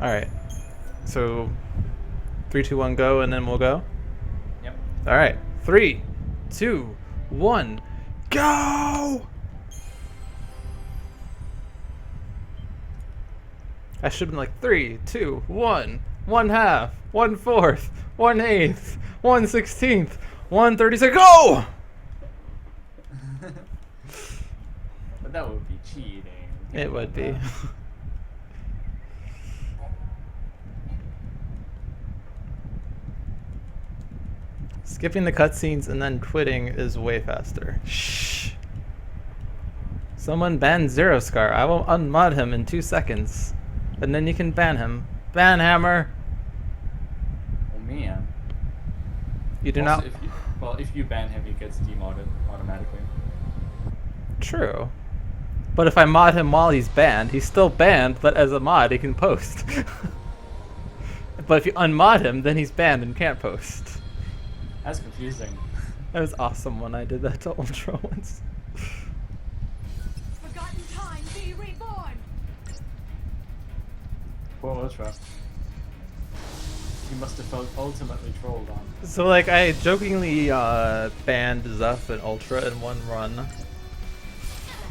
Alright. So, 3, 2, 1, go, and then we'll go? Yep. Alright. 3, 2, 1, go! I should have been like 3, 2, 1, 1/2, 1/4, 1/8, 1/16, 1/36, go! But that would be cheating. It would be. Skipping the cutscenes and then quitting is way faster. Shh. Someone ban Zero Scar. I will unmod him in 2 seconds. And then you can ban him. Ban Hammer! Oh man. You do Also, not... if you ban him, he gets demodded automatically. True. But if I mod him while he's banned, he's still banned, but as a mod he can post. But if you unmod him, then he's banned and can't post. That's confusing. That was awesome when I did that to Ultra once. Forgotten time, be reborn. Poor Ultra. He must have felt ultimately trolled on. So like I jokingly banned Zuff and Ultra in one run.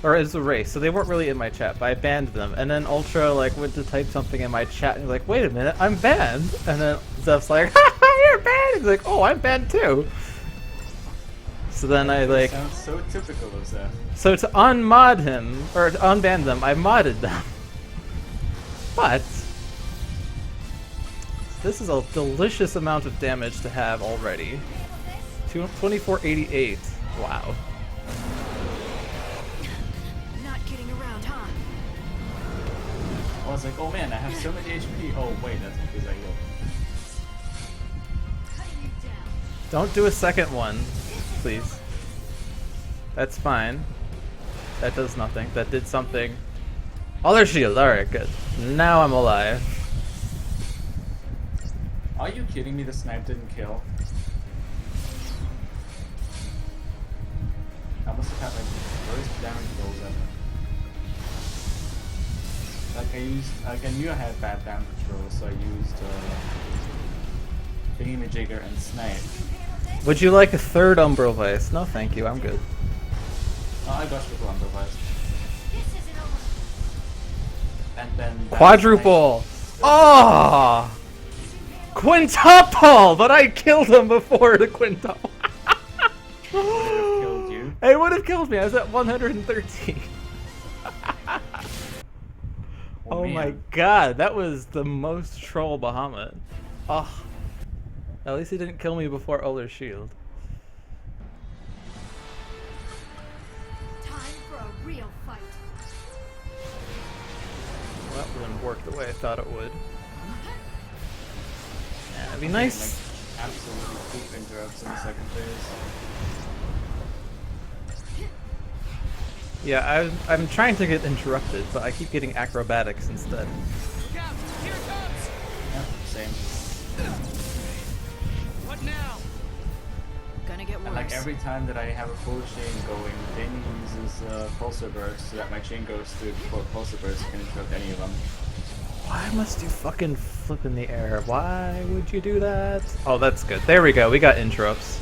Or it was a race, so they weren't really in my chat, but I banned them. And then Ultra like went to type something in my chat and he's like, wait a minute, I'm banned. And then Zuff's like, haha, you're banned! He's like, oh, I'm banned too. So then I like... Sounds so typical of Zeph. So to unmod him, or to unban them, I modded them. But... this is a delicious amount of damage to have already. 2488. Wow. Not kidding around, huh? I was like, oh man, I have so much HP. Oh wait, that's because I healed. Cutting you down. Don't do a second one, please. That's fine. That does nothing. That did something. Other shield. Alright, good. Now I'm alive. Are you kidding me? The snipe didn't kill. I must have had like the worst damage rolls ever. Like I knew I had bad damage rolls, so I used Thingamajigger and Snipe. Would you like a third Umbral Vice? No, thank you. I'm good. Oh, I got triple Undervice. This isn't over. And then Quadruple! Oh! Quintuple! But I killed him before the quintuple. Would have killed you. It would have killed me. I was at 113. Oh man. my god, that was the most troll Bahamut. Oh. At least he didn't kill me before Uller's shield. Time for a real fight. Well, that wouldn't work the way I thought it would. Yeah, it'd be nice. Like, absolutely poop interrupts in the second phase. Yeah, I'm trying to get interrupted, but I keep getting acrobatics instead. Yeah, same. What now? Gonna get worse. And like every time that I have a full chain going, Danny uses pulsar burst so that my chain goes through before pulsar burst can interrupt any of them. Why must you fucking flip in the air? Why would you do that? Oh, that's good. There we go. We got interrupts.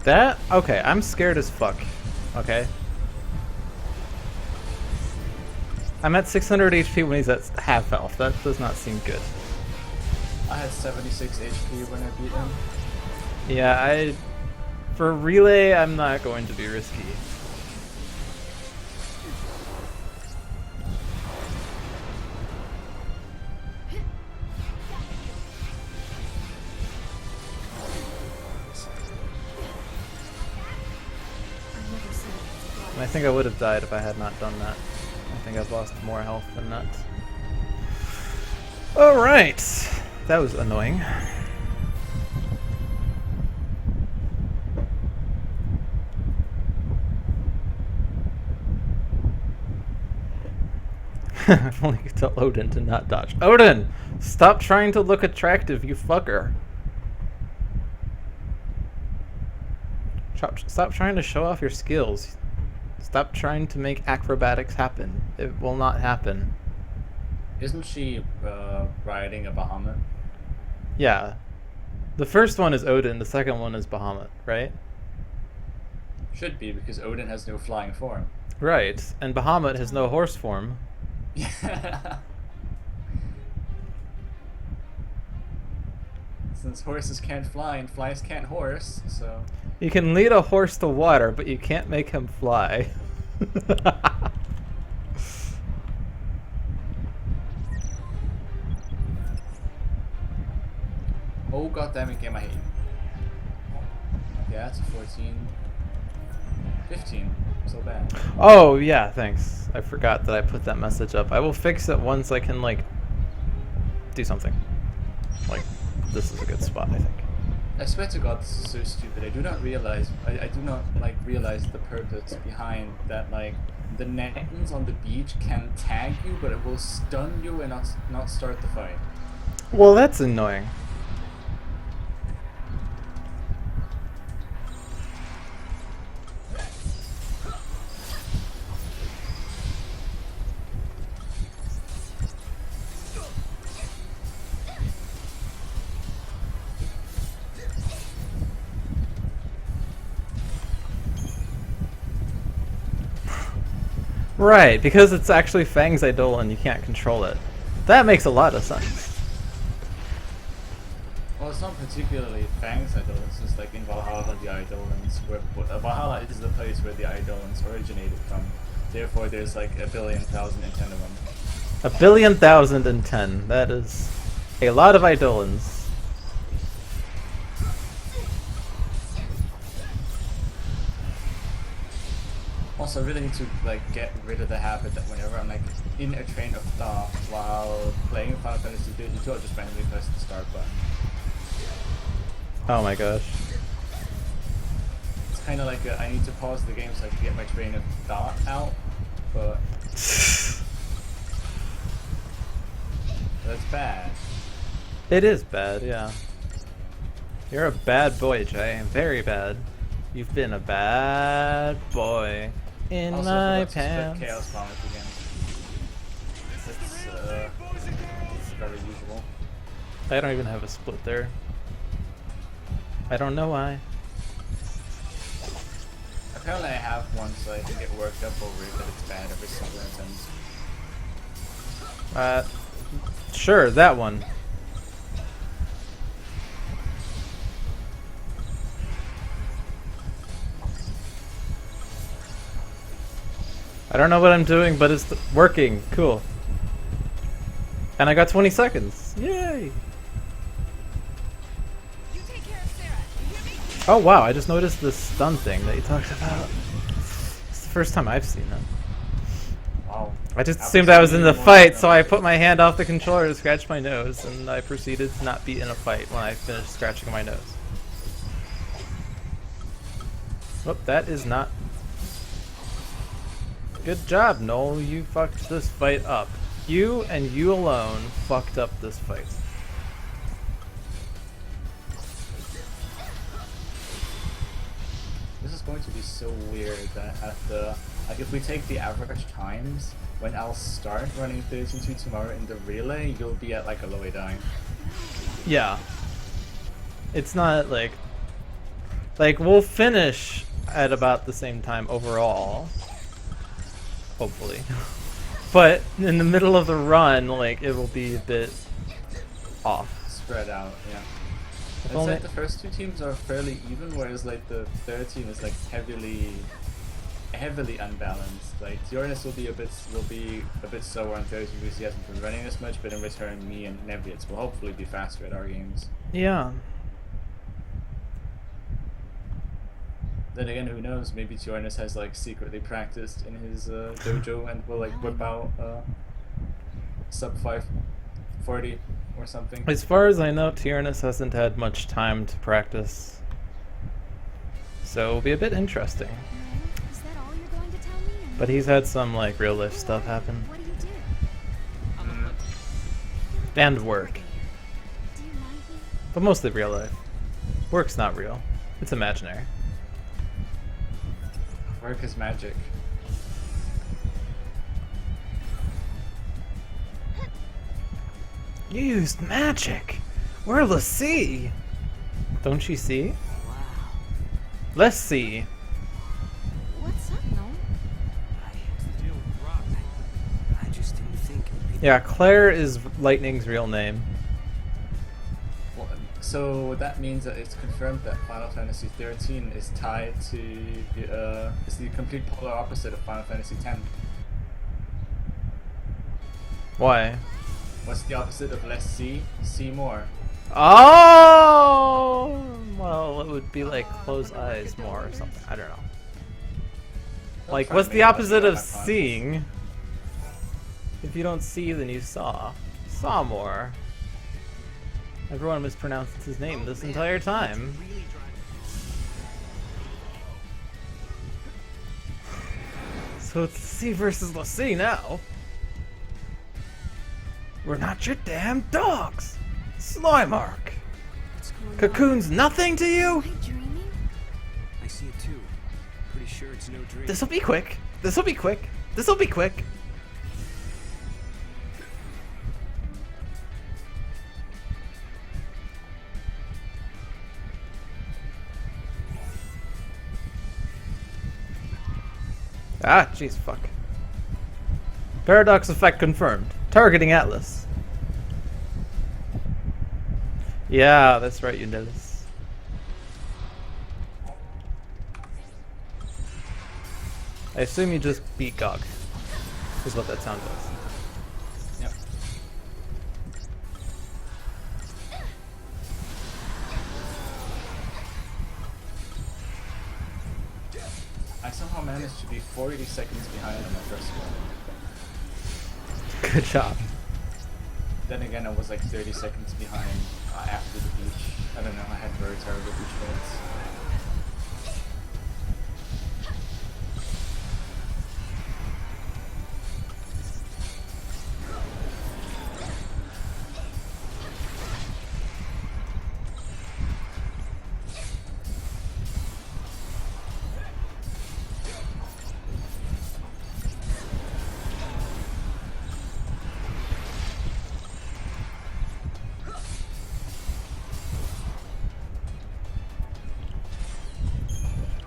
That? Okay, I'm scared as fuck. Okay. I'm at 600 HP when he's at half health. That does not seem good. I had 76 HP when I beat him. Yeah, for relay, I'm not going to be risky. I think I would have died if I had not done that. I think I've lost more health than that. Alright! That was annoying. If only you could tell Odin to not dodge. Odin! Stop trying to look attractive, you fucker. Stop trying to show off your skills. Stop trying to make acrobatics happen. It will not happen. Isn't she riding a Bahamut? Yeah. The first one is Odin, the second one is Bahamut, right? Should be, because Odin has no flying form. Right. And Bahamut has no horse form. Yeah. Since horses can't fly and flies can't horse, so... You can lead a horse to water, but you can't make him fly. Oh goddammit game, I hate you. Yeah, it's a 14. 15. So bad. Oh, yeah, thanks. I forgot that I put that message up. I will fix it once I can, like, do something. Like, this is a good spot, I think. I swear to God, this is so stupid. I do not realize, I do not, like, realize the purpose behind that, like, the nettings on the beach can tag you, but it will stun you and not start the fight. Well, that's annoying. Right, because it's actually Fang's Idol and you can't control it. That makes a lot of sense. Well, it's not particularly Fang's Idol, it's just like in Valhalla the Eidolons, where Valhalla is the place where the Eidolons originated from. Therefore, there's like 1,000,010 of them. 1,000,010. That is a lot of Eidolons. Also, I really need to like get rid of the habit that whenever I'm like in a train of thought while playing Final Fantasy 2, I'll just randomly press the start button. Oh my gosh. It's kind of like I need to pause the game so I can get my train of thought out, but that's bad. It is bad, yeah. You're a bad boy, Jay. Very bad. You've been a bad boy in Also, my forgot to split pants. Chaos Comic again. It's very usual. I don't even have a split there. I don't know why. Apparently I have one, so I can get worked up over it, but it's bad every single instance. Sure, that one. I don't know what I'm doing, but it's working. Cool. And I got 20 seconds. Yay! You take care of Sarah. You hear me? Oh wow, I just noticed this stun thing that you talked about. It's the first time I've seen it. Wow. I just assumed I was in the fight, so I put my hand off the controller to scratch my nose, and I proceeded to not be in a fight when I finished scratching my nose. Oh, that is not... Good job, Noel. You fucked this fight up. You and you alone fucked up this fight. This is going to be so weird that at the... Like, if we take the average times, when I'll start running 13-2 tomorrow in the relay, you'll be at, like, a low die. Yeah. It's not like... Like, we'll finish at about the same time overall. Hopefully. But in the middle of the run, like, it will be a bit off. Spread out, yeah. It's only- like the first two teams are fairly even, whereas, like, the third team is, like, heavily unbalanced. Like, Tjornis will be a bit slower on 13 because he hasn't been running as much, but in return, me and Neviets will hopefully be faster at our games. Yeah. Then again, who knows? Maybe Tjornis has like secretly practiced in his dojo and will like whip out sub 540 or something. As far as I know, Tyrannus hasn't had much time to practice. So it'll be a bit interesting. Is that all you're going to tell me? But he's had some like real life stuff happen. What do you do? And work. Do you mind me? But mostly real life. Work's not real. It's imaginary. Work his magic. You used magic. We're Lassie. Don't you see? Wow. Let's see. What's up, no? What's the deal with Rock? I just didn't think it'd be Yeah, Claire is Lightning's real name. Well, so that means that it's confirmed that Final Fantasy XIII is tied to is the complete polar opposite of Final Fantasy X. Why? What's the opposite of less see? See more. Oh, well, it would be like close eyes more or something. I don't know. Don't Like, try what's to the make it opposite like of my thoughts. seeing? If you don't see, then you saw. Saw more. Everyone mispronounced his name this entire time. really driving. So it's C versus Lassie now. We're not your damn dogs. Slimeark. What's going on? Cocoon's nothing to you? Am I dreaming? I see it too. Pretty sure it's no dream. This'll be quick. This'll be quick. This'll be quick. Ah, jeez, fuck. Paradox effect confirmed. Targeting Atlas. Yeah, that's right, you notice. I assume you just beat Gog. Is what that sound was. Yep. I somehow managed to be 40 seconds behind on my first one. Good job. Then again, I was like 30 seconds behind after the beach. I don't know, I had very terrible beach roads.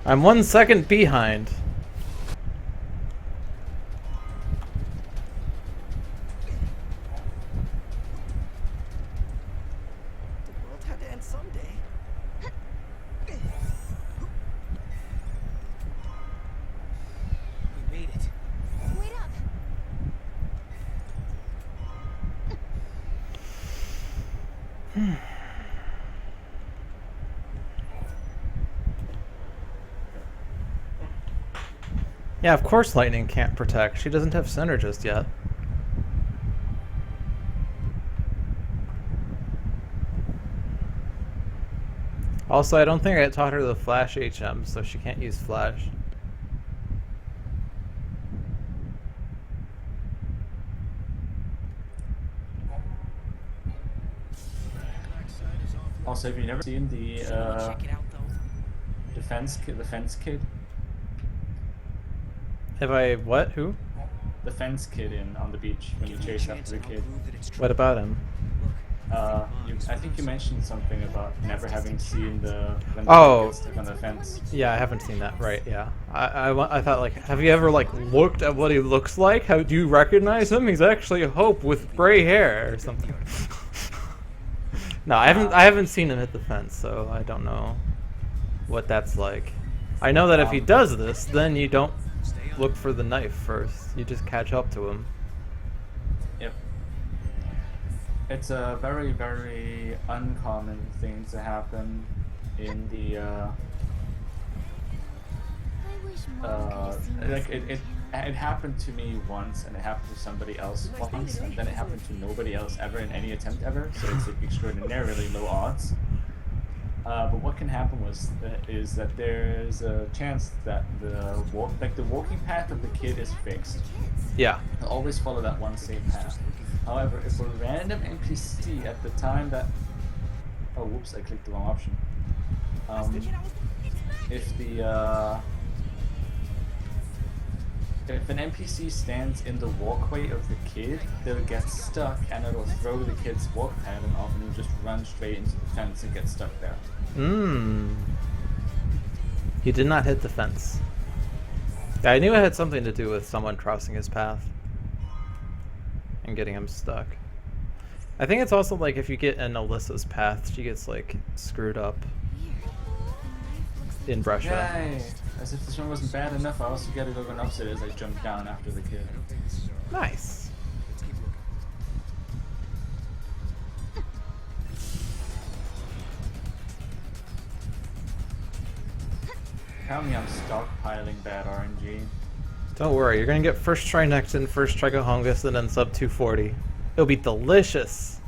I'm 1 second behind. The world had to end someday. We made it. Wait up. Yeah, of course Lightning can't protect. She doesn't have Center just yet. Also, I don't think I taught her the Flash HM, so she can't use Flash. Also, have you never seen the Check it out though. the fence kid? Have I what? Who? The fence kid in on the beach when you Give me a chase chance after the and I'll kid. prove that it's true. What about him? I think you mentioned something about never having seen when the Oh. kid gets stuck on the fence. Yeah, I haven't seen that. Right? Yeah. I thought like, have you ever like looked at what he looks like? How do you recognize him? He's actually Hope with gray hair or something. No, I haven't seen him hit the fence, so I don't know what that's like. I know that if he does this, then you don't look for the knife first. You just catch up to him. Yep. It's a very, very uncommon thing to happen in the I wish Mom could have seen like this. it happened to me once, and it happened to somebody else once, and then it happened to nobody else ever in any attempt ever. So it's like extraordinarily low odds. But what can happen is that there's a chance that the walking path of the kid is fixed. Yeah. He'll always follow that one same path. However, if a random NPC at the time that whoops, I clicked the wrong option. If the if an NPC stands in the walkway of the kid, they'll get stuck and it'll throw the kid's walk pattern off and he'll just run straight into the fence and get stuck there. He did not hit the fence. Yeah, I knew it had something to do with someone crossing his path and getting him stuck. I think it's also like if you get in Alyssa's path, she gets like screwed up in Russia. Yay! As if this one wasn't bad enough, I also get to go an upset as I jump down after the kid. Nice. Let's keep looking. Tell me I'm stockpiling bad RNG. Don't worry, you're gonna get first try Nexon, first try Gahongus, and then sub 240. It'll be delicious.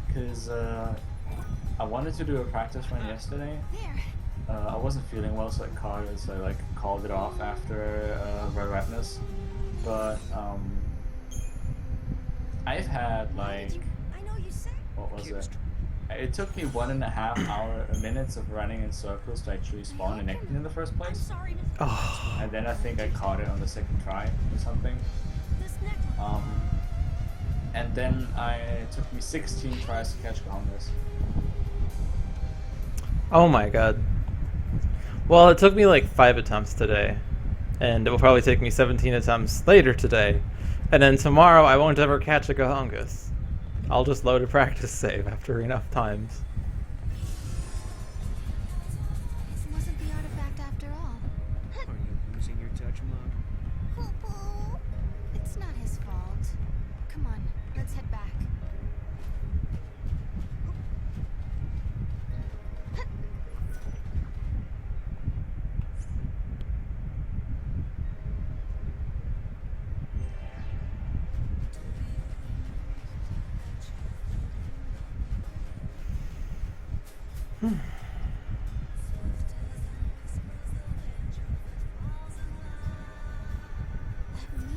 Because I wanted to do a practice run yesterday. There. I wasn't feeling well, so I called it off after Red Rapness. But I've had like, I know you said. what was it? It took me 1.5 minutes of running in circles to actually spawn an Necton in the first I'm place. sorry to Oh, And then I think I caught it on the second try or something. this necklace. And then it took me 16 tries to catch Gahongus. oh my god. Well, it took me like 5 attempts today, and it will probably take me 17 attempts later today, and then tomorrow I won't ever catch a Gahongus. I'll just load a practice save after enough times. This wasn't the artifact after all. Are you losing your touch, Mom? Poo-poo. It's not his fault. Come on, let's head back. That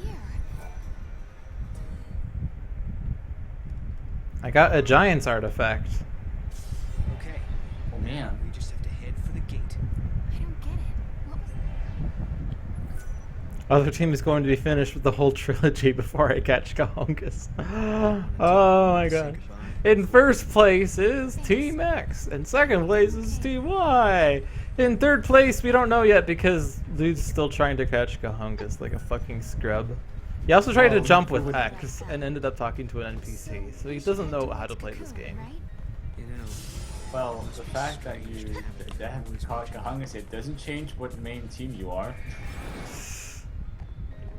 mirror. I got a Giant's artifact. Okay. Oh man. We just have to head for the gate. I don't get it. What? Other team is going to be finished with the whole trilogy before I catch Gahongus. Oh my gosh. In first place is Team X, in second place is Team Y. In third place, we don't know yet because Lude's still trying to catch Gahongus like a fucking scrub. He also tried to Oh, jump with would- X and ended up talking to an NPC, so he doesn't know how to play this game. Right? You know, Well, the fact that you haven't caught Gahongus yet doesn't change what main team you are.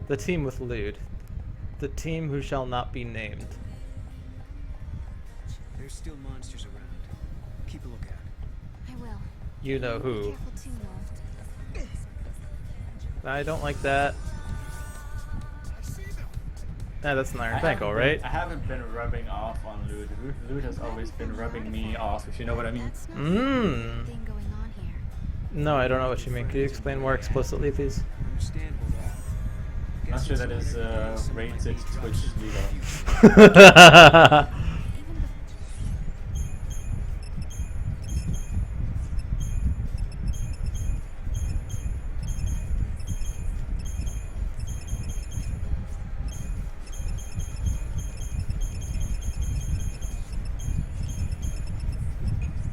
The team with Lude. The team who shall not be named. there's still monsters around. Keep a lookout. I will. You know Be who. careful too, Noel. I don't like that. Nah, that's an Iron Banko, right? I haven't been rubbing off on Lude. Lude has always been rubbing me off, if you know what I mean. That's not Mmm. thing going on here. No, I don't know what you mean. Could you explain more explicitly, please? Understandable, though. Not sure that is Guess rated Twitch legal. Even the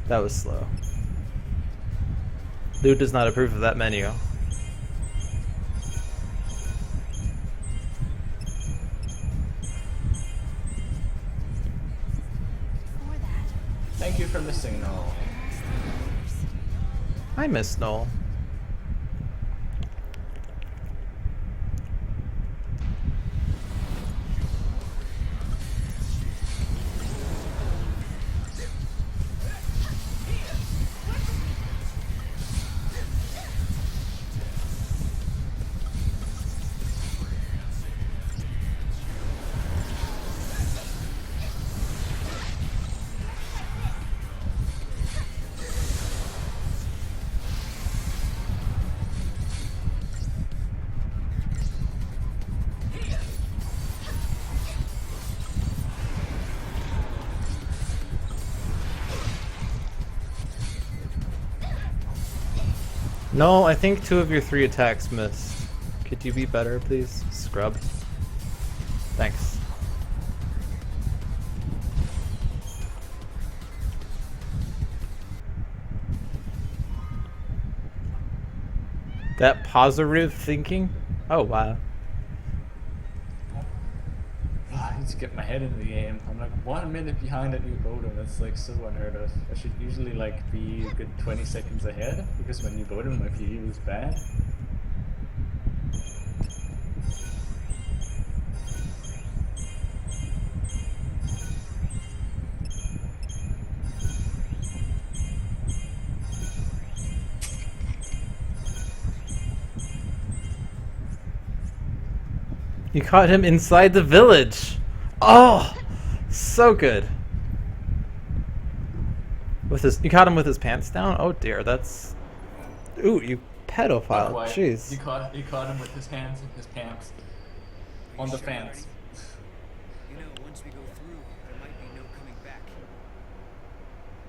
That was slow. Lude does not approve of that menu. for that. Thank you for the signal. I miss Noel. No, I think 2 of your 3 attacks missed. Could you be better, please? Scrub. Thanks. That positive thinking? Oh, wow. I need to get my head into the game. I'm like 1 minute behind a new modem. That's like so unheard of. I should usually like be a good 20 seconds ahead because my new modem, my PE was bad. You caught him inside the village. Oh, so good. With his, you caught him with his pants down. Oh dear, that's. Ooh, you pedophile. Why? Jeez. You caught him with his hands in his pants on the fence. You know, once we go through, there might be no coming back.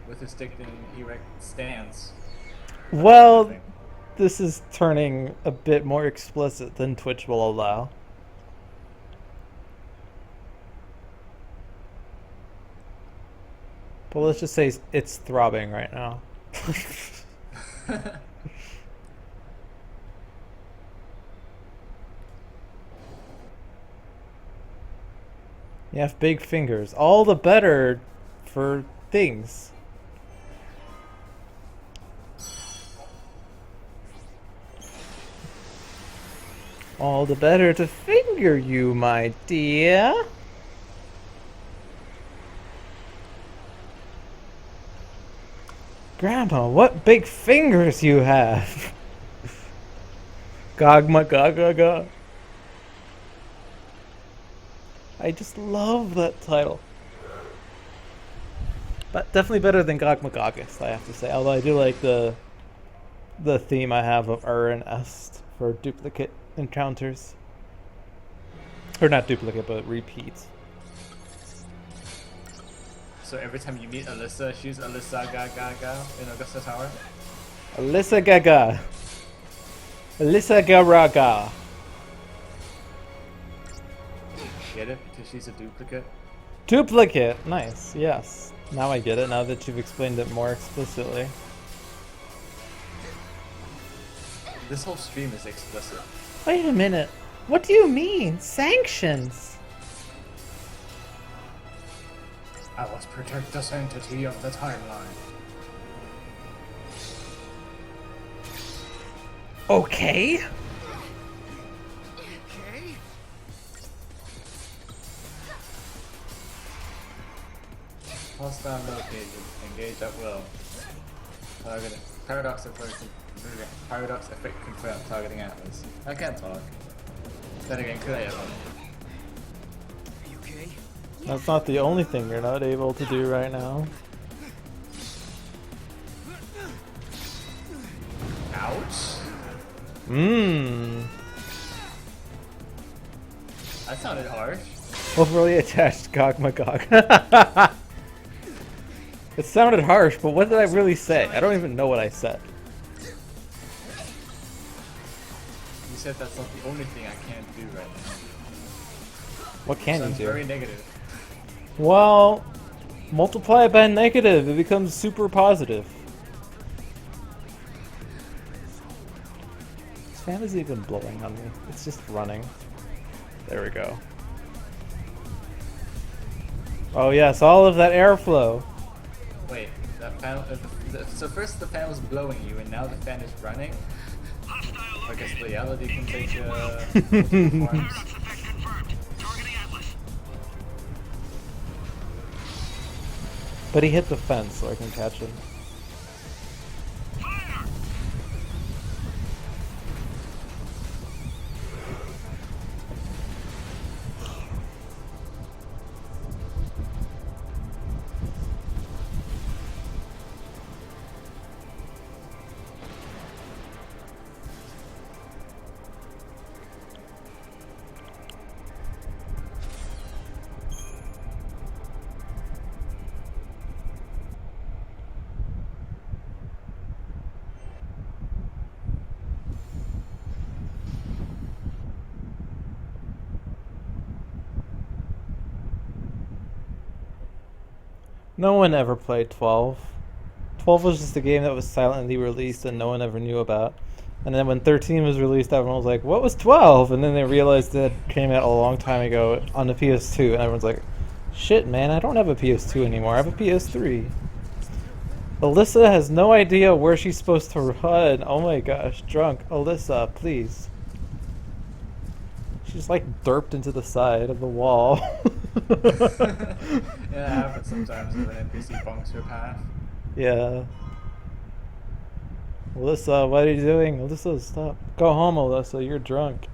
With his stick in erect stance. Well, this is turning a bit more explicit than Twitch will allow. But let's just say it's throbbing right now. You have big fingers. All the better for things. All the better to finger you, my dear. Grandma, what big fingers you have! Gogma Gagaga. I just love that title. But definitely better than Gogmagogus, I have to say. Although I do like the theme I have of and Est for duplicate encounters. Or not duplicate, but repeat. So every time you meet Alyssa, she's Alyssa Gaga in Augusta Tower. Alyssa Gaga. Alyssa Garaga. Get it? Because she's a duplicate. Duplicate! Nice, yes. Now I get it, now that you've explained it more explicitly. This whole stream is explicit. Wait a minute. What do you mean? Sanctions? I must protect the sanctity of the timeline. Okay. Okay. Hostile located. Engage at will. Target. Paradox effect confirmed. Targeting Atlas. I can't talk. Then again, could I ever? Are you okay? That's not the only thing you're not able to do right now. Ouch! Mmm. That sounded harsh. Overly attached Gogmagog. It sounded harsh, but what did I really say? I don't even know what I said. You said that's not the only thing I can't do right now. What can Sounds you do? very negative. Well, multiply it by negative, it becomes super positive. This fan is even blowing on me. It's just running. There we go. Oh yes, all of that airflow. Wait, that fan. So first the fan was blowing you, and now the fan is running. I guess reality can take forms. But he hit the fence, so I can catch him. No one ever played 12. 12 was just a game that was silently released and no one ever knew about. And then when 13 was released, everyone was like, what was 12? And then they realized that it came out a long time ago on the PS2. And everyone's like, shit, man, I don't have a PS2 anymore. I have a PS3. Alyssa has no idea where she's supposed to run. Oh my gosh, drunk. Alyssa, please. She's like derped into the side of the wall. Yeah, it happens sometimes when an NPC bunks your path. Yeah. Alyssa, what are you doing? Alyssa, stop. Go home, Alyssa. You're drunk.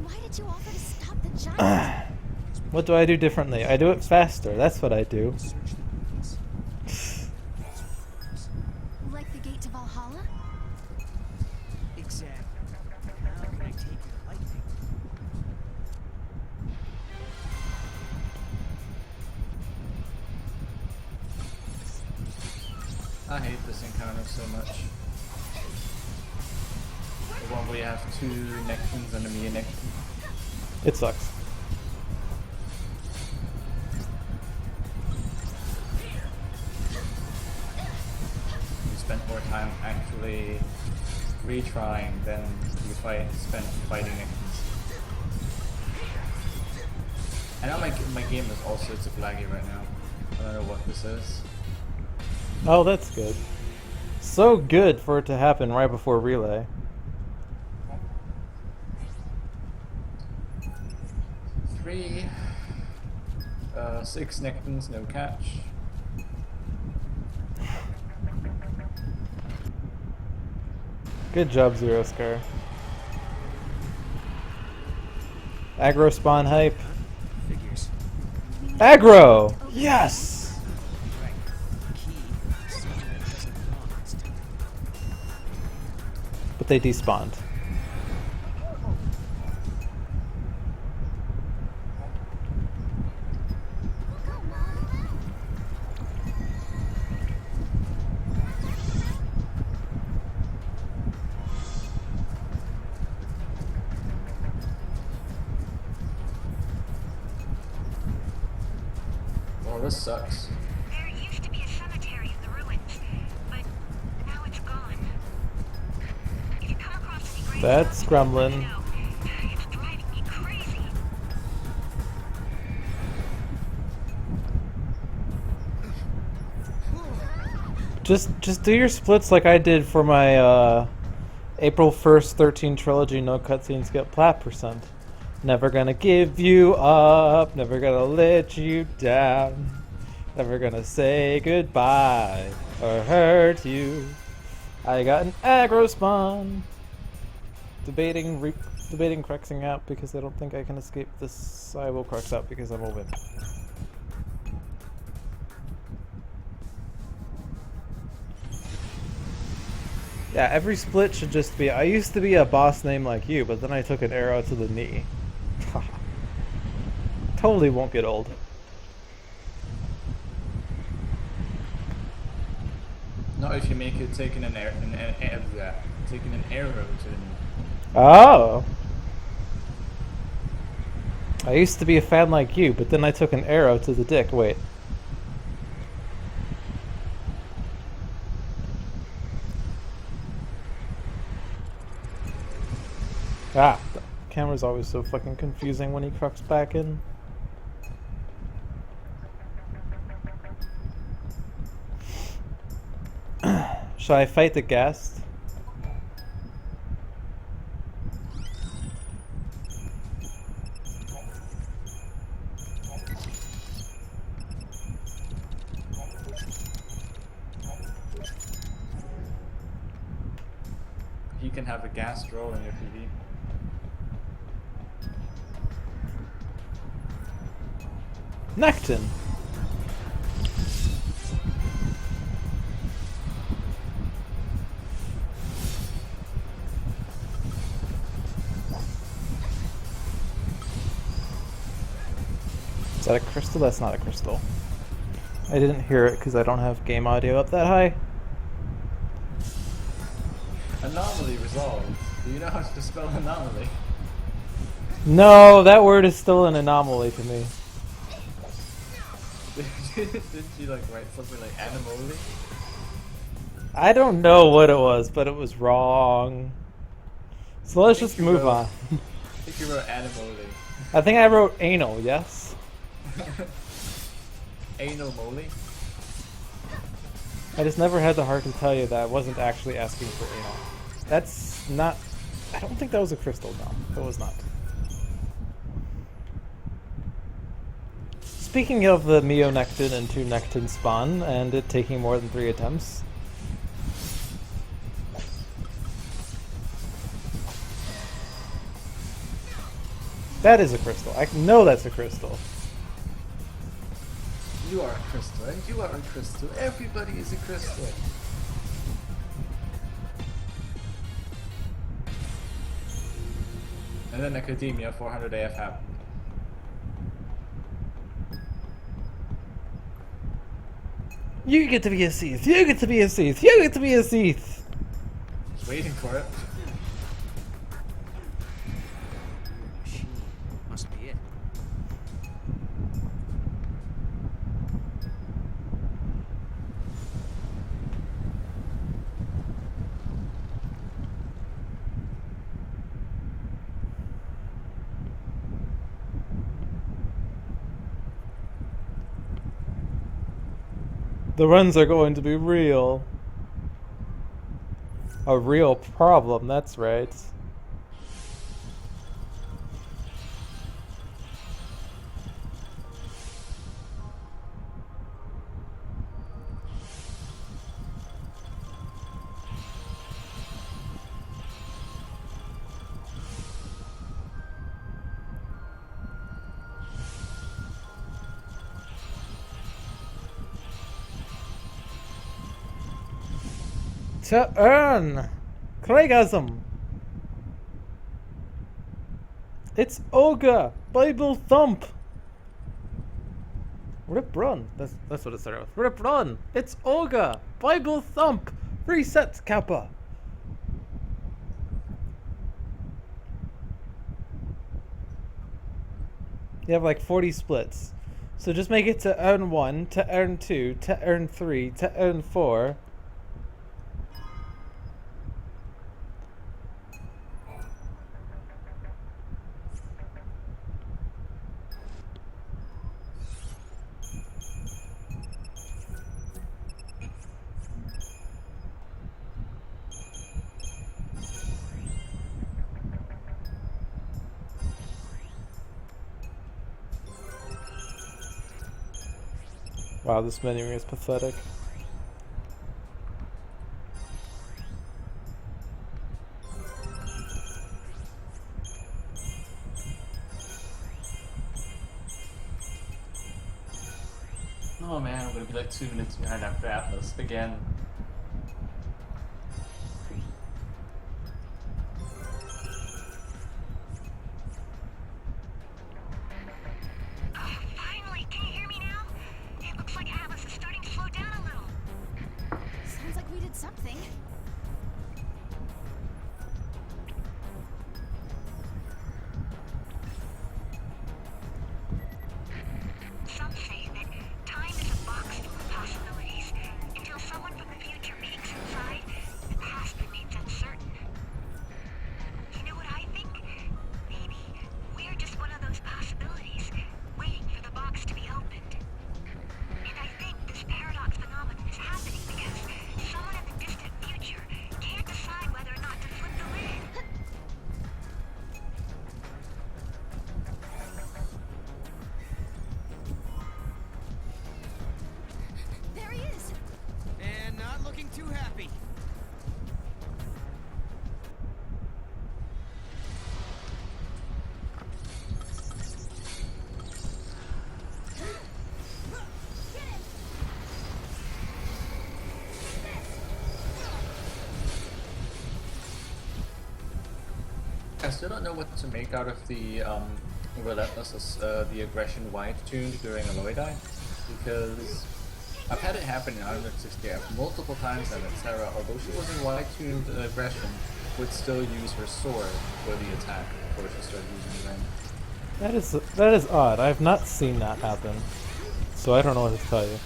Why did you offer to stop the giant? What do I do differently? I do it faster. That's what I do. Search the ruins. Like the gate to Valhalla? Exactly. How can I take your lightning? I hate this encounter so much. The one where you have two Nectons and a Mia Necton. It sucks. You spend more time actually retrying than you spend fighting Nectons. I know my game is all sorts of laggy right now. I don't know what this is. Oh, that's good. So good for it to happen right before relay. Three, 6 Nectons, no catch. Good job, Zero Scar. Aggro spawn hype. Figures. Aggro! Yes! Right. Key. Something that doesn't belong this time. But they despawned. Well, this sucks. There used to be a cemetery in the ruins, but now it's gone. If you come across any graves, That's Gremlin. no, it's driving me crazy. Just do your splits like I did for my April 1st 13 trilogy. No cutscenes, get plat %. Never gonna give you up, never gonna let you down, never gonna say goodbye or hurt you. I got an aggro spawn. Debating Crexing out because I don't think I can escape this. I will Crex out because I'm a wimp. Yeah, every split should just be. I used to be a boss name like you, but then I took an arrow to the knee. Totally won't get old. Not if you make it taking an arrow to the knee. Oh. I used to be a fan like you, but then I took an arrow to the dick. Wait. Ah, the camera's always so fucking confusing when he crux back in. Should I fight the guest? You can have a gas roll in your PV. Necton. Is that a crystal? That's not a crystal. I didn't hear it because I don't have game audio up that high. Anomaly resolved. Do you know how to spell anomaly? No, that word is still an anomaly to me. Didn't you like write something like animally? I don't know what it was, but it was wrong. So let's think just you move wrote- on. I think you wrote animally. I think I wrote anal, yes? Anal moly? I just never had the heart to tell you that I wasn't actually asking for anal. That's not... I don't think that was a crystal, no. It was not. Speaking of the Mionectin and 2 Nectin spawn, and it taking more than 3 attempts... That is a crystal. I know that's a crystal. You are a crystal, and you are a crystal. Everybody is a crystal. And then Academia 400 AF happened. You get to be a Seath! You get to be a Seath! You get to be a Seath! Just waiting for it. Machine. Must be it. The runs are going to be real. A real problem, that's right. To earn Craigism. It's Ogre Bible Thump. Rip Run. That's what it started with. Rip Run. It's Ogre Bible Thump. Reset Kappa. You have like 40 splits. So just make it to earn 1, to earn 2, to earn 3, to earn 4. Wow, this menu is pathetic. Oh man, I'm gonna be like 2 minutes behind after Atlas again. Finally, can you hear me now? It looks like Atlas is starting to slow down a little. Sounds like we did something. Some say that time is a box full of possibilities. Until someone from the future peeks inside, the past remains uncertain. You know what I think? Maybe we're just one of those possibilities, waiting for the box to be opened. And I think this paradox phenomenon is happening because someone in the distant future can't decide whether or not to flip the lid. There he is. And not looking too happy. I still don't know what to make out of the relentless, the aggression wide tuned during Aloydite, because I've had it happen in 160F multiple times and at Sarah, although she was in wide tuned aggression, would still use her sword for the attack before she started using the ring. That is odd. I've not seen that happen, so I don't know what to tell you.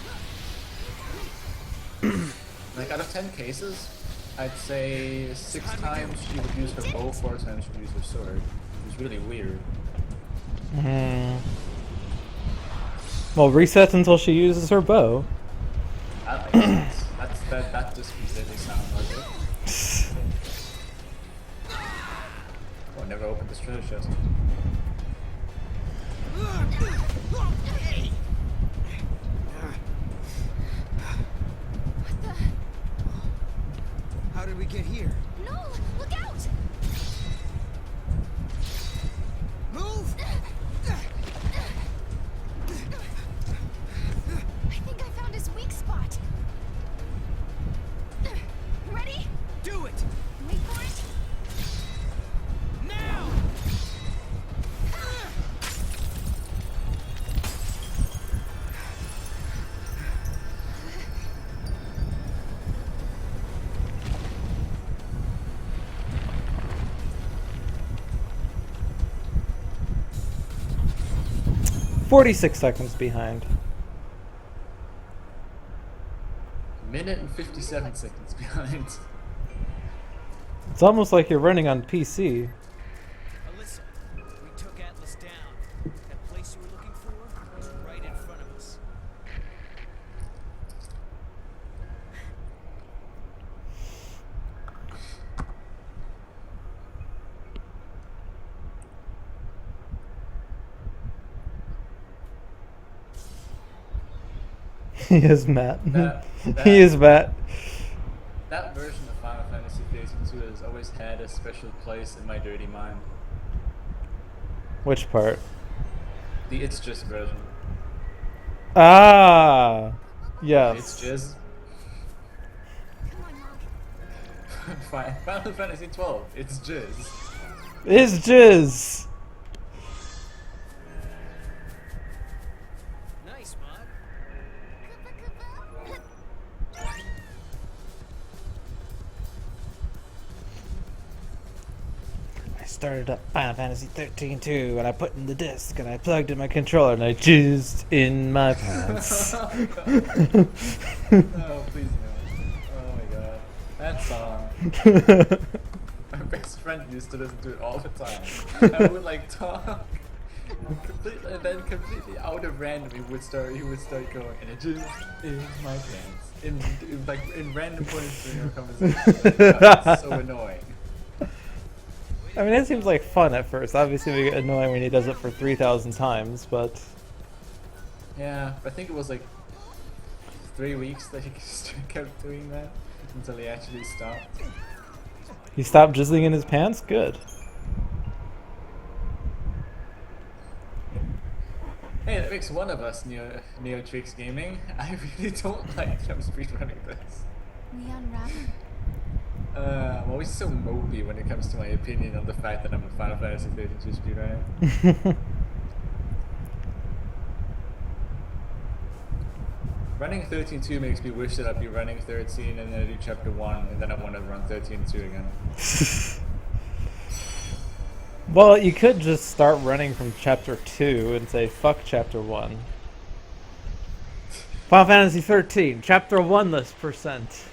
Like out of 10 cases, I'd say 6 times she would use her bow, 4 times she would use her sword. Which is really weird. Well, resets until she uses her bow. That makes sense. That just completely sounds like it. Oh, I never opened this treasure chest. How did we get here? No! Look out! Move! I think I found his weak spot. Ready? Do it! Wait for it. Now! 46 seconds behind. Minute and 57 seconds behind. It's almost like you're running on PC. Alyssa, we took Atlas down. That place you were looking for is right in front of us. He is Matt. That- He is Matt. That version of Final Fantasy XIII-2 has always had a special place in my dirty mind. Which part? The It's Just version. Ah, It's yes. Just Come on, Mog. Final Fantasy XII. It's Just. It's jizz. Nice, Mog. I started up Final Fantasy XIII-2 and I put in the disc and I plugged in my controller and I jizzed in my pants. Oh, please no. Oh my god. That song. My best friend used to listen to it all the time. I would like talk completely, and then completely out of random he would start going, and it just in my pants. In random points during our conversation. It's so annoying. I mean, it seems like fun at first. Obviously, we get annoying when he does it for 3,000 times, but Yeah, I think it was like 3 weeks that he just kept doing that until he actually stopped. he stopped jizzing in his pants. Good. Hey, that makes one of us Neotrix Gaming. I really don't like them speedrunning this. We unravel. I'm always so mopey when it comes to my opinion on the fact that I'm a Final Fantasy XIII speedrunner. Running 13.2 makes me wish that I'd be running 13 and then I do chapter 1 and then I want to run 13.2 again. Well, you could just start running from chapter 2 and say, fuck chapter 1. Final Fantasy 13, chapter 1 less percent.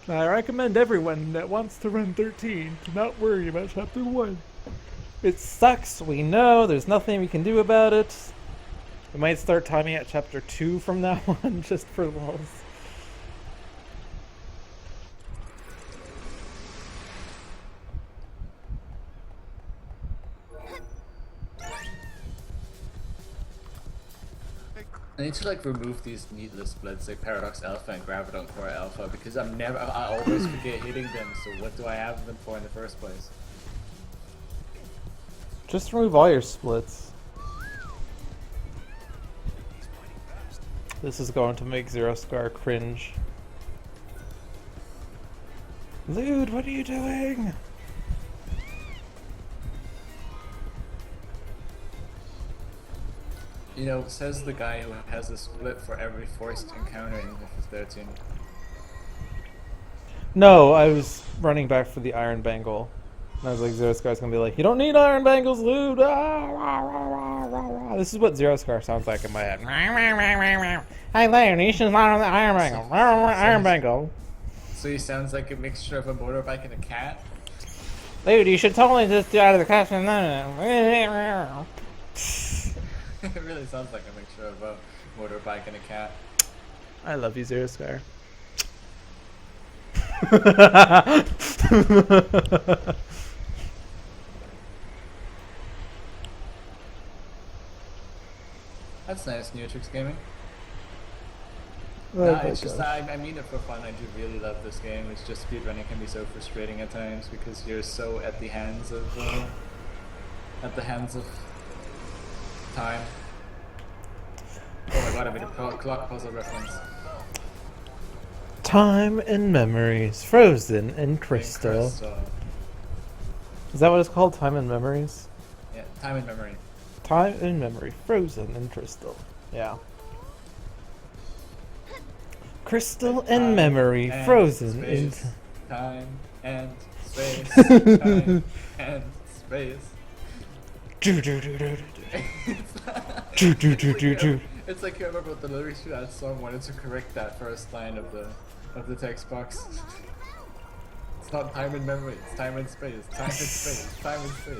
I recommend everyone that wants to run 13 to not worry about chapter 1. It sucks, we know, there's nothing we can do about it. We might start timing at chapter 2 from now on, just for lulz. I need to like remove these needless splits like Paradox Alpha and Graviton Core Alpha because I always forget hitting them, so what do I have them for in the first place? Just remove all your splits. This is going to make Zero Scar cringe. Lude, what are you doing? You know, says the guy who has a split for every forced encounter in FF13. No, I was running back for the Iron Bangle. And I was like, Zero Scar's gonna be like, you don't need Iron Bangle's loot! Ah, rah, rah, rah, rah, rah. This is what Zero Scar sounds like in my head. Hey there, Nisha's not on the Iron Bangle. Iron Bangle. So he sounds like a mixture of a motorbike and a cat. Dude, you should totally just get out of the classroom. It really sounds like a mixture of a motorbike and a cat. I love you, Zero Scar. That's nice, Neotrix Gaming. Oh Nah, my it's just gosh. I mean it for fun. I do really love this game. It's just speedrunning can be so frustrating at times because you're so at the hands of time. Oh my god, I made a clock puzzle reference. Time and memories frozen in crystal. Is that what it's called? Time and memories? Yeah, time and memory. Time and memory frozen in crystal. Yeah. Crystal and Time memory and frozen in. space. Time and space. Time and space. It's like whoever wrote the lyrics to that song wanted to correct that first line of the text box. It's not time and memory, it's time and space. Time and space. Time and space.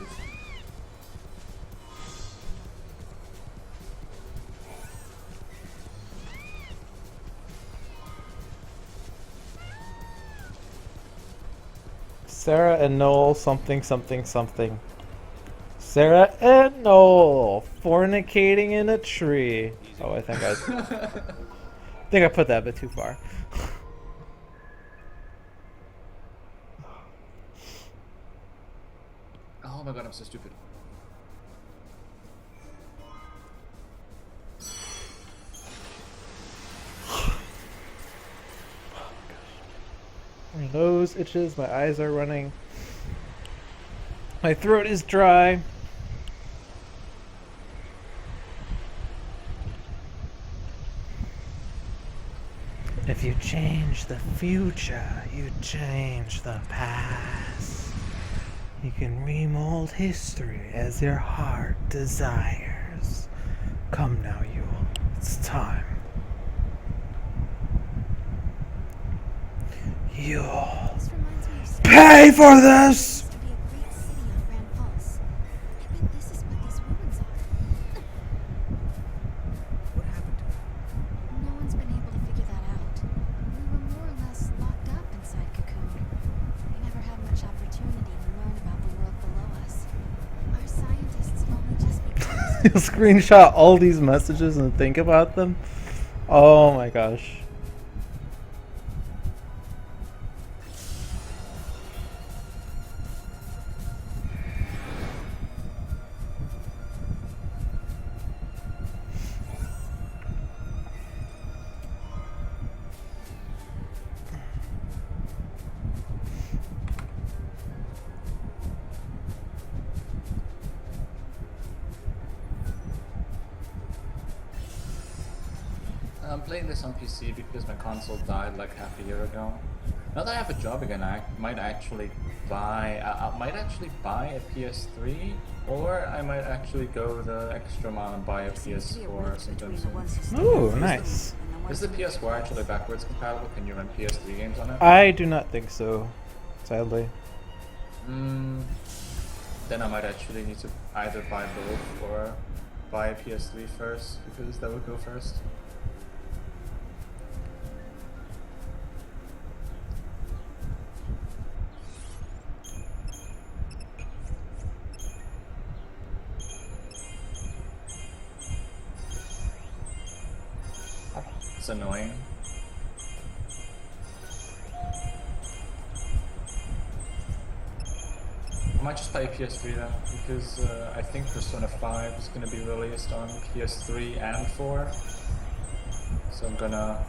Sarah and Noel something something something. Sarah and Noel fornicating in a tree. Oh, I think I put that a bit too far. Oh my god, I'm so stupid. My nose itches, my eyes are running. My throat is dry. If you change the future, you change the past. You can remold history as your heart desires. Come now, Yule. It's time. Yule. This reminds me of Sarah. Pay for this! Used to be a great city on Grand Falls. I bet this is what these ruins are. What happened to her? No one's been able to figure that out. We were more or less locked up inside Cocoon. We never had much opportunity to learn about the world below us. Our scientists have only just begun. You'll screenshot all these messages and think about them? Oh my gosh. I'm playing this on PC because my console died like half a year ago. Now that I have a job again, I might actually buy. I might actually buy a PS3, or I might actually go the extra mile and buy a PS4 sometime soon. Ooh, nice. Is the PS4 actually backwards compatible? Can you run PS3 games on it? I do not think so, sadly. Then I might actually need to either buy both or buy a PS3 first, because that would go first. It's annoying. I might just buy a PS3 then, because I think Persona 5 is going to be released on PS3 and 4. So I'm gonna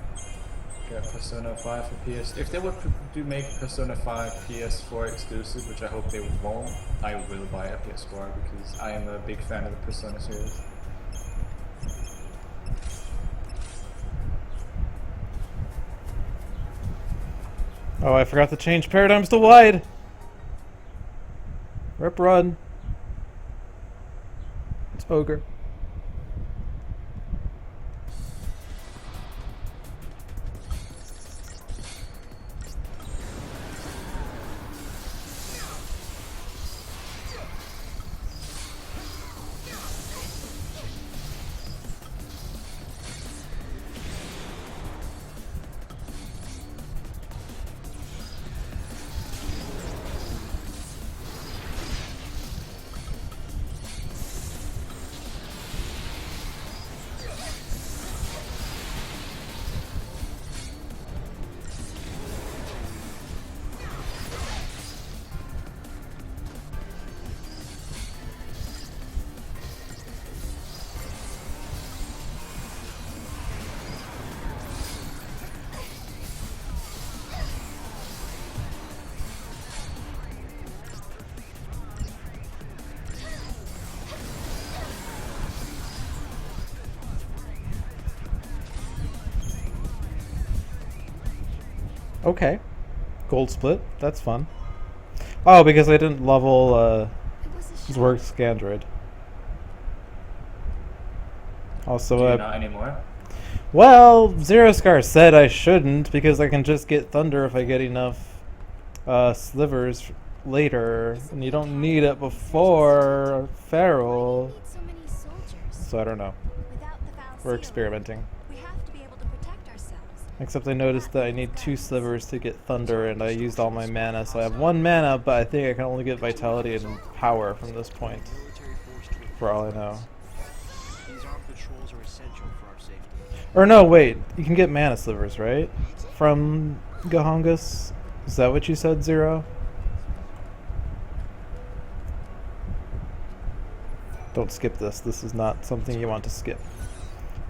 get Persona 5 for PS. If they would do make Persona 5 PS4 exclusive, which I hope they won't, I will buy a PS4 because I am a big fan of the Persona series. Oh, I forgot to change paradigms to wide. Rip run. It's ogre. Okay. Gold split. That's fun. Oh, because I didn't level It was a shock. Zwerg Scandroid. Also, Do you not anymore? well, Zero Scar said I shouldn't because I can just get Thunder if I get enough slivers later, and you don't need it before Feral. We need so many soldiers. So I don't know. Without the Val We're Seal, experimenting. we have to be able to protect ourselves. Except I noticed that I need 2 slivers to get Thunder, and I used all my mana, so I have 1 mana, but I think I can only get Vitality and Power from this point, Military force to for all I know. These armed patrols are essential for our safety. Or no, wait, you can get mana slivers, right? From Gahongus? Is that what you said, Zero? Don't skip this. This is not something you want to skip.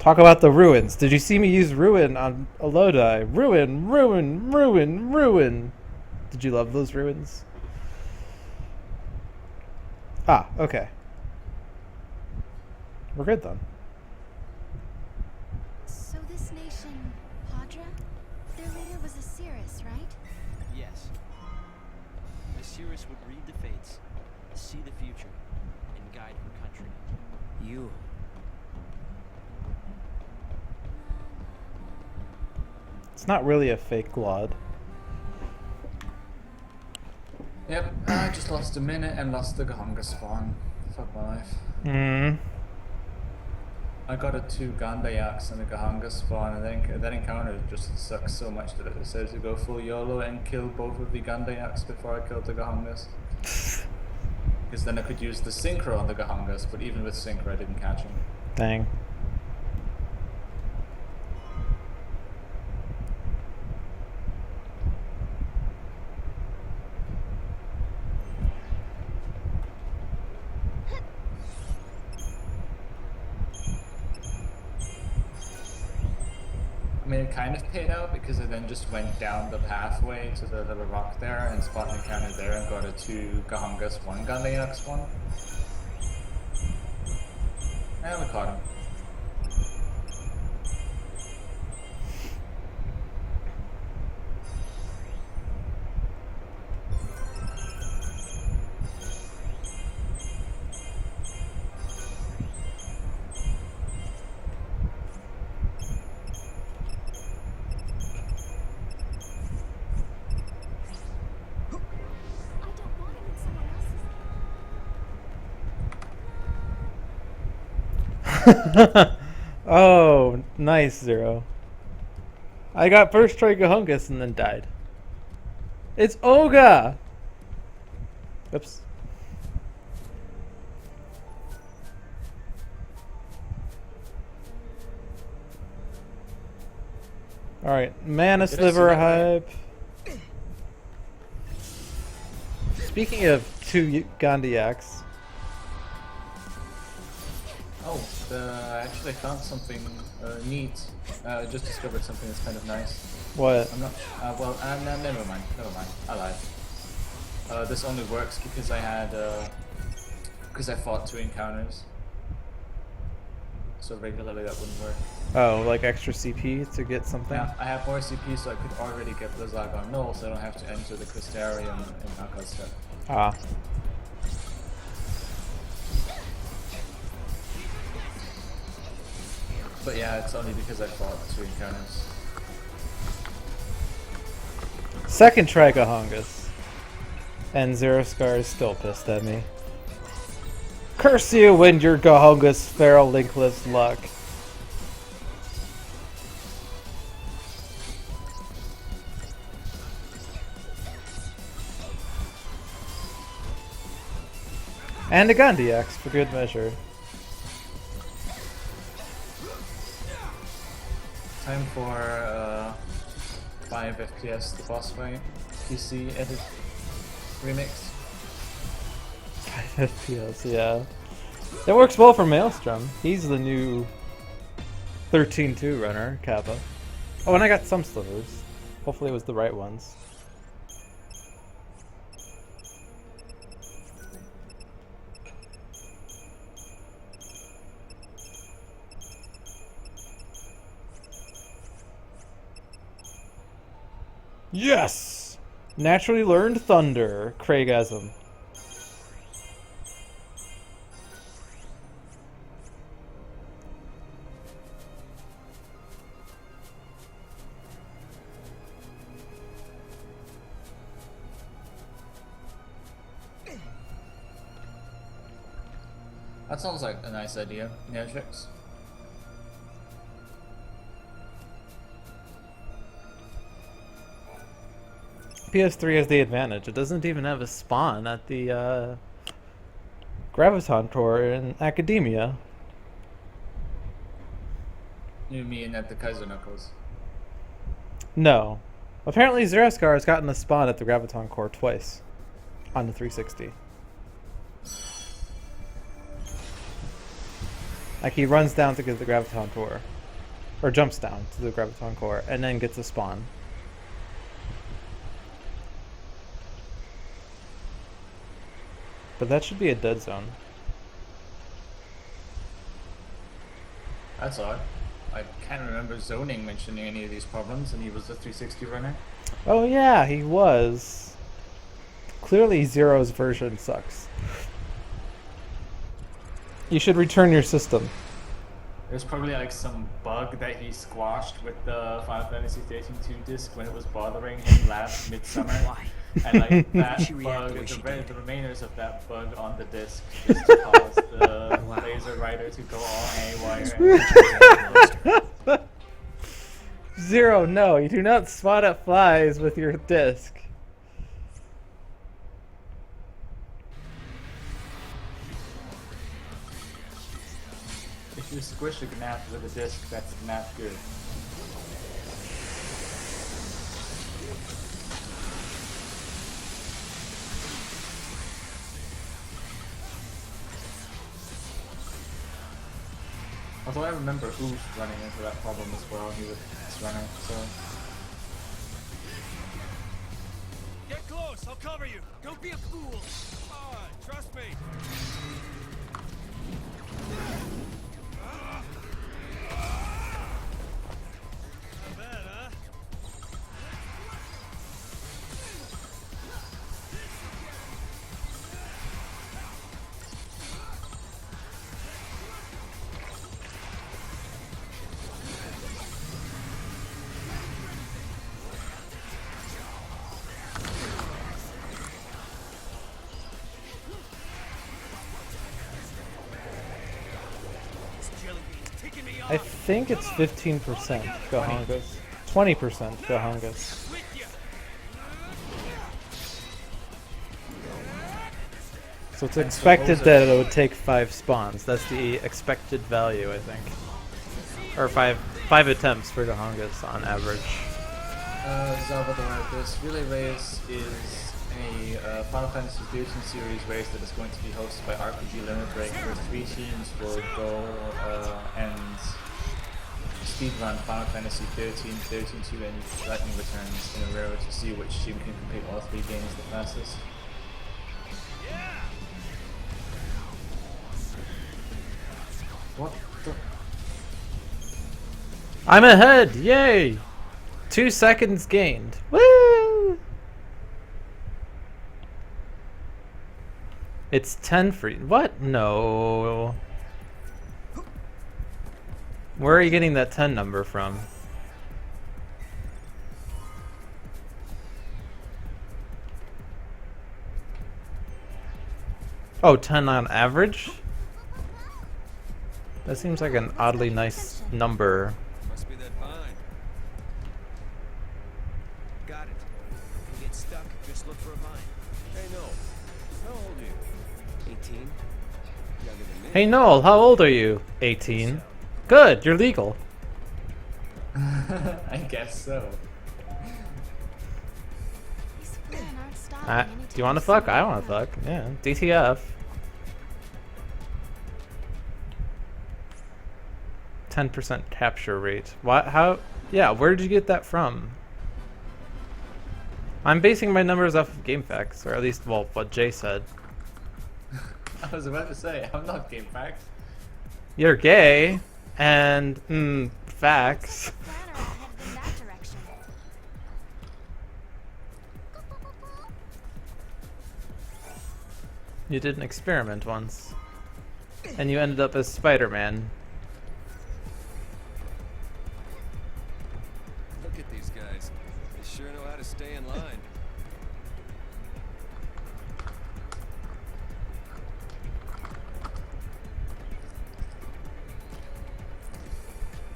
Talk about the ruins. Did you see me use ruin on Elodie? Ruin, ruin, ruin, ruin. Did you love those ruins? Ah, okay. We're good then. So this nation, Hadra, their leader was a Cirrus, right? Yes. Osiris would read the fates, see the future, and guide her country. You. It's not really a fake Glod. Yep, I just lost a minute and lost the Gahonga spawn. Fuck my life. Hmm. I got a 2 Gandayaks and the Gahonga spawn, and then that encounter just sucks so much that it says to go full YOLO and kill both of the Gandayaks before I killed the Gahongas. Because then I could use the Synchro on the Gahongas, but even with Synchro I didn't catch him. Dang. I mean, it kind of paid out because I then just went down the pathway to the little rock there and spotted an encounter there and got a 2 Gahongas, 1 Gandayak spawn. And we caught him. I don't want him in someone else's. Oh, nice, Zero. I got first try Gahongus and then died. It's Olga! Oops. Alright, mana Did I see sliver that right? hype. Speaking of 2 Gandayaks, Oh, I actually found something neat. I just discovered something that's kind of nice. what? I'm not. Well, no, never mind. Never mind. I lied. This only works because I had. Because I fought 2 encounters. So so regularly that wouldn't work. Oh, like extra CP to get something? Yeah, I have more CP, so I could already get Blizzard on null, so I don't have to enter the Crystarium in Augusta. Ah. But yeah, it's only because I fought 2 encounters. Second try Gahongus. And Zero Scar is still pissed at me. Curse you and your Gahongus feral linkless luck. And a Gundiax for good measure. Time for 5 FPS, the boss fight, PC edit remix. 5 FPS, yeah. That works well for Maelstrom. He's the new 13-2 runner, Kappa. Oh, and I got some slivers. Hopefully it was the right ones. Yes! Naturally learned thunder, Craigasm. That sounds like a nice idea, Neotrix. PS3 has the advantage. It doesn't even have a spawn at the Graviton Tour in Academia. You mean at the Kaiser Knuckles? No. Apparently Zerascar has gotten a spawn at the Graviton Core twice on the 360. Like he runs down to get the Graviton Tour. Or jumps down to the Graviton Core and then gets a spawn. But that should be a dead zone. That's odd. I can't remember Zoning mentioning any of these problems, and he was a 360 runner. Oh yeah, he was. Clearly Zero's version sucks. You should return your system. There's probably like some bug that he squashed with the Final Fantasy XIII-2 disc when it was bothering him last midsummer. Why? And like that She reacted the way bug, she the did. remainers of that bug on the disc just to cause the laser rider to go all haywire. Zero, no, you do not swat at flies with your disc. If you squish a gnat with a disc, that's not good. Although I remember Oof running into that problem as well. He was this runner, so. Get close, I'll cover you. Don't be a fool. Come on, trust me. Not bad, huh? I think it's 15% Gahongus. 20% Gahongus. So it's expected that it would take 5 spawns. That's the expected value, I think. Or 5 attempts for Gahongus on average. Salvador, this relay race is a Final Fantasy XIII series race that is going to be hosted by RPG Limit Break, where 3 teams will go and speedrun Final Fantasy XIII, XIII-2, and Lightning Returns in a row to see which team can complete all 3 games the fastest. What the I'm ahead! Yay! 2 seconds gained. Woo! It's 10 for you. What? No. Where are you getting that 10 number from? Oh, 10 on average? That seems like an oddly nice number. Must be that vine. Got it. If you get stuck, just look for a vine. Hey, no. How old are you? 18? Younger than me. Hey Noel, how old are you? 18. Good, you're legal. I guess so. These men aren't stopping Do anytime you want to soon. fuck? I want to fuck. Yeah. DTF. 10% capture rate. What? How? Yeah, where did you get that from? I'm basing my numbers off of game facts, or at least, well, what Jay said. I was about to say, I'm not game facts. You're gay, and, facts. Planner headed in that direction. You did an experiment once, and you ended up as Spider-Man. Look at these guys. They sure know how to stay in line.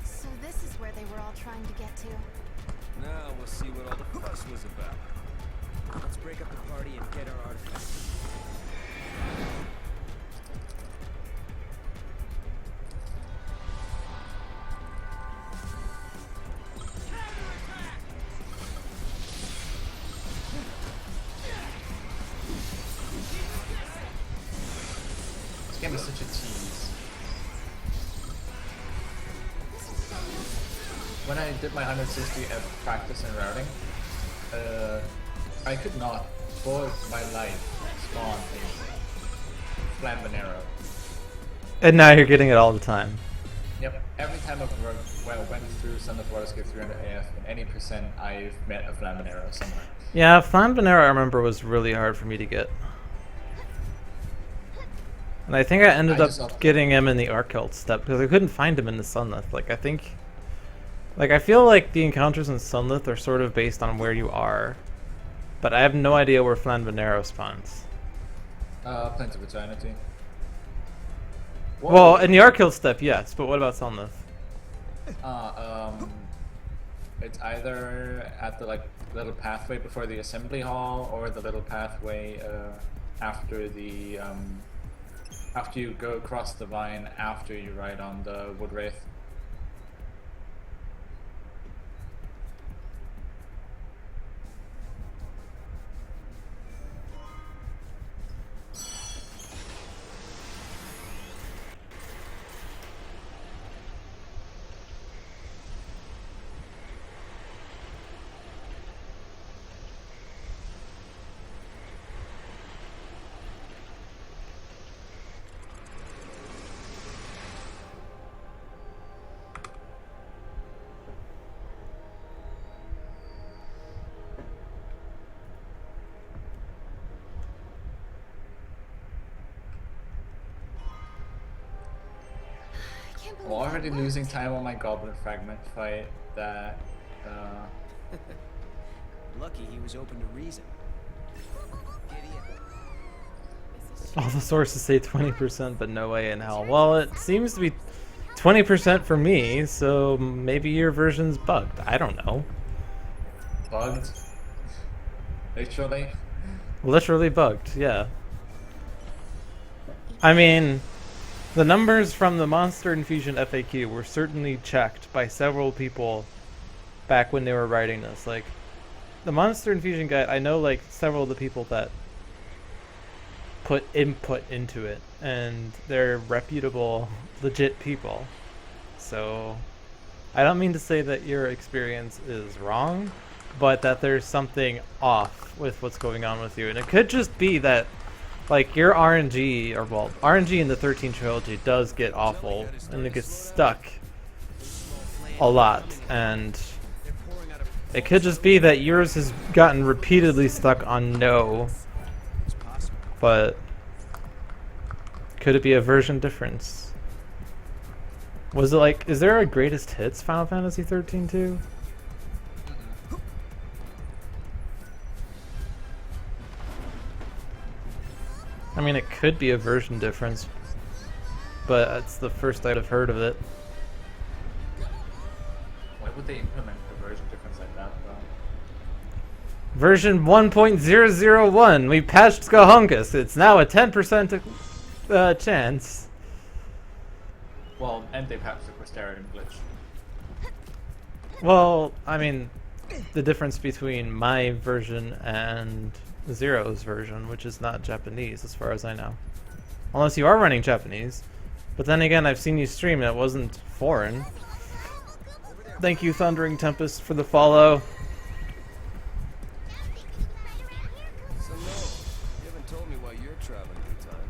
So this is where they were all trying to get to. Now we'll see what all the fuss was about. Let's break up the party and get our artifacts. This game is such a tease. When I did my 160 at practice and routing, I could not, for my life, spawn a Flambanero. And now you're getting it all the time. Yep, every time I went through Son of Warscape 300 AF, in any percent, I've met a Flambanero somewhere. Yeah, Flambanero I remember was really hard for me to get. And I think I ended up getting him in the Arcelt step because I couldn't find him in the Sunlith. I feel like the encounters in Sunlith are sort of based on where you are, but I have no idea where Flambanero spawns. Plains of Eternity. Well, in the Arcelt step, yes, but what about Sunlith? It's either at the little pathway before the assembly hall, or the little pathway after the after you go across the vine after you ride on the wood wraith. I can't I'm believe that already worked. losing time on my goblin fragment fight that Lucky he was open to reason. Giddy up. All the sources say 20%, but no way in hell. Well, it seems to be 20% for me, so maybe your version's bugged. I don't know. bugged. Literally. Literally bugged, yeah. I mean, the numbers from the Monster Infusion FAQ were certainly checked by several people back when they were writing this. Like, the Monster Infusion guide, I know like several of the people that put input into it, and they're reputable, legit people. So, I don't mean to say that your experience is wrong, but that there's something off with what's going on with you. And it could just be that, like, your RNG, or well, RNG in the 13 trilogy does get awful, and it gets stuck a lot, and it could just be that yours has gotten repeatedly stuck on no, It's possible. but could it be a version difference? Was it like, is there a greatest hits Final Fantasy 13 too? I mean, it could be a version difference, but it's the first I'd have heard of it. Why would they implement a version difference like that, though? Version 1.001, we patched Skahunkus. It's now a 10% chance. Well, and they patched the Crystarian glitch. Well, I mean, the difference between my version and Zero's version, which is not Japanese as far as I know. Unless you are running Japanese. But then again, I've seen you stream and it wasn't foreign. Thank you, Thundering Tempest, for the follow. So no, you haven't told me why you're traveling through time.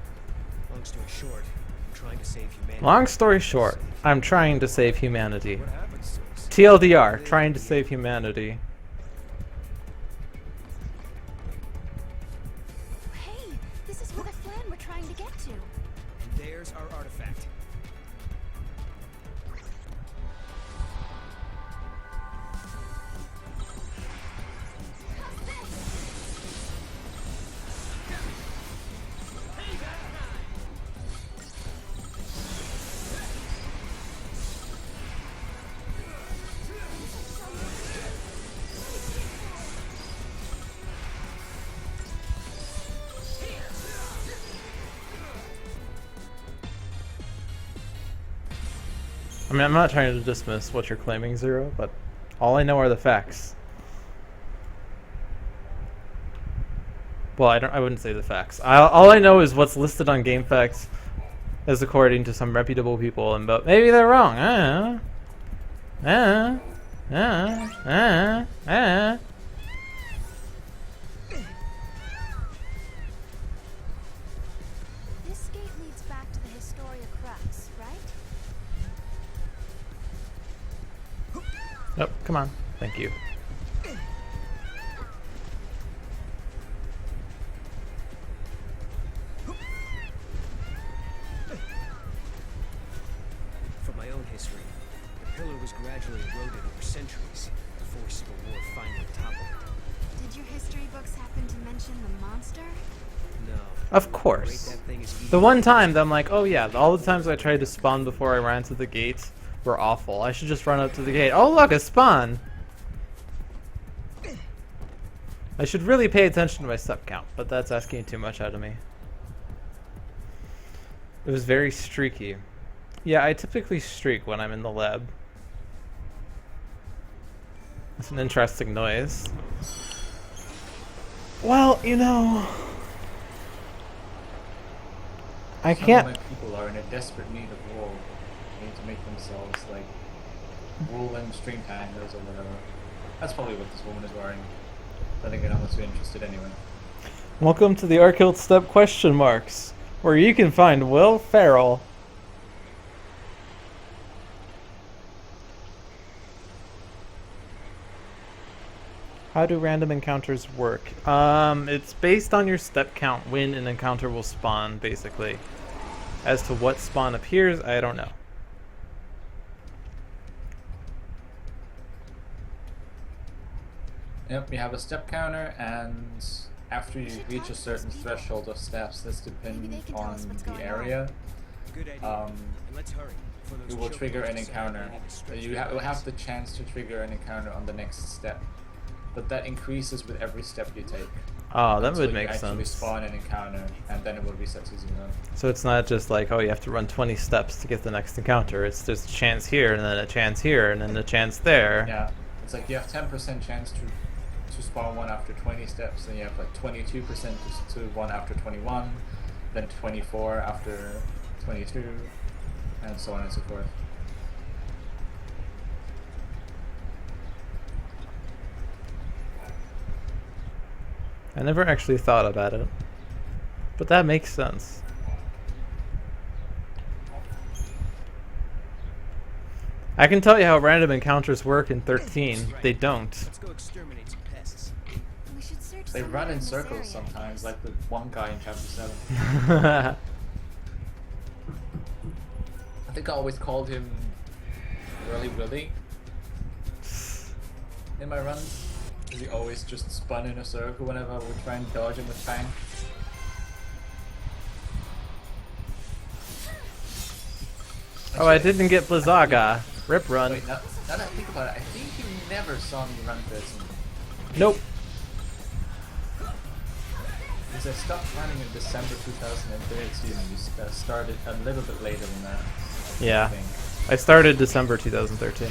Long story short, I'm trying to save humanity. Long story short, I'm trying to save humanity. What happens to us? TLDR, trying to save humanity. Hey, this is where the flan we're trying to get to. And there's our artifact. I mean, I'm not trying to dismiss what you're claiming, Zero, but all I know are the facts. Well, I wouldn't say the facts. All I know is what's listed on GameFAQs as according to some reputable people, and but maybe they're wrong. This gate leads back to the Historia Crux, right? Oh, come on. Thank you. From my own history, the pillar was gradually eroded over centuries before civil war finally toppled it. Did your history books happen to mention the monster? No. Of Break course. that thing is easy. The one time that I'm like, oh yeah, all the times I tried to spawn before I ran to the gate were awful. I should just run up to the gate. Oh look, a spawn! I should really pay attention to my step count, but that's asking too much out of me. It was very streaky. Yeah, I typically streak when I'm in the lab. That's an interesting noise. Well, you know, I Some can't. of my people are in a desperate need of wool. They need to make themselves like wool and string hangers or whatever. That's probably what this woman is wearing. I think I'm not too interested anyway. Welcome to the Arkilt Step question marks, where you can find Will Ferrell. How do random encounters work? It's based on your step count when an encounter will spawn, basically. As to what spawn appears, I don't know. Yep, we have a step counter, and after you reach a certain threshold of steps, that's dependent on the area, Good idea. um, And let's hurry. before those you will choke trigger an points encounter. begin to stretch You will have the chance to trigger an encounter on the next step, but that increases with every step you take. Oh, that Until would you make actually sense. spawn an encounter, and then it will reset to 0. So it's not just like, oh, you have to run 20 steps to get the next encounter. It's there's a chance here, and then a chance here, and then a chance there. Yeah, it's like you have 10% chance to spawn one after 20 steps, and you have like 22% to one after 21, then 24 after 22, and so on and so forth. I never actually thought about it, but that makes sense. I can tell you how random encounters work in 13. They don't. Let's go exterminate some pests. We should search They somewhere run in this circles area, I sometimes, guess. like the one guy in chapter 7. I think I always called him Whirly Willy in my runs. Because he always just spun in a circle whenever I would try and dodge him with Fang. Oh, I didn't get Blizzaga. Rip run. Wait, now that I think about it, I think you never saw me run this. Nope. Because I stopped running in December 2013. You started a little bit later than that. Yeah. I think. I started December 2013.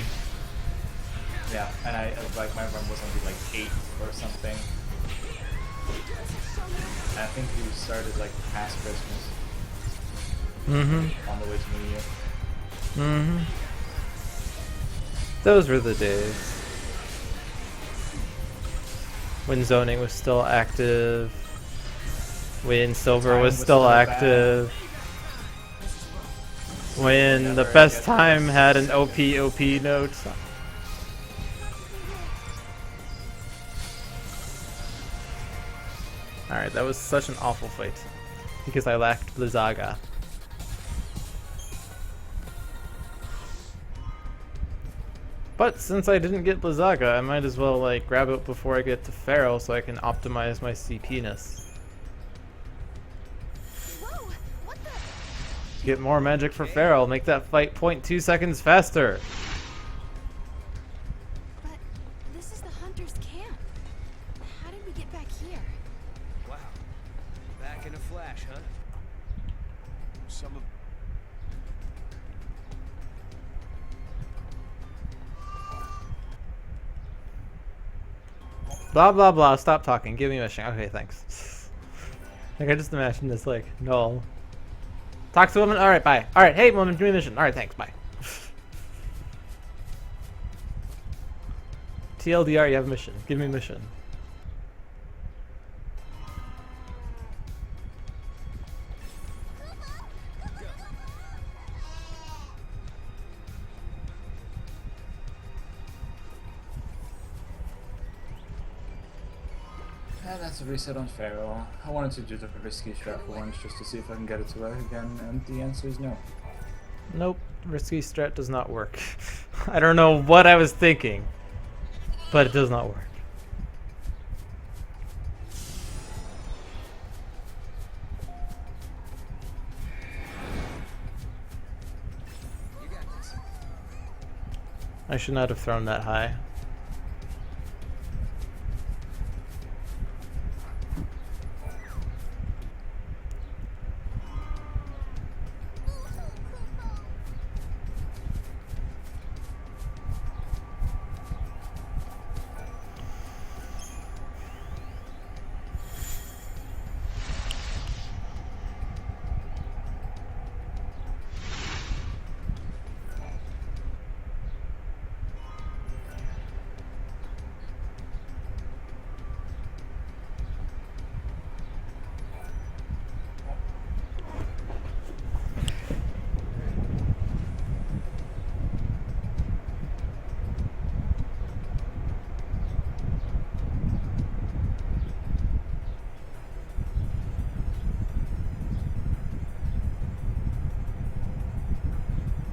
Yeah, and I like my run was only like 8 or something. And I think you started like past Christmas Mm-hmm. on the way to New Year. Mm-hmm. Those were the days. When zoning was still active. When silver Time was was still still active. When the Never best get time this. had an OP note. Alright, that was such an awful fight. Because I lacked Blizzaga. But since I didn't get Blizzaga, I might as well like grab it before I get to Feral so I can optimize my CP-ness. Whoa! What the? Get more magic for Feral, make that fight 0.2 seconds faster. But this is the hunter's camp. How did we get back here? Wow. Back in a flash, huh? Some of... Blah blah blah, stop talking, give me a mission. Okay, thanks. Like I just imagined this like, no. Talk to woman, alright, bye. Alright, hey woman, give me a mission. Alright, thanks, bye. TLDR, you have a mission. Give me a mission. Yeah, that's a reset on Pharaoh. I wanted to do the risky strat for once just to see if I can get it to work again, and the answer is no. Nope, risky strat does not work. I don't know what I was thinking, but it does not work. You got this. I should not have thrown that high.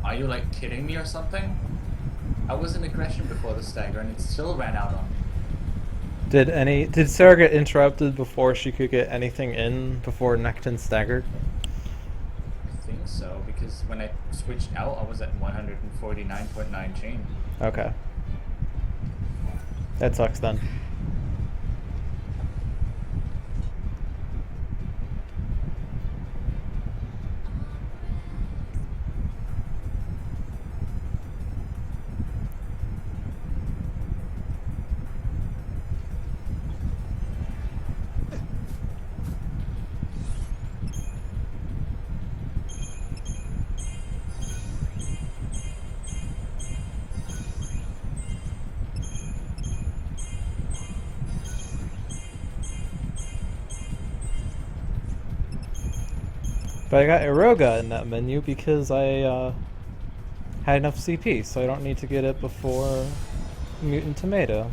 Are you like kidding me or something? I was in aggression before the stagger and it still ran out on me. Did Sarah get interrupted before she could get anything in before Necton staggered? I think so, because when I switched out I was at 149.9 chain. Okay. That sucks then. But I got Eroga in that menu because I had enough CP, so I don't need to get it before Mutant Tomato.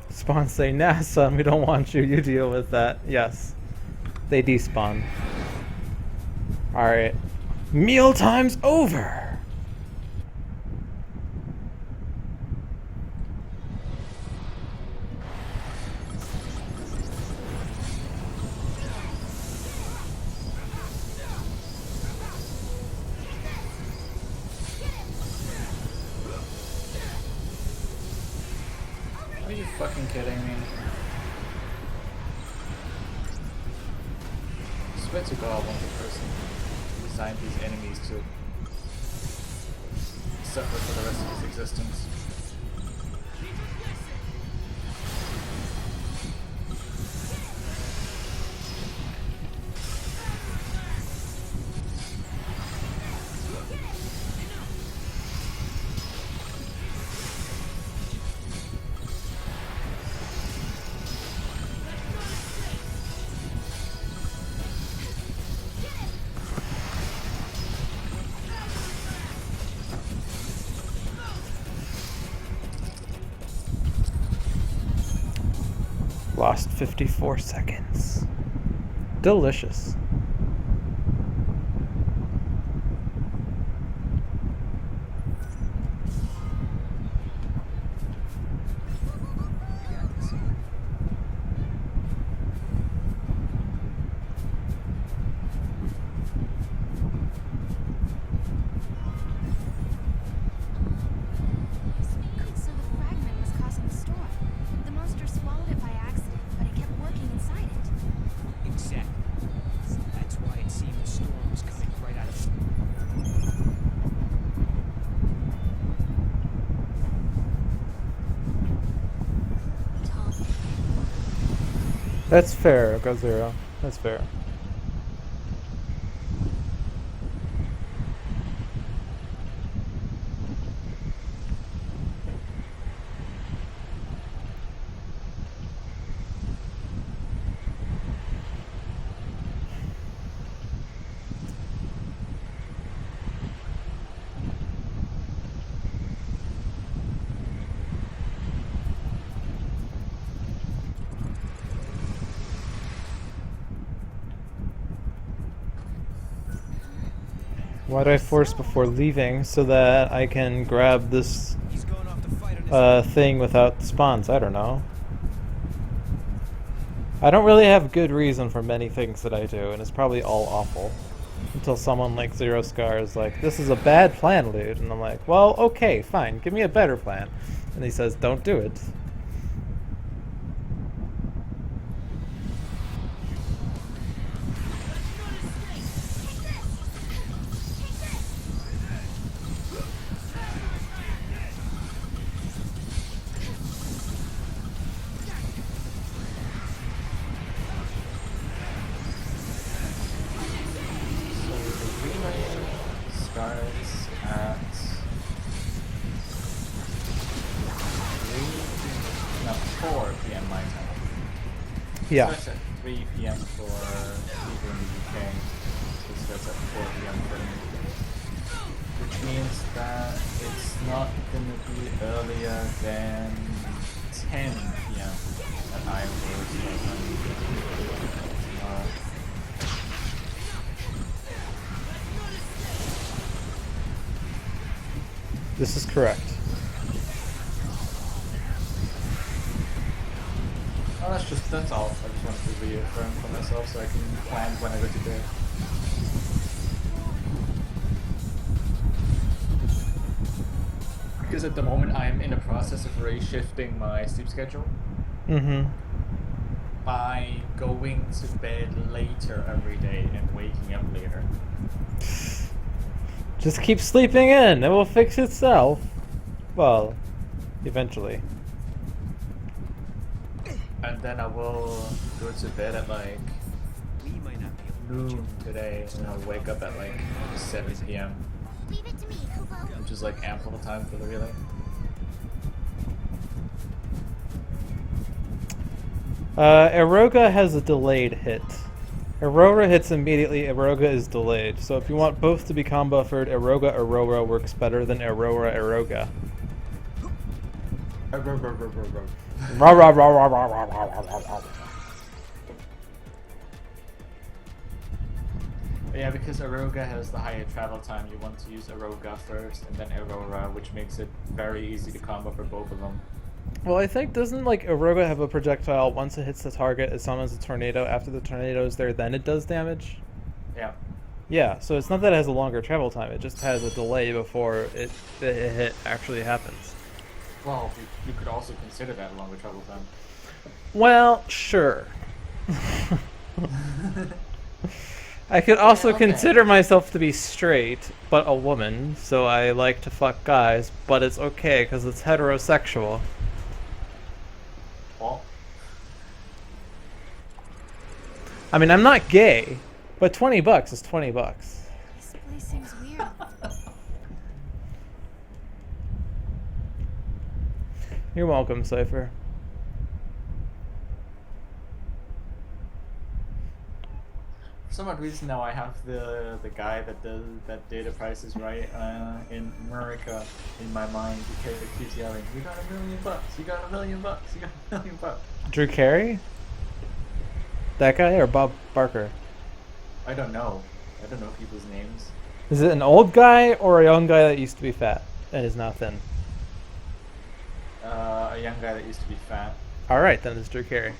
Spawn say, nah son, we don't want you, you deal with that. Yes. They despawn. Alright. Meal time's over! Are you fucking kidding me? I swear to God, I want the person who designed these enemies to suffer for the rest of his existence. Lost 54 seconds. Delicious. So the fragment was causing the storm. The monster swallowed it by accident, but it kept working inside it. Exactly. So that's why it seemed the storm was coming right out of Tom, That's fair, Go Zero. That's fair. Why do I force before leaving so that I can grab this He's going off to fight on his thing without spawns? I don't know. I don't really have good reason for many things that I do, and it's probably all awful. Until someone like Zero Scar is like, this is a bad plan, dude. And I'm like, well, okay, fine, give me a better plan. And he says, don't do it. So the relay starts at 4 p.m. my time. Yeah. It starts at 3 p.m. for people in the UK. So it starts at 4 p.m. for me. Which means that it's not going to be earlier than 10 p.m. that I will start running tomorrow. This is correct. Oh, that's all. I just wanted to reaffirm for myself so I can plan when I go to bed. Because at the moment I'm in the process of re-shifting my sleep schedule Mm-hmm. by going to bed later every day and waking up later. Just keep sleeping in. It will fix itself. Well, eventually. And then I will go to bed at like We might not be able to reach noon today, and I'll wake up at like 7 p.m., Leave it to me, Kubo. which is like ample time for the relay. Eroga has a delayed hit. Aurora hits immediately, Eroga is delayed. So if you want both to be buffered, Eroga Aurora works better than Aurora Eroga. Rah, rah, rah, rah, rah, rah, rah, rah, rah. Yeah, because Aroga has the higher travel time, you want to use Aroga first and then Aurora, which makes it very easy to combo for both of them. Well, I think, doesn't like Aurora have a projectile once it hits the target, it summons a tornado. After the tornado is there, then it does damage? Yeah. Yeah, so it's not that it has a longer travel time, it just has a delay before the hit actually happens. Well, you could also consider that a longer travel time. Well, sure. I could also okay. consider myself to be straight, but a woman, so I like to fuck guys, but it's okay because it's heterosexual. Well, I mean, I'm not gay, but $20 is $20. This place seems weird. You're welcome, Cypher. for some odd reason now I have the guy that did The Price is Right in America in my mind because it keeps yelling, "You got $1 million! You got $1 million! You got $1 million!" Drew Carey? That guy or Bob Barker? I don't know people's names. Is it an old guy or a young guy that used to be fat and is now thin? A young guy that used to be fat. Alright, then it's Drew Carey.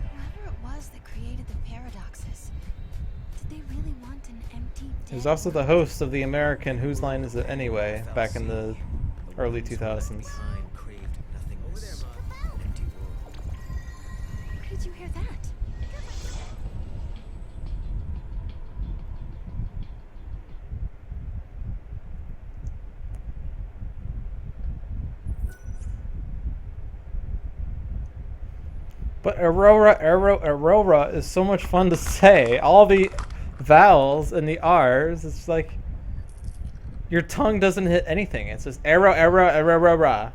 Whoever it was that created the paradoxes, did they really want an empty He was dead also the host of the American Whose Line Is It Anyway back in the early 2000s. Behind craved nothingness, an empty world. Where did you hear that? But Aurora is so much fun to say. All the vowels and the R's, it's like your tongue doesn't hit anything. It's just Aurora.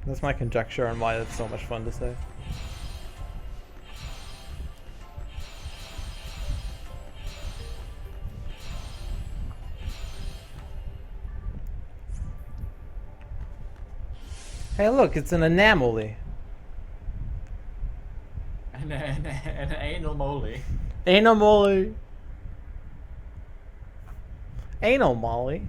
That's my conjecture on why it's so much fun to say. Hey, look, it's an anomaly. An anal moly. Anomaly. Anal Molly.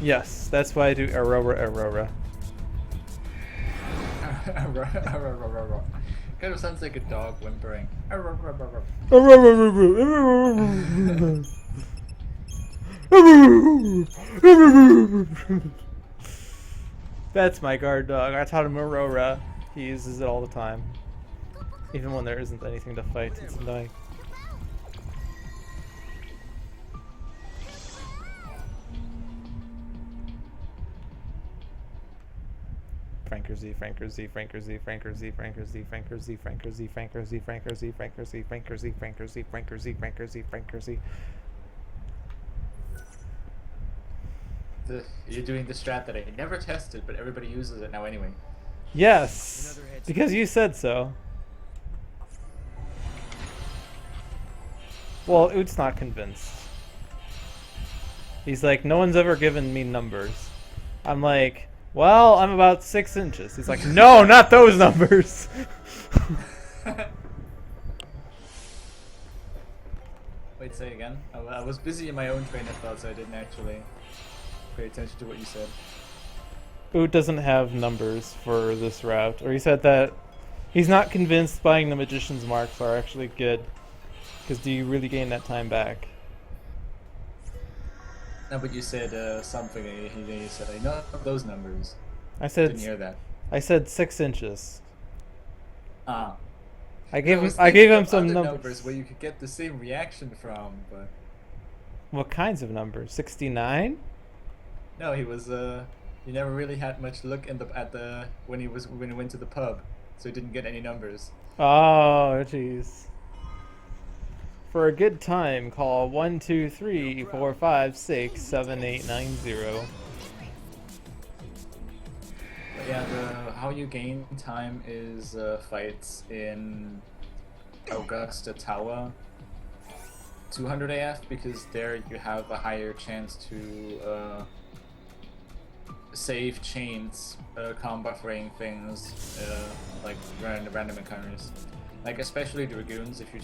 Yes, that's why I do Aurora. Kind of sounds like a dog whimpering. That's my guard dog. I taught him Aurora. He uses it all the time. Even when there isn't anything to fight, it's annoying. Franker Z, Franker Z, Franker Z, Franker Z, Franker Z, Franker Z, Franker Z, Franker Z, Franker Z, Franker Z, Franker Z, Franker Z, Franker Z, Franker Z, Franker Z. You're doing the strat that I never tested, but everybody uses it now anyway. Yes, because you said so. Well, Oot's not convinced. He's like, no one's ever given me numbers. I'm like, well, I'm about 6 inches. He's like, no, not those numbers. Wait, say again? I was busy in my own train of thought, so I didn't actually pay attention to what you said. Oot doesn't have numbers for this route. Or he said that He's not convinced buying the magician's marks are actually good. Because do you really gain that time back? No, but you said something. He said, "I know those numbers." I said Didn't hear that. I said 6 inches. Ah. I gave I him was I gave thinking him of some other numbers. where you could get the same reaction from, but What kinds of numbers? 69? no, he never really had much look when he went to the pub, so he didn't get any numbers. Oh, jeez. For a good time, call 1-2-3-4-5-6-7-8-9-0. But yeah, how you gain time is fights in Augusta Tower 200 AF, because there you have a higher chance to save chains, combat buffering things, like random encounters. Like especially Dragoons, if you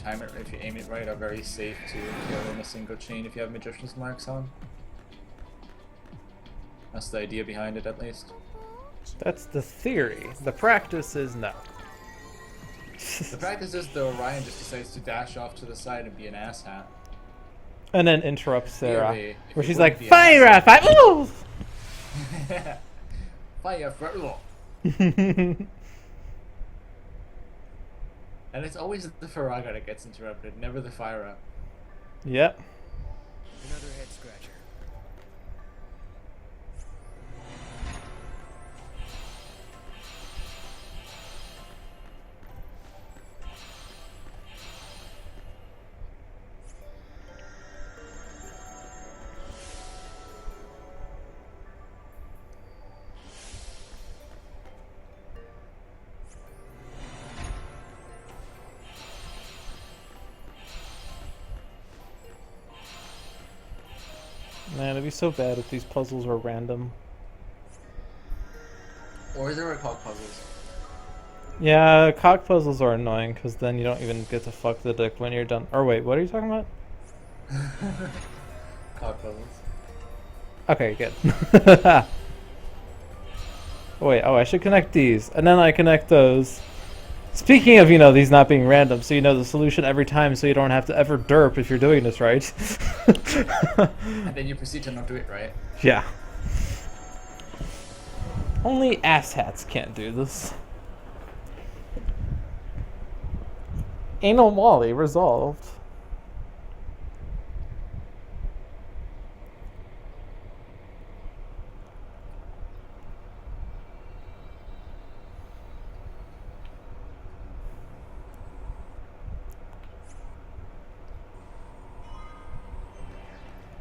aim it right, are very safe to kill in a single chain if you have Magician's Marks on. That's the idea behind it, at least. That's the theory. The practice is no. The practice is the Orion just decides to dash off to the side and be an asshat. And then interrupts Sarah. Theory, if Where it she's wouldn't like, be an fire asshat- at 5! Ooh! Fire for And it's always the Faraga that gets interrupted, never the fire up. Yep. Another head scratcher. Man, it'd be so bad if these puzzles were random. Or is there a called puzzles? Yeah, cock puzzles are annoying because then you don't even get to fuck the dick when you're done. Or wait, what are you talking about? Called puzzles. Okay, good. Wait, oh, I should connect these. And then I connect those. Speaking of, these not being random, so you know the solution every time so you don't have to ever derp if you're doing this right. And then you proceed to not do it right. Yeah. Only asshats can't do this. Anal Wally resolved.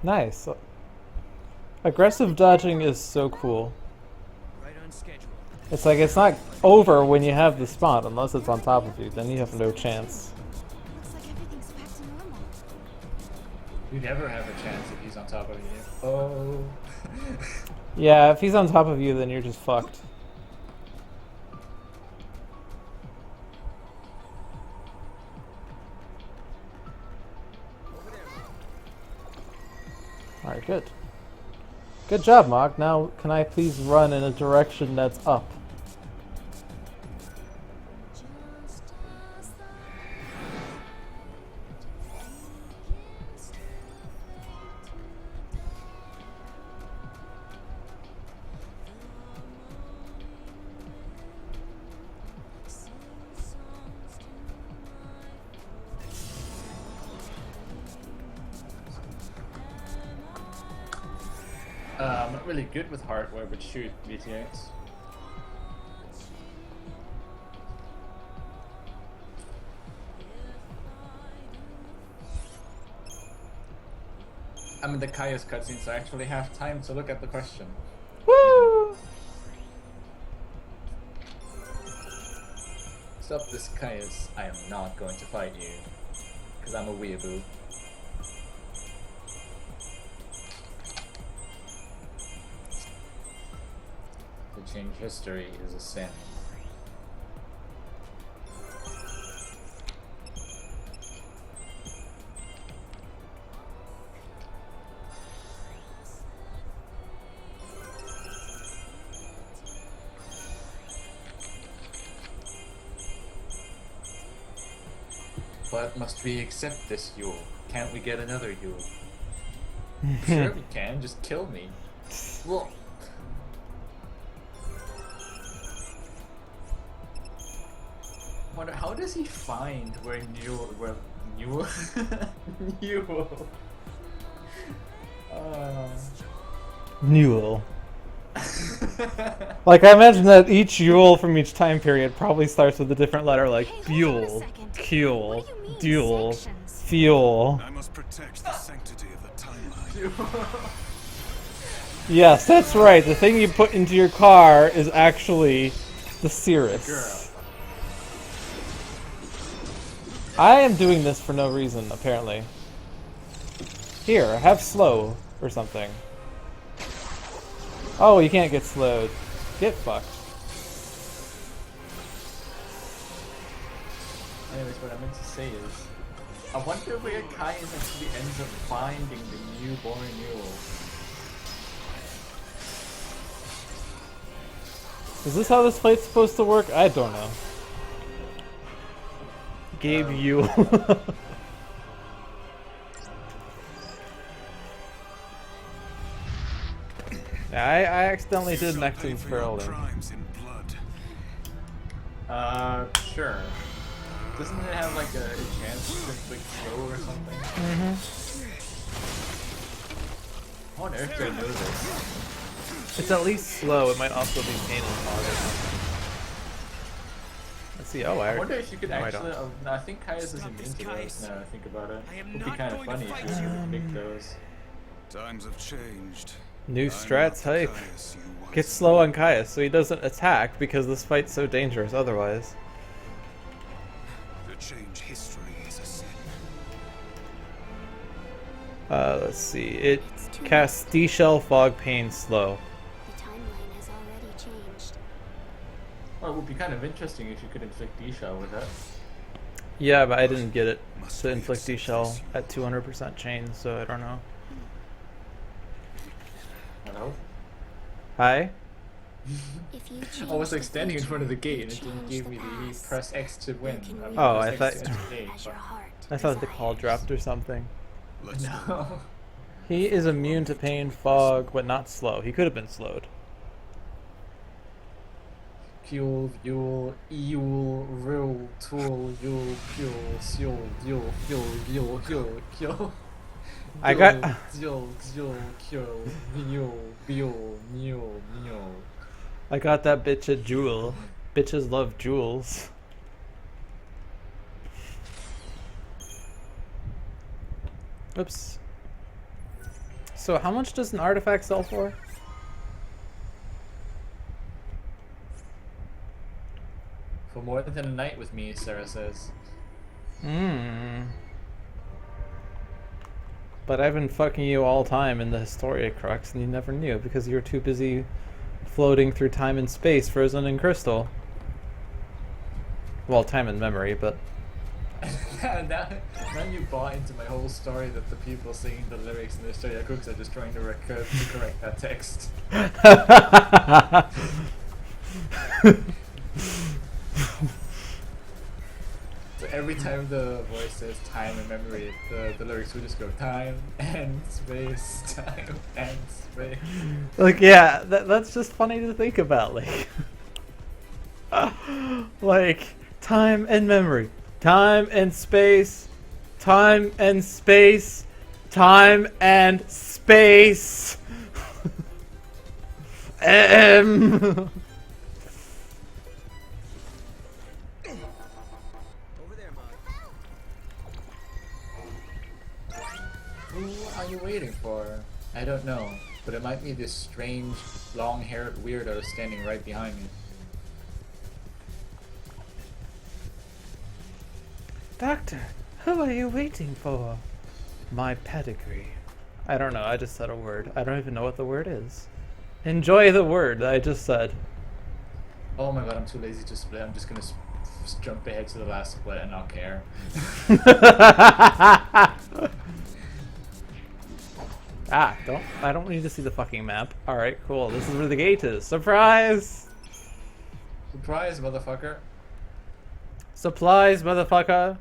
Nice. Aggressive dodging is so cool. Right on schedule. It's like it's not over when you have the spot unless it's on top of you. Then you have no chance. Looks like everything's back to normal. You never have a chance if he's on top of you. Oh. Yeah, if he's on top of you, then you're just fucked. Alright, good. Good job, Mog. Now, can I please run in a direction that's up? I'm not really good with hardware, but shoot, VTX. I'm in the Kaios cutscene, so I actually have time to look at the question. Woo! Stop this, Kaios. I am not going to fight you. Because I'm a weeaboo. To change history is a sin. But must we accept this Yule? Can't we get another Yule? Sure we can, just kill me. Well, wonder how does he find where Newell Newell Newell. Like, I imagine that each Yule from each time period probably starts with a different letter, like Hey, hold on a Buell, second. Kuel, What do you mean, Duel, sections? Fuel. I must protect the sanctity of the timeline. Yes, that's right. The thing you put into your car is actually the Cirrus. girl. I am doing this for no reason, apparently. Here, have slow or something. Oh, you can't get slowed. Get fucked. Anyways, what I meant to say is, I wonder where Caius actually ends up finding the newborn Newell. Is this how this fight's supposed to work? I don't know. Gabe you. Yeah, I accidentally did Shall pay Nexus for your Heralding. crimes in blood. Sure. Doesn't it have like a chance to inflict slow or something? How on earth do I know this? It's at least slow. It might also be pain and fog or something. Let's see. Oh, I wonder if you could no, I actually. don't. No, I think Caius is Stop immune this, to Caius. those. Now that I think about it, I am it would be not kind of going to funny fight if you you. pick those. Times have changed. New I'm strats not the hype. Caius you once Get slow on Caius so he doesn't attack because this fight's so dangerous otherwise. knew. To change history is a sin. Let's see. It casts D-Shell, Fog, Pain, Slow. The timeline has already changed. Well, it would be kind of interesting if you could inflict D-Shell with that. Yeah, but I didn't get it Must to we inflict accept D-Shell this, you at 200% chain, so I don't know. Hello? Hi? If you I was change like the standing in front of the future, gate and it you didn't change give me the past. press X to win. You can I mean, Oh, press I X thought- to stay, as your but- heart I thought the call desires. dropped or something. Let's go. No. He is immune to pain, fog, but not slow. He could have been slowed. Fuel, Yule, Eul, Rule, Tool, Yule, Fuel, Seal, Yule, Fuel, Yule, Yule, Yule. I got- Yule, Yule, Yule, Yule, Yule, Yule, Yule. I got that bitch at Jewel. Bitches love jewels. Oops. So how much does an artifact sell for? For more than a night with me, Sarah says. But I've been fucking you all time in the Historia Crux, and you never knew because you were too busy floating through time and space, frozen in crystal. Well, time and memory, but now you bought into my whole story that the people singing the lyrics in the Historia Crux are just trying to correct that text. So every time the voice says time and memory, the lyrics would just go time and space, time and space. like, yeah, that's just funny to think about, like, like time and memory, time and space, time and space, time and space. Over there, Mog. Who are you waiting for? I don't know, but it might be this strange, long-haired weirdo standing right behind me. Doctor, who are you waiting for? My pedigree. I don't know, I just said a word. I don't even know what the word is. Enjoy the word I just said. Oh my god, I'm too lazy to split. I'm just gonna just jump ahead to the last split and not care. I don't need to see the fucking map. Alright, cool. This is where the gate is. Surprise! Surprise, motherfucker. Supplies, motherfucker.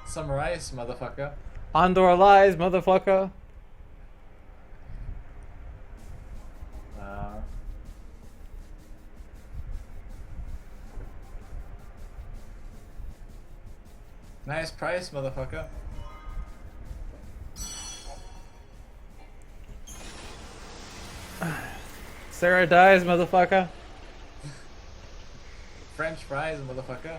Summarize, motherfucker. Andor lies, motherfucker. Nice price, motherfucker. Sarah dies, motherfucker. French fries, motherfucker.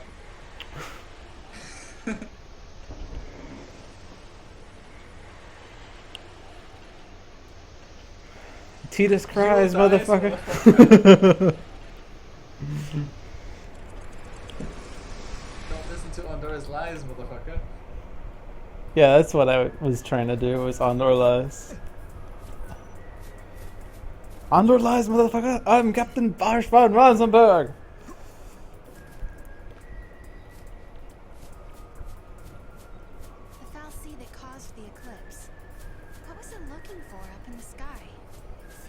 Titus cries, Zero dies, motherfucker. Don't listen to Andorra's lies, motherfucker. Yeah, that's what I was trying to do, was Andor lies. Andor lies, motherfucker! I'm Captain Barsch von Rosenberg! The foul sea that caused the eclipse. What was it looking for up in the sky?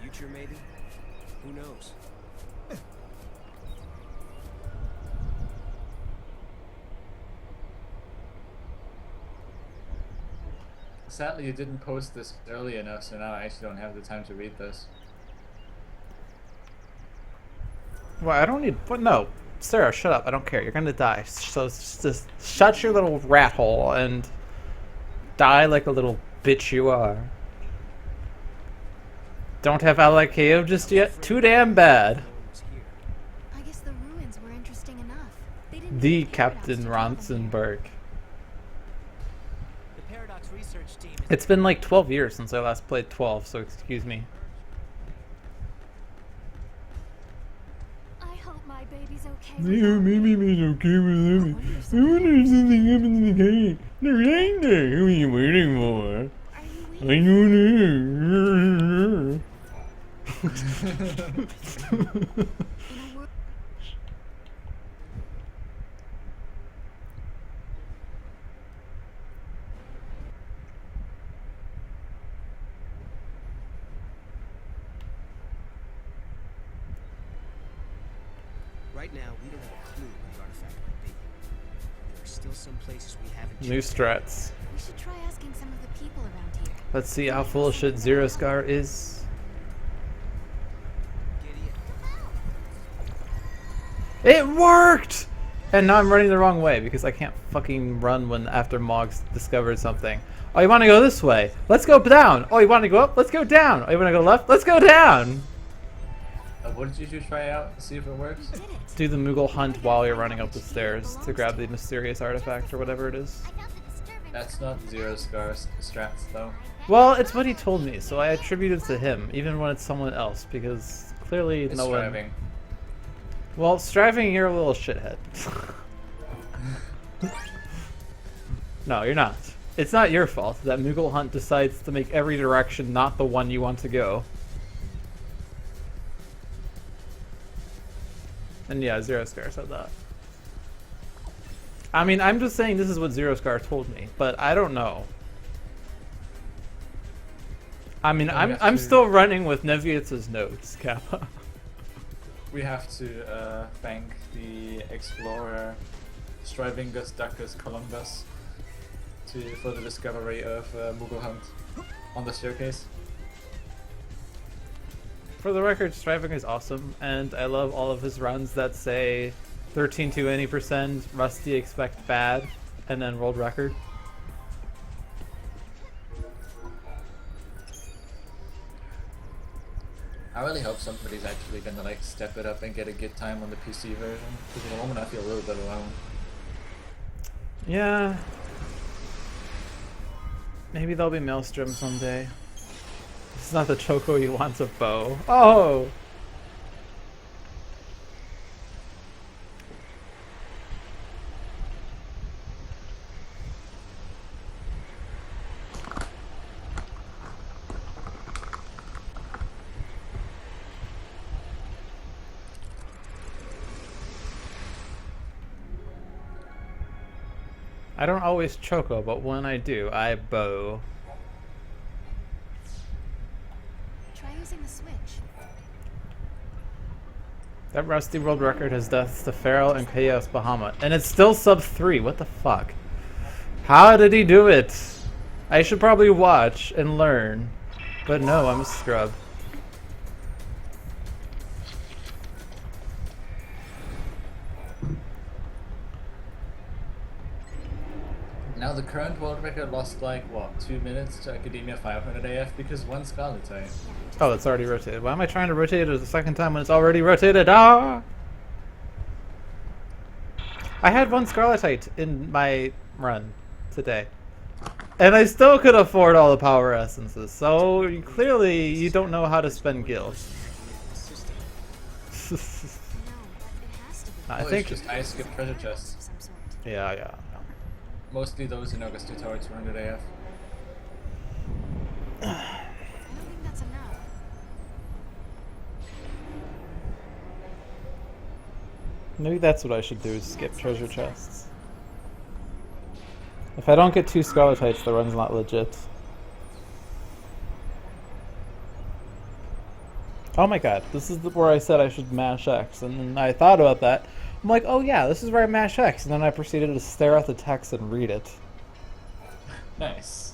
Future, maybe? Who knows? Sadly, you didn't post this early enough, so now I actually don't have the time to read this. Well, I don't need... What? No. Sarah, shut up. I don't care. You're gonna die. So just shut your little rat hole and die like a little bitch you are. Don't have Alakeo just yet? Too damn bad. No one was here. I guess the ruins were interesting enough. They didn't The need a paradox Captain to travel them here. Ronsenberg. The Paradox research team is It's been like 12 years since I last played 12, so excuse me. I hope my baby's okay. Yeah, maybe it's okay with him. I wonder if something happened to the cake. The reindeer. Who are you waiting for? Are you I weak? don't know. In a wor- right now. We don't have a clue where the artifact might be. There are still some places we haven't. New checked. strats. We should try asking some of the people around here. Let's see how full of shit Zero Scar is. Giddy It worked! And now I'm running the wrong way because I can't fucking run when after Mog's discovered something. Oh, you want to go this way? Let's go down. Oh, you want to go up? Let's go down. Oh, you want to go left? Let's go down. What did you try out? See if it works? We did it. Do the Moogle hunt while you're running up the stairs to grab the mysterious artifact or whatever it is. That's not Zero Scar's strats, though. Well, it's what he told me, so I attribute it to him, even when it's someone else, because clearly It's no driving. one. Well, striving, you're a little shithead. No, you're not. It's not your fault that Moogle Hunt decides to make every direction not the one you want to go. And yeah, Zero Scar said that. I mean, I'm just saying this is what Zero Scar told me, but I don't know. I mean, No, we have I'm to- still running with Nevius's notes, Kappa. We have to thank the explorer Strivingus Duckus Columbus for the discovery of Moogle Hunt on the staircase. For the record, Striving is awesome, and I love all of his runs that say 13 to any %, Rusty expect bad, and then world record. I really hope somebody's actually gonna like step it up and get a good time on the PC version. Because at the moment I feel a little bit alone. Yeah. Maybe there'll be Maelstrom someday. It's not the Choco you want a bow. Oh! I don't always Choco, but when I do, I bow. Try using the switch. That Rusty world record has deaths to Feral and Chaos Bahamut, and it's still sub 3. What the fuck? How did he do it? I should probably watch and learn. But no, I'm a scrub. Now the current world record lost like, what, 2 minutes to Academia 500 AF because one Scarlet type. Oh, it's already rotated. Why am I trying to rotate it a second time when it's already rotated? Ah! I had one Scarletite in my run today. And I still could afford all the power essences, so clearly you don't know how to spend gills. No, but it has to be. I Oh, think... it's just I skip treasure chests. Of some sort. Yeah. Mostly those in August tutorials 200 AF. I don't think that's enough. Maybe that's what I should do, is skip treasure chests. If I don't get 2 Scarletites, the run's not legit. Oh my god, this is where I said I should mash X, and then I thought about that. I'm like, oh yeah, this is where I mash X, and then I proceeded to stare at the text and read it. Nice.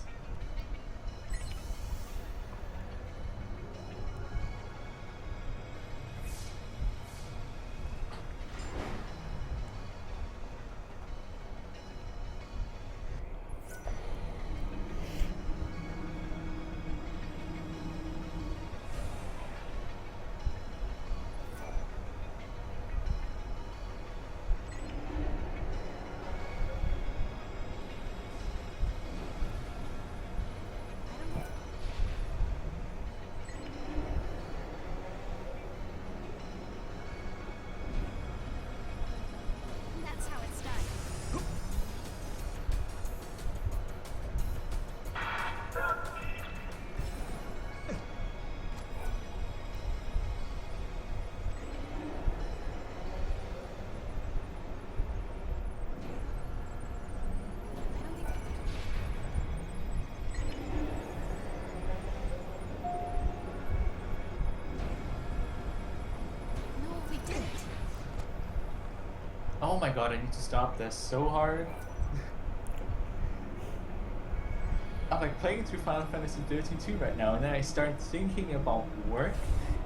That's how it's done. No, we didn't. Oh my god, I need to stop this so hard. I'm like playing through Final Fantasy XIII-2 right now, and then I start thinking about work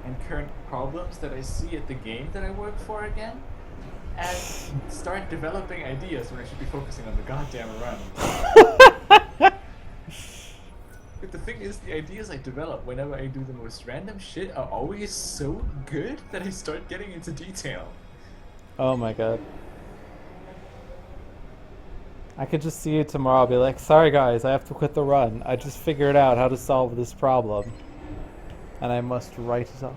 and current problems that I see at the game that I work for again, and start developing ideas when I should be focusing on the goddamn run. But the thing is, the ideas I develop whenever I do the most random shit are always so good that I start getting into detail. Oh my god. I could just see you tomorrow, I'll be like, sorry guys, I have to quit the run. I just figured out how to solve this problem. And I must write it up.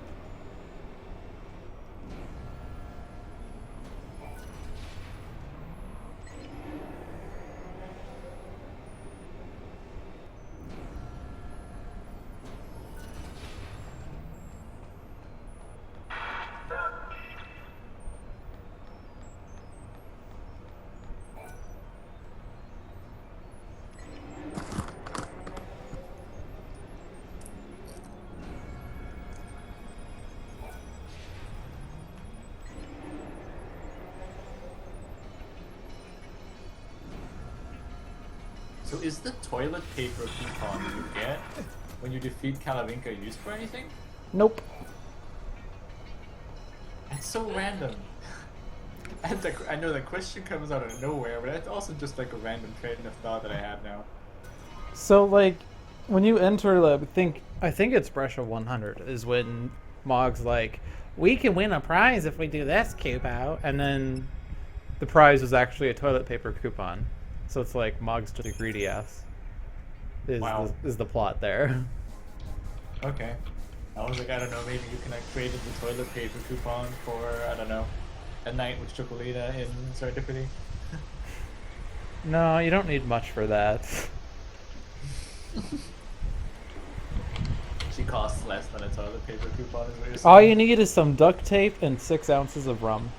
So is the toilet paper coupon you get when you defeat Kalavinka used for anything? Nope. That's so random. And I know the question comes out of nowhere, but it's also just like a random train of thought that I have now. So like, when you enter the I think it's Brescia 100 is when Mog's like, we can win a prize if we do this coupon, and then the prize was actually a toilet paper coupon. So it's like Mog's just a greedy ass. Wow. Is the plot there? Okay. I was like, I don't know, maybe you can like create the toilet paper coupon for, I don't know, a night with Chocolina in Serendipity. No, you don't need much for that. She costs less than a toilet paper coupon is what you're saying. All you need is some duct tape and 6 ounces of rum.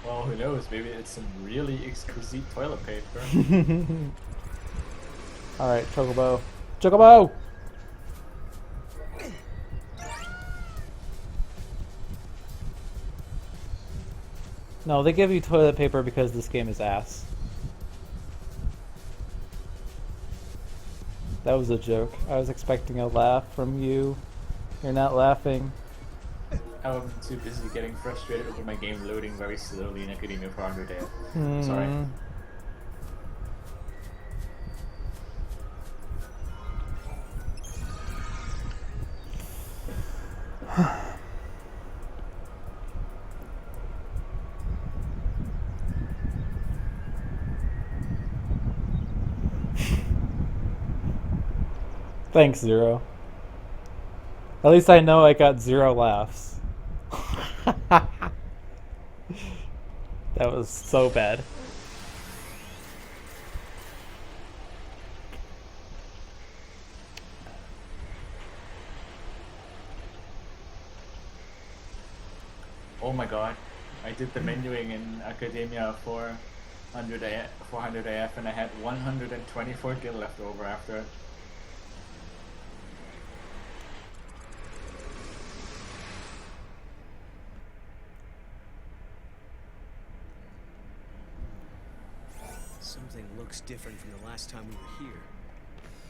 Well, who knows, maybe it's some really exquisite toilet paper. Alright, Chocobo. Chocobo! No, they give you toilet paper because this game is ass. That was a joke. I was expecting a laugh from you. You're not laughing. I'm too busy getting frustrated over my game loading very slowly in Academia 400. Sorry. Thanks, Zero. At least I know I got 0 laughs. That was so bad. Oh my god. I did the menuing in Academia 400 AF and I had 124 gil left over after it. Something looks different from the last time we were here.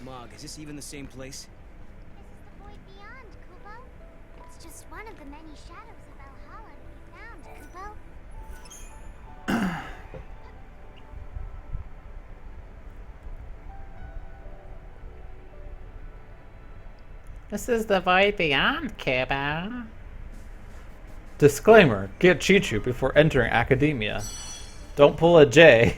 Mog, is this even the same place? This is the void beyond, Kubo. It's just one of the many shadows of Valhalla we found, Kubo. This is the void beyond, Kubo. Disclaimer: get Chichu before entering Academia. Don't pull a J.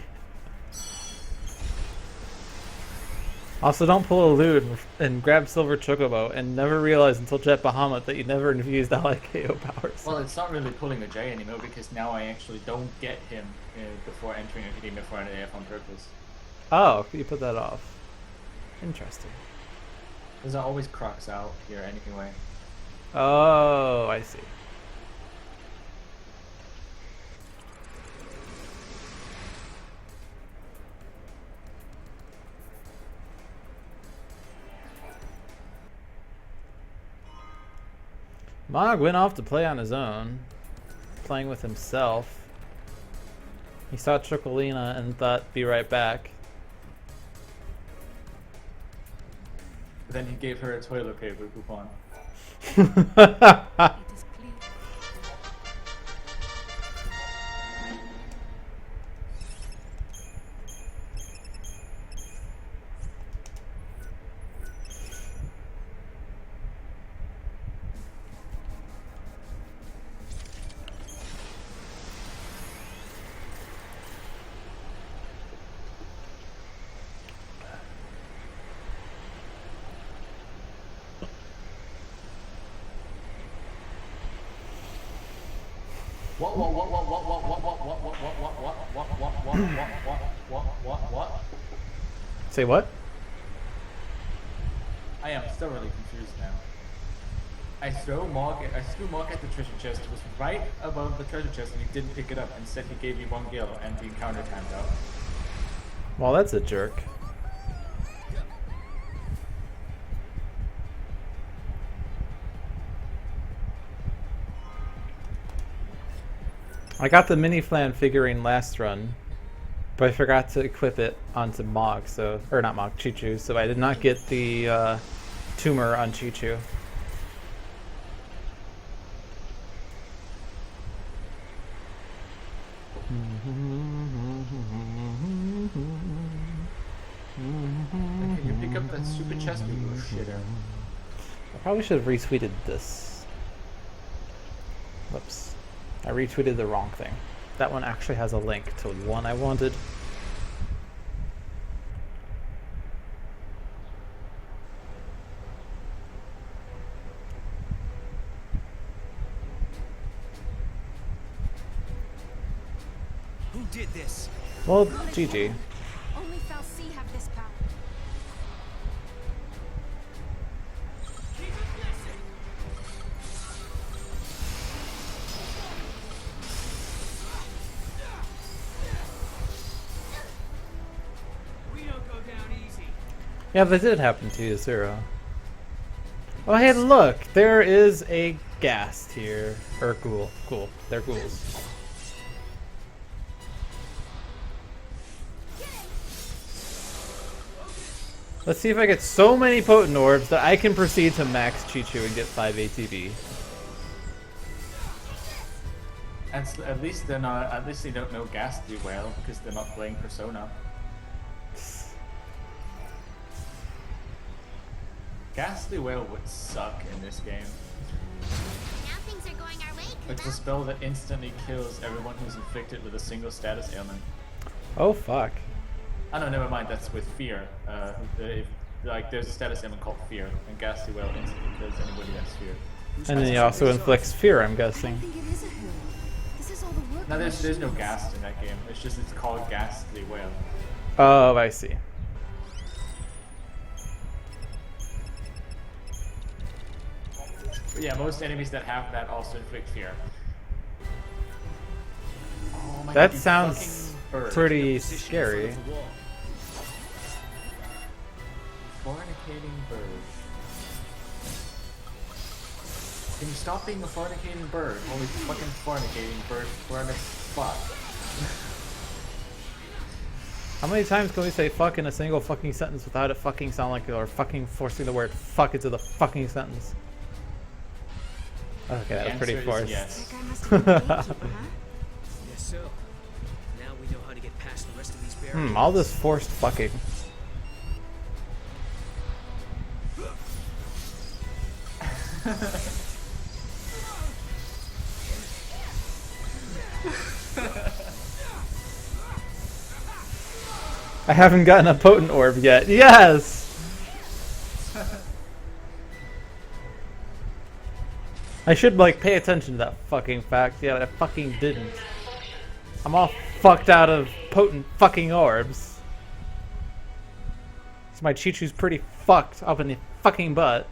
Also, don't pull a loot and grab Silver Chocobo and never realize until Jet Bahamut that you never infused LIKO powers. Well, it's not really pulling a J anymore because now I actually don't get him before entering Academia 400 AF on purpose. Oh, you put that off. Interesting. Because I always crocs out here anyway. Oh, I see. Mog went off to play on his own, playing with himself. He saw Chocolina and thought, be right back. Then he gave her a toilet paper coupon. What? Say what? I am thoroughly confused now. I threw Mog at the treasure chest. It was right above the treasure chest and he didn't pick it up. Instead he gave me 1 gil and the encounter timed out. Well, that's a jerk. I got the mini flan figurine last run, but I forgot to equip it onto Mog, so, or not Mog, Chichu, so I did not get the tumor on Chichu. Can you pick up that stupid chest, you little shitter? I probably should have retweeted this. Whoops. I retweeted the wrong thing. That one actually has a link to the one I wanted. Who did this? Well, GG. Only Fal'Cie have this power. We don't go down easy. Yeah, that did happen to you, Zero. Oh, hey, look! There is a ghast here. Or ghoul. Cool. They're ghouls. Let's see if I get so many potent orbs that I can proceed to max Chi-Chu and get 5 ATB. At least they're not. At least they don't know Ghastly well because they're not playing Persona. Ghastly Whale would suck in this game. Now things are going our way. It's a spell that instantly kills everyone who's inflicted with a single status ailment. Oh fuck. Oh no, never mind. That's with Fear. Like there's a status ailment called Fear, and Ghastly Whale instantly kills anybody who has Fear. And then he also inflicts fear, I'm I guessing. don't think it is a who. This is all the work No, of there's no machines. Ghast in that game. It's called Ghastly Whale. Oh, I see. But yeah, most enemies that have that also inflict Fear. Oh my That God, you sounds fucking bird. pretty Position in front scary. of the wall. Fornicating bird. Can you stop being a fornicating bird? Holy fucking fornicating bird. Where the fuck? How many times can we say fuck in a single fucking sentence without it fucking sound like or fucking forcing the word fuck into the fucking sentence? Okay, that was pretty answer is forced. yes. That guy must have been a gatekeeper, huh? Yes, so. Now we know how to get past the rest of these barriers. All this forced fucking. I haven't gotten a potent orb yet. Yes! I should, like, pay attention to that fucking fact. Yeah, I fucking didn't. I'm all fucked out of potent fucking orbs. So my Chi-Chu's pretty fucked up in the fucking butt.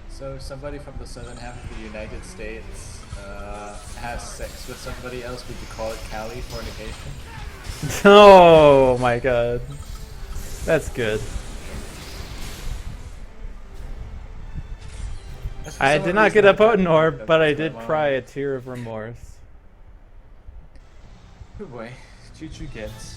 So somebody from the southern half of the United States has sex with somebody else, would you call it Cali fornication? Oh my god. That's good. That's for I some did not reason get a I thought potent orb, that but I was did my cry mom. a tear of remorse. Oh boy, Choo-choo gets.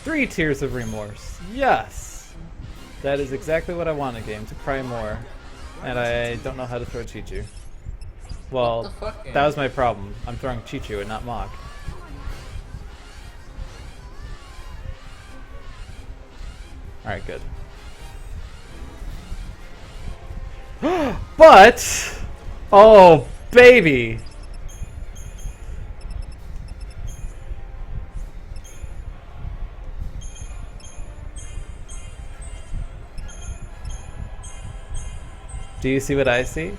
Three tears of remorse. Yes! That is exactly what I want in a game, to cry more. And I don't know how to throw Chi-Chu. Well, What the fuck, that man? was my problem. I'm throwing Chi-Chu and not Mach. Alright, good. But! Oh, baby! Do you see what I see?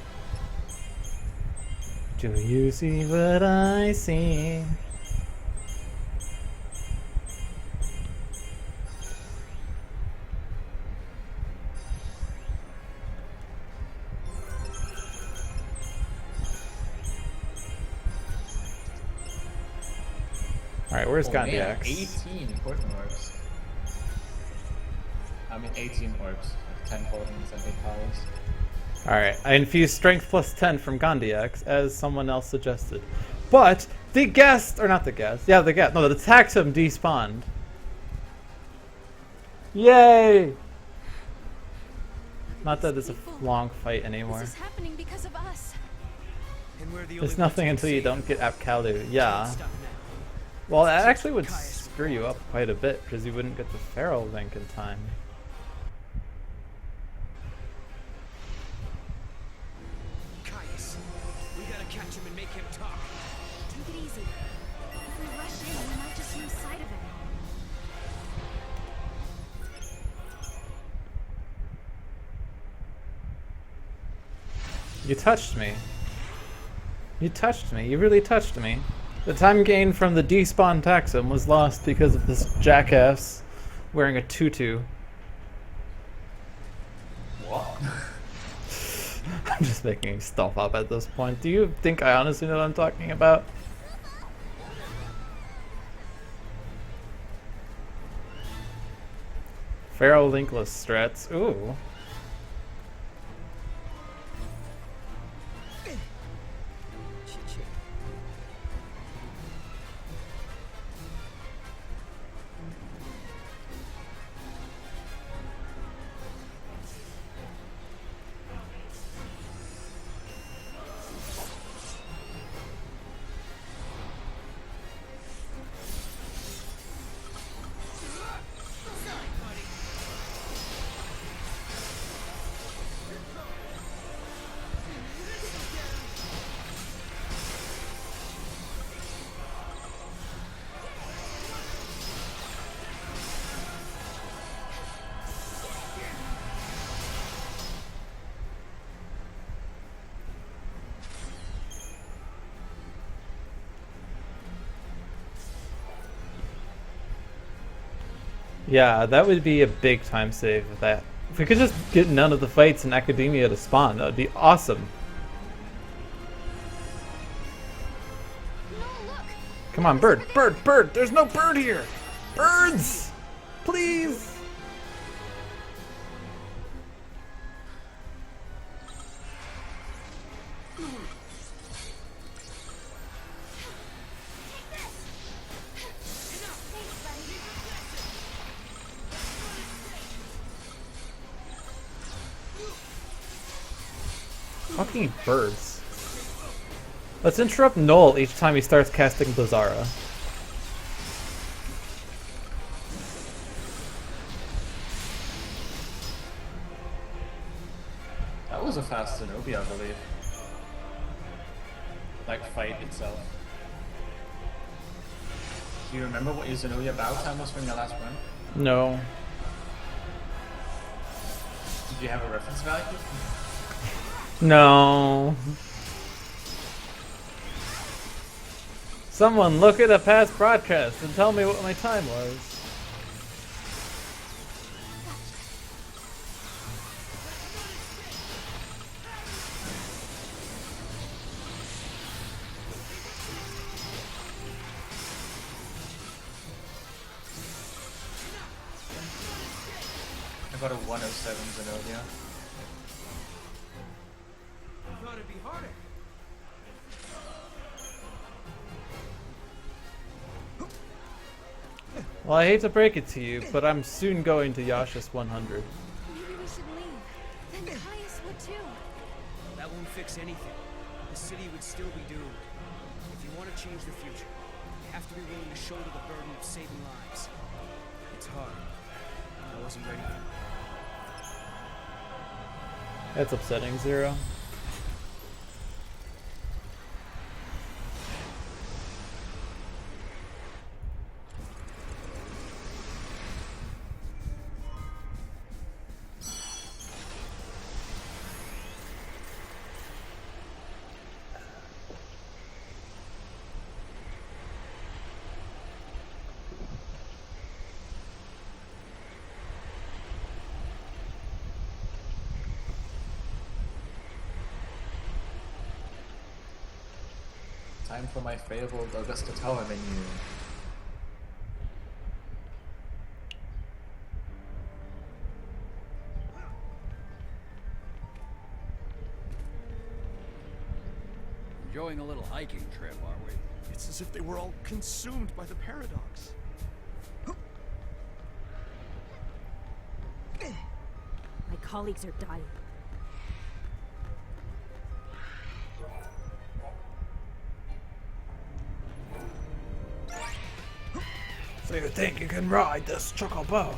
Do you see what I see? Alright, where's Oh, man, Gondiax? 18 important orbs. I mean 18 orbs. 10 portents and 8 powers. Alright, I infused strength plus 10 from Gondiax, as someone else suggested. But, the guest, or not the guest, yeah, the guest, no, the Taxum despawned. Yay! Not that it's a long fight anymore. This is happening because of us. And we're the There's only nothing ones who until you can don't get save Apkalu. them. Yeah. Can't stop now. Well, that actually would screw you up quite a bit, because you wouldn't get the Feral link in time. Caius, we gotta catch him and make him talk. Take it easy. If we rush in, we might just lose sight of him. You touched me. You touched me. You really touched me. The time gained from the despawn Taxum was lost because of this jackass wearing a tutu. What? I'm just making stuff up at this point. Do you think I honestly know what I'm talking about? Feral linkless strats. Ooh. Yeah, that would be a big time save if that. If we could just get none of the fights in Academia to spawn, that would be awesome. No, look! Come on, bird, bird, bird! There's no bird here! Birds! Please! Fucking birds. Let's interrupt Noel each time he starts casting Bizarra. That was a fast Zenobia, I believe. Like, fight itself. Do you remember what your Zenobia battle time was from your last run? No. Did you have a reference value? No. Someone look at a past broadcast and tell me what my time was. I got a 107 Zenobia. Thought it'd be harder. Well, I hate to break it to you, but I'm soon going to Yasha's 100. Maybe we should leave. Then Caius would too. That won't fix anything. The city would still be doomed. If you want to change the future, you have to be willing to shoulder the burden of saving lives. It's hard. I wasn't ready for it. That's upsetting, Zero. Time for my fabled Augusta Tower menu. Enjoying a little hiking trip, are we? It's as if they were all consumed by the paradox. My colleagues are dying. So you think you can ride this chocobo?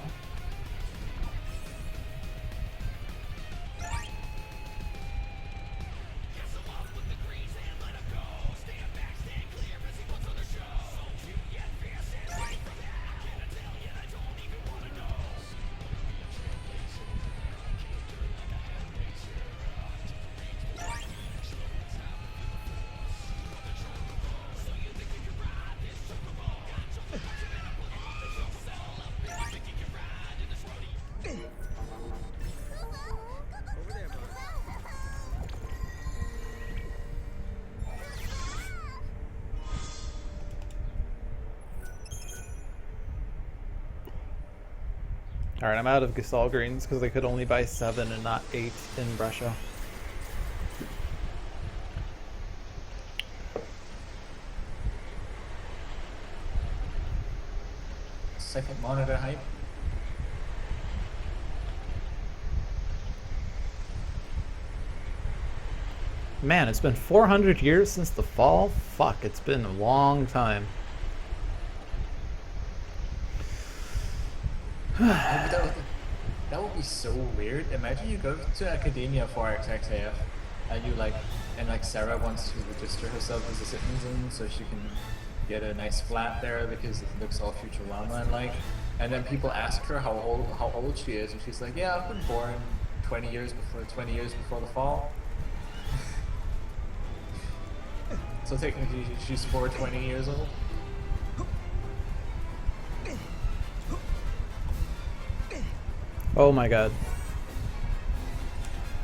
Alright, I'm out of Gasol greens because I could only buy 7 and not 8 in Russia. Second monitor hype. Man, it's been 400 years since the fall? Fuck, it's been a long time. That would be so weird. Imagine you go to academia for XIII and you like Sarah wants to register herself as a citizen so she can get a nice flat there because it looks all Futurama and then people ask her how old she is and she's like, yeah, I've been born 20 years before the fall. So technically she's 420 years old. Oh my god.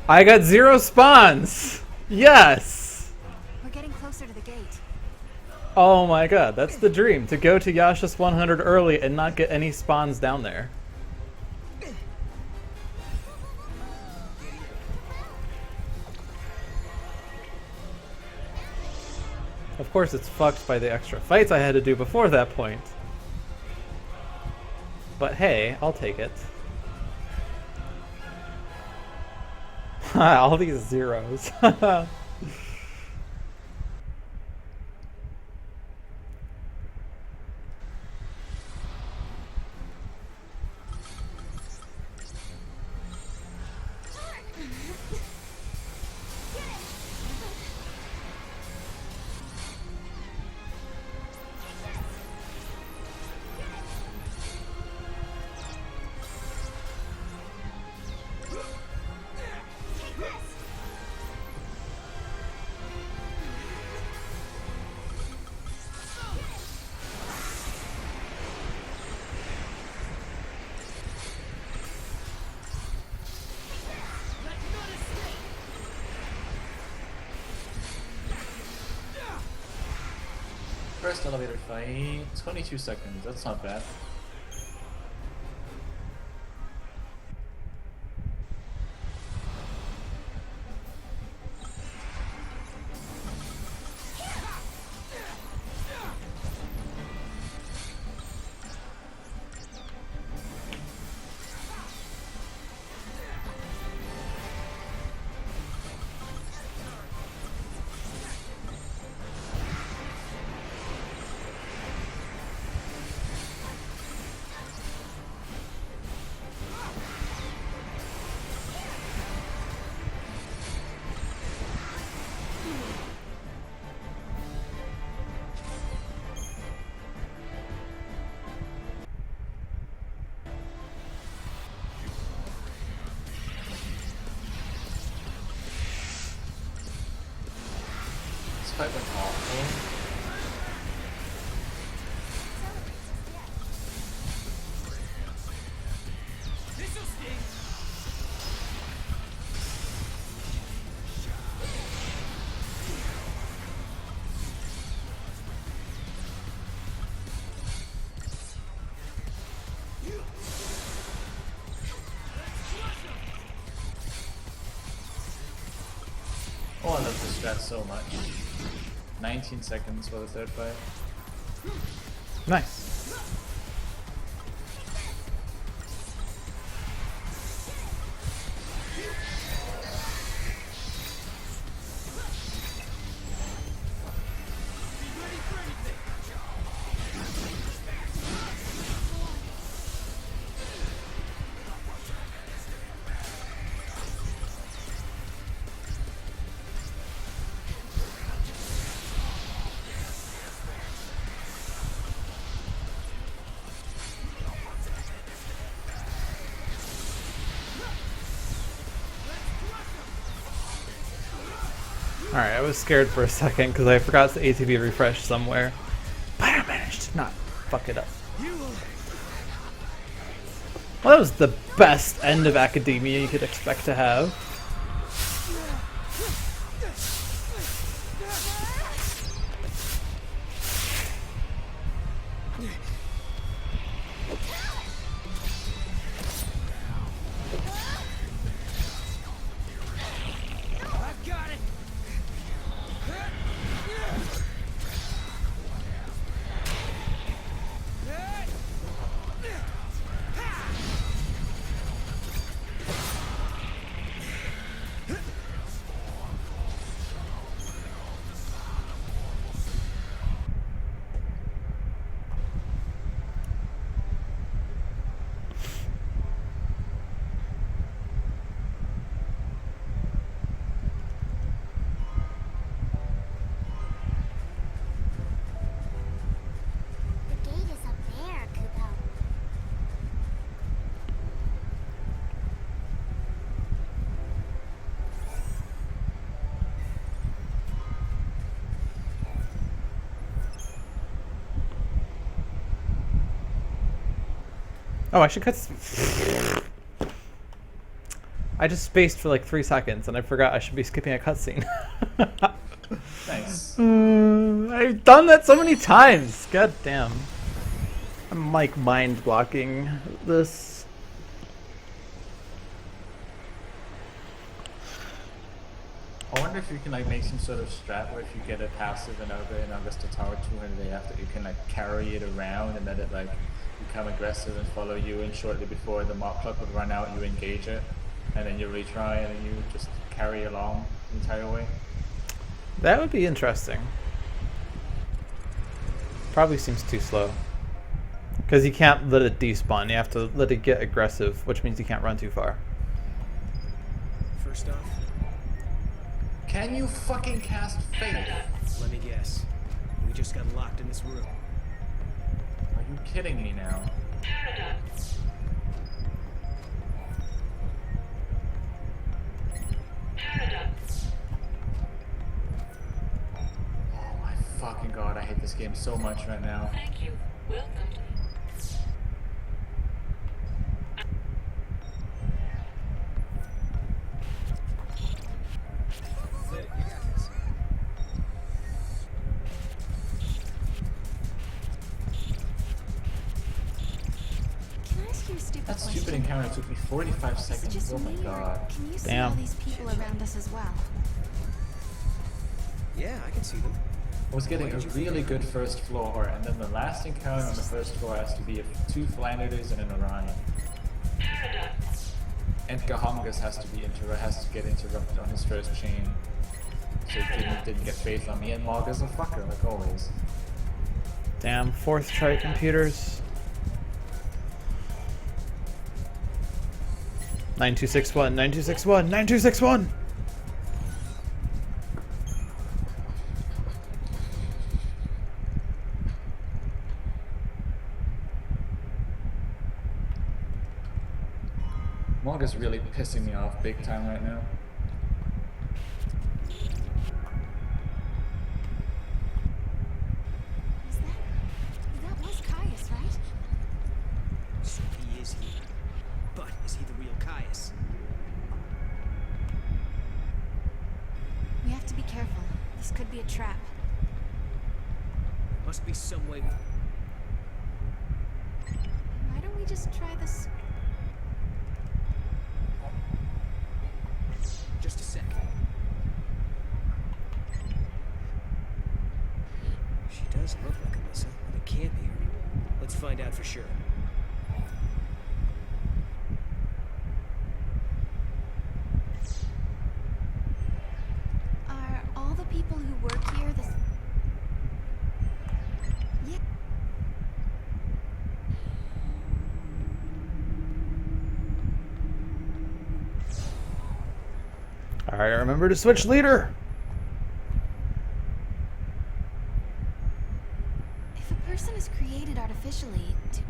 I got 0 spawns! Yes! We're getting closer to the gate. Oh my god, that's the dream. To go to Yasha's 100 early and not get any spawns down there. Of course it's fucked by the extra fights I had to do before that point. But hey, I'll take it. All these zeros. First elevator fight, 22 seconds, that's not bad. This fight went awful. Oh, I love this strat so much. 19 seconds for the third fight. Nice. Alright, I was scared for a second because I forgot the ATB refresh somewhere. But I managed to not fuck it up. Well, that was the best end of academia you could expect to have. Oh, I should cut. I just spaced for like 3 seconds and I forgot I should be skipping a cutscene. Nice. I've done that so many times. God damn. I'm like mind blocking this. I wonder if you can like make some sort of strat where if you get a passive in Augusta Tower 200 after, you can like carry it around and let it like become aggressive and follow you, and shortly before the mob clock would run out you engage it and then you retry and then you just carry along the entire way. That would be interesting. Probably seems too slow. Because you can't let it despawn, you have to let it get aggressive, which means you can't run too far. First off, Can you fucking cast Faith? let me guess. We just got locked in this room. Are you kidding me now? Oh my fucking god, I hate this game so much right now. Thank you. Welcome. Can I ask you a stupid That question? stupid encounter took me 45 Is it seconds. just Oh my me, or god. can you see Damn. all these people around us as well? Yeah, I can see them. I was getting a really good first floor, and then the last encounter on the first floor has to be 2 Flanders and an Orion. And Gahamgas has to get interrupted on his first chain. So he didn't get faith on me, and Morga's a fucker, like always. Damn, 4th try computers. 9261, 9261, 9261! Morga's really pissing me off big time right now. That was Caius, right? So he is here. But is he the real Caius? We have to be careful. This could be a trap. Must be some way. Why don't we just try this? Just a sec. She does look like Alyssa, but it can't be her. Let's find out for sure. Are all the people who work here the... Yeah. Alright, remember to switch leader! If a person is created artificially to...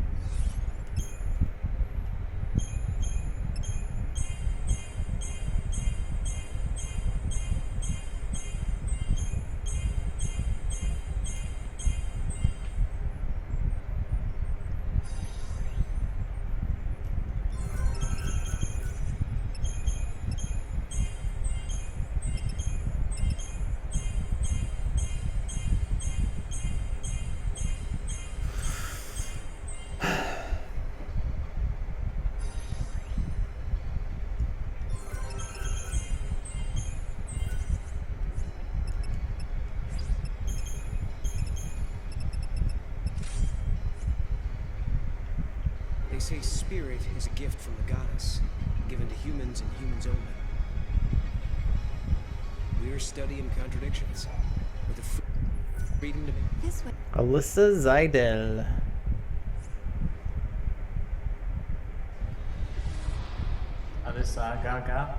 They say spirit is a gift from the goddess, given to humans and humans only. We're studying contradictions, with the freedom to... This way. Alyssa Zeidel. Alyssa Gaga.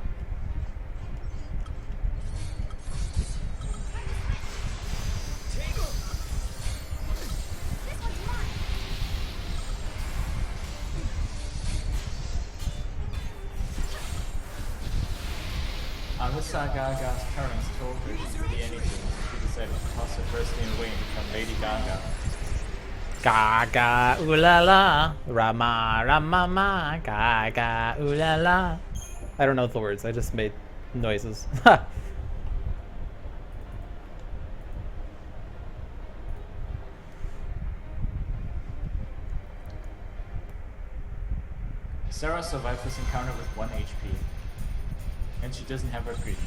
Alyssa Gaga's parents told her she could be anything, so she decided to toss her first name away and become Lady Gaga. Gaga ooh la la, Rama Rama ma, Gaga ooh la la. I don't know the words. I just made noises. Sarah survived this encounter with 1 HP. And she doesn't have her greed.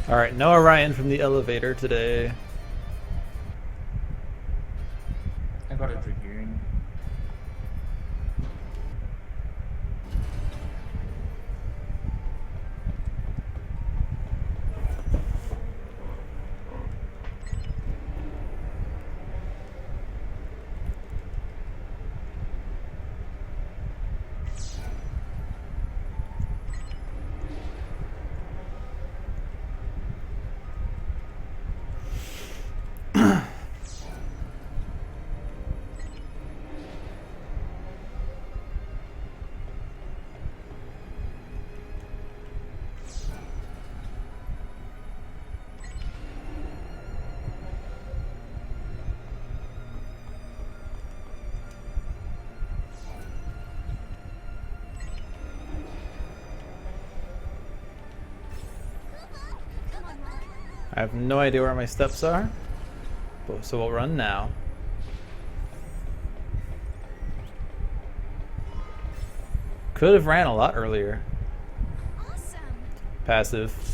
Alright, no Orion from the elevator today. I got a Dragoon. I have no idea where my steps are, so we'll run now. Could have ran a lot earlier. Awesome. Passive.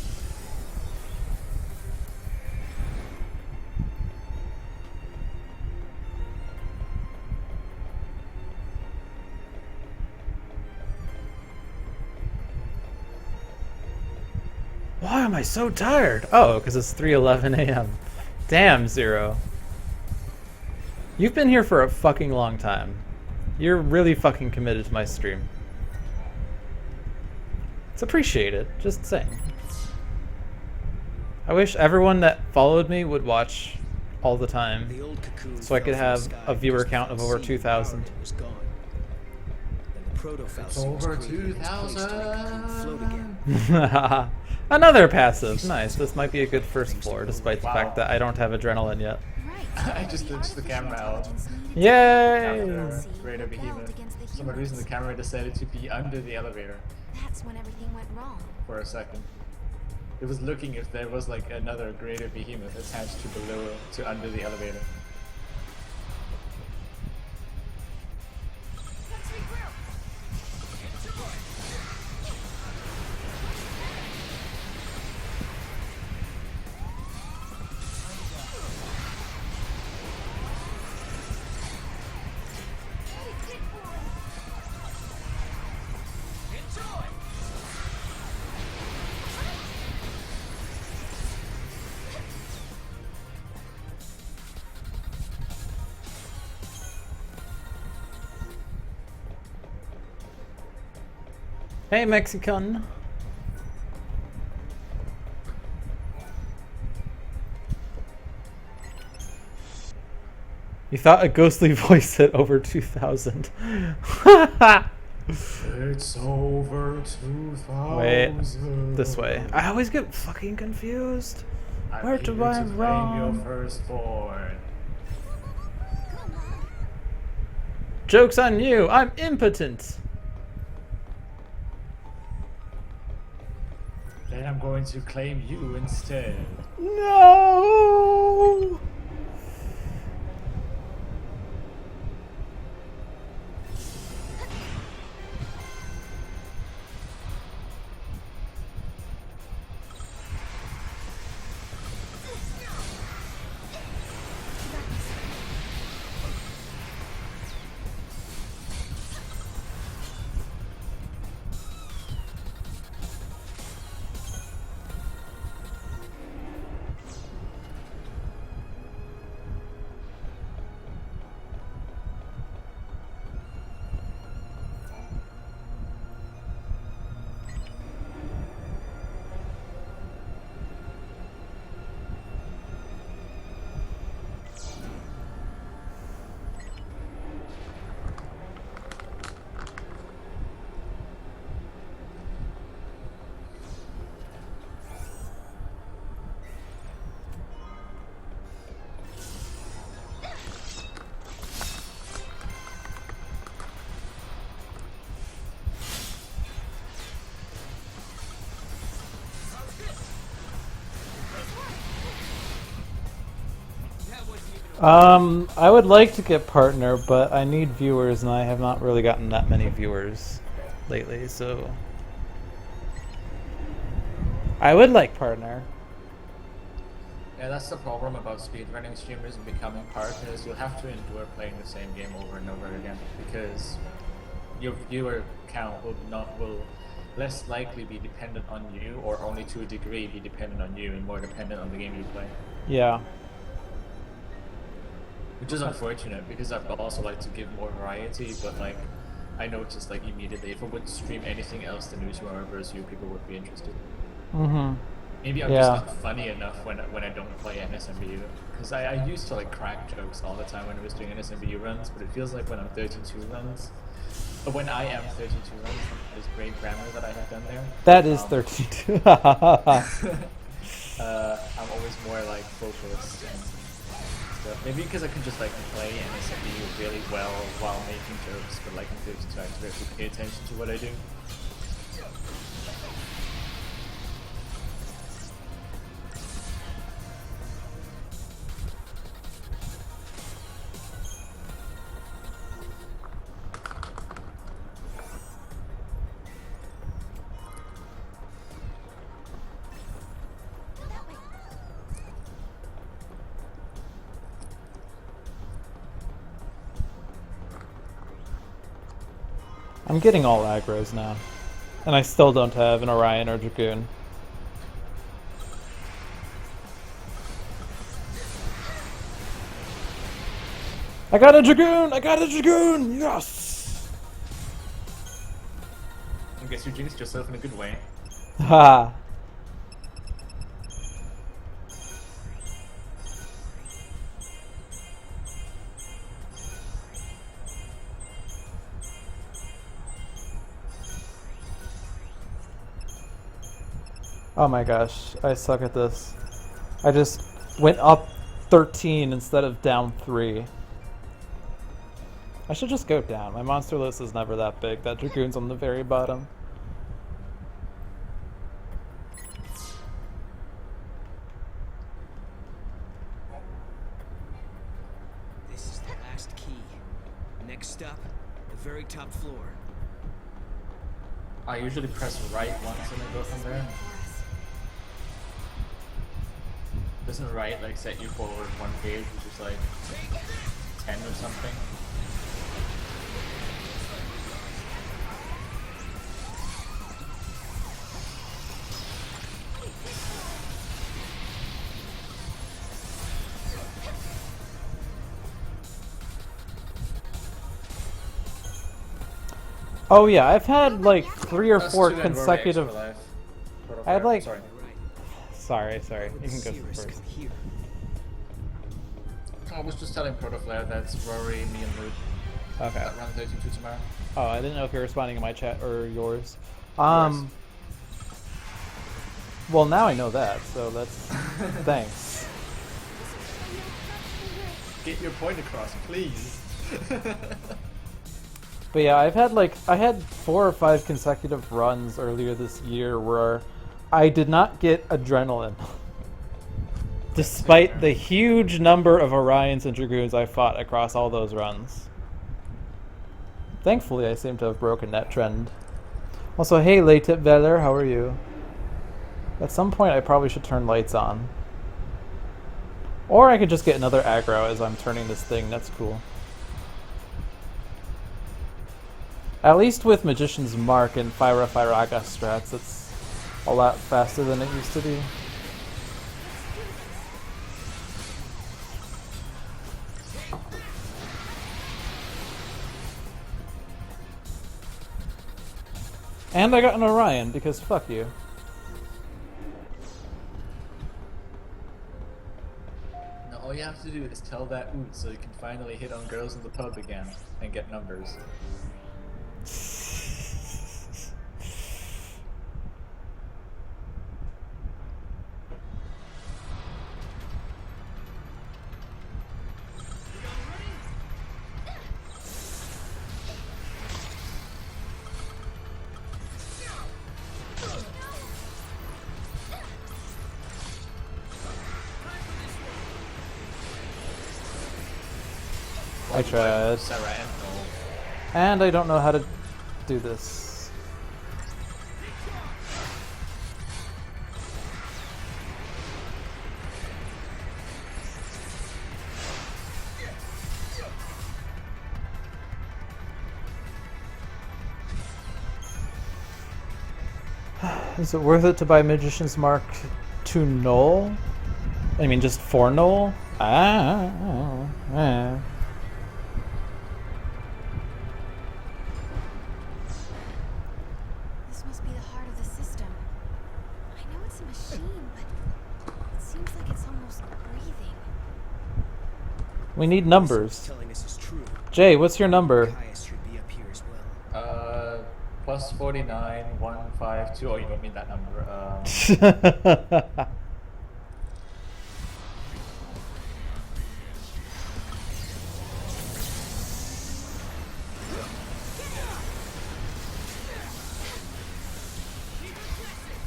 Why am I so tired? Oh, because it's 3:11 a.m. Damn, Zero. You've been here for a fucking long time. You're really fucking committed to my stream. It's appreciated, just saying. I wish everyone that followed me would watch all the time, The old cocoon so I could fell from have the a sky viewer because count of over unseen 2,000. power was gone. Then the proto-falcon was Over created in its place to make cocoon float again. Another passive. Nice. This might be a good first floor, despite the fact that I don't have adrenaline yet. Right. I just glitched the camera out. Yay! After Greater Behemoth. For some reason the camera decided to be under the elevator That's when everything went wrong. for a second. It was looking if there was like another Greater Behemoth attached to below to under the elevator. Hey, Mexican. You thought a ghostly voice said over 2,000. It's over 2,000. Wait, this way. I always get fucking confused. I'm Where here do to I claim run? your firstborn. Joke's on you. I'm impotent. Then I'm going to claim you instead. No! I would like to get partner, but I need viewers, and I have not really gotten that many viewers lately, so... I would like partner. Yeah, that's the problem about speedrunning streamers and becoming partners. You'll have to endure playing the same game over and over again, because your viewer count will less likely be dependent on you, or only to a degree be dependent on you, and more dependent on the game you play. Yeah. Which is unfortunate, because I'd also like to give more variety, but like, I noticed like immediately if I would stream anything else than Uzumaki versus you, people would be interested. Mm-hmm. Maybe I'm just not funny enough when I don't play NSMBU, because I used to like crack jokes all the time when I was doing NSMBU runs, but it feels like when I'm 32 runs, but when I am 32 runs, there's great grammar that I have done there. That is 32. I'm always more like focused and stuff. Maybe because I can just like play NSMBU really well while making jokes, but like I'm 32, I have to really pay attention to what I do. I'm getting all aggros now. And I still don't have an Orion or Dragoon. I got a Dragoon! I got a Dragoon! Yes! I guess you jinxed yourself in a good way. Ha! Oh my gosh, I suck at this. I just went up 13 instead of down 3. I should just go down. My monster list is never that big. That Dragoon's on the very bottom. This is the last key. Next up, the very top floor. I usually press right once and then go from there. Doesn't right like set you forward one page, which is like 10 or something? Oh yeah, I've had like 3 or That's 4 two and we're consecutive... extra life. I had like... Sorry. Sorry. You can go first. Here. I was just telling Protoflare that's Rory, me, and Luke. Okay. That run 32 tomorrow. Oh, I didn't know if you were responding to my chat or yours. Yours. Well, now I know that, so that's... Thanks. Get your point across, please. But yeah, I had 4 or 5 consecutive runs earlier this year where I did not get adrenaline. Despite the huge number of Orions and Dragoons I fought across all those runs. Thankfully, I seem to have broken that trend. Also, hey, Laytip Veller, how are you? At some point, I probably should turn lights on. Or I could just get another aggro as I'm turning this thing. That's cool. At least with Magician's Mark and Fyra Fyraga strats, it's a lot faster than it used to be. And I got an Orion, because fuck you. Now all you have to do is tell that oot so you can finally hit on girls in the pub again and get numbers. I tried. Sarah and And I don't know how to do this. Is it worth it to buy Magician's Mark to Null? I mean, just for Null? This must be the heart of the system. I know it's a machine, but it seems like it's almost breathing. We need numbers. Telling us is true. Jay, what's your number? Caius should be up here as well. Plus 49, 152. Oh, you don't mean that number.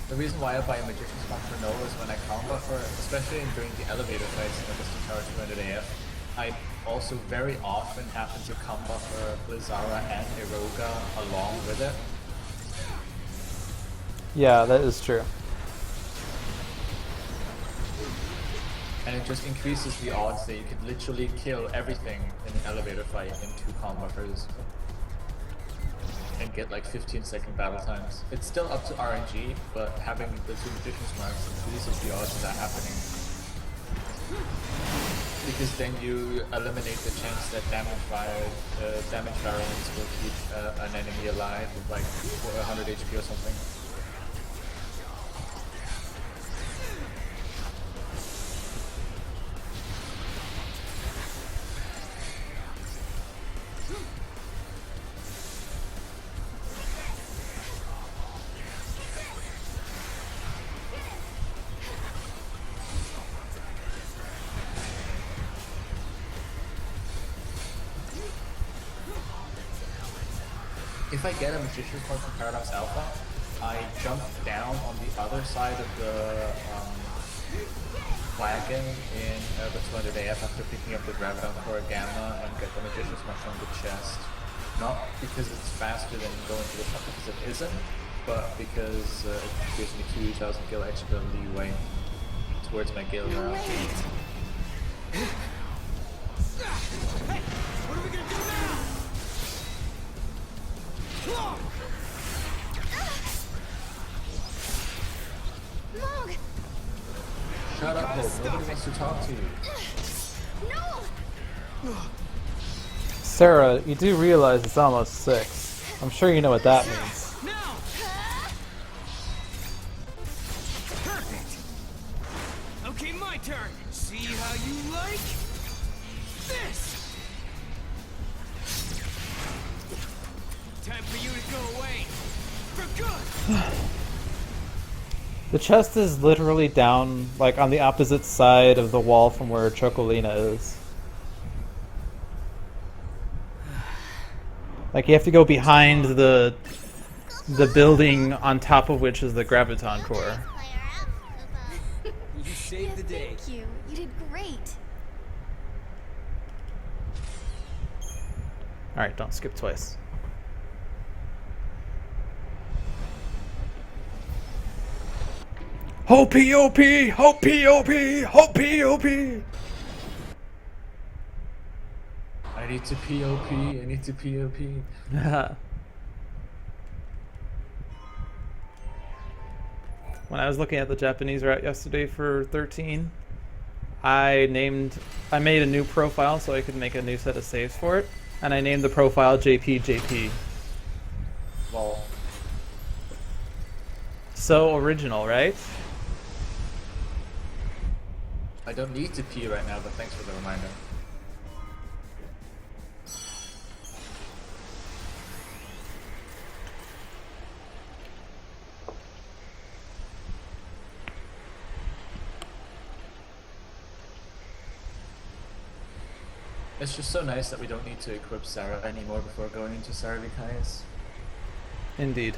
The reason why I buy a Magician's Mark for Null is when I combo for, especially during the elevator fights in the Distant Tower 200 AF, I also very often happen to combo for Blizzara and Eroga along with it. Yeah, that is true. And it just increases the odds that you could literally kill everything in an elevator fight in 2 combos and get like 15-second battle times. It's still up to RNG, but having the 2 Magician's Marks increases the odds of that happening. Because then you eliminate the chance that damage variants will keep an enemy alive with like 100 HP or something. If I get a Magician's Mark from Paradox Alpha, I jump down on the other side of the wagon in the 200 AF after picking up the Graviton Core Gamma and get the Magician's Mark from the chest. Not because it's faster than going to the top, because it isn't, but because it gives me 2,000 gil extra leeway towards my gil round. Hey, what are we gonna do now? Mog! Shut up, Hope. Nobody wants to talk to you. No! Sarah, you do realize it's almost 6. I'm sure you know what that means. Now! Perfect! Okay, my turn. See how you like this! Time for you to go away. For good! The chest is literally down, like, on the opposite side of the wall from where Chocolina is. Like, you have to go behind the building on top of which is the Graviton Core. saved the day. Thank you. You did great. Alright, don't skip twice. Ho P-O-P! Ho P-O-P! Ho P-O-P! I need to POP. I need to POP. When I was looking at the Japanese route yesterday for 13, I made a new profile so I could make a new set of saves for it, and I named the profile JP. Well, So original, right? I don't need to pee right now, but thanks for the reminder. It's just so nice that we don't need to equip Sarah anymore before going into Saravikai's. Indeed.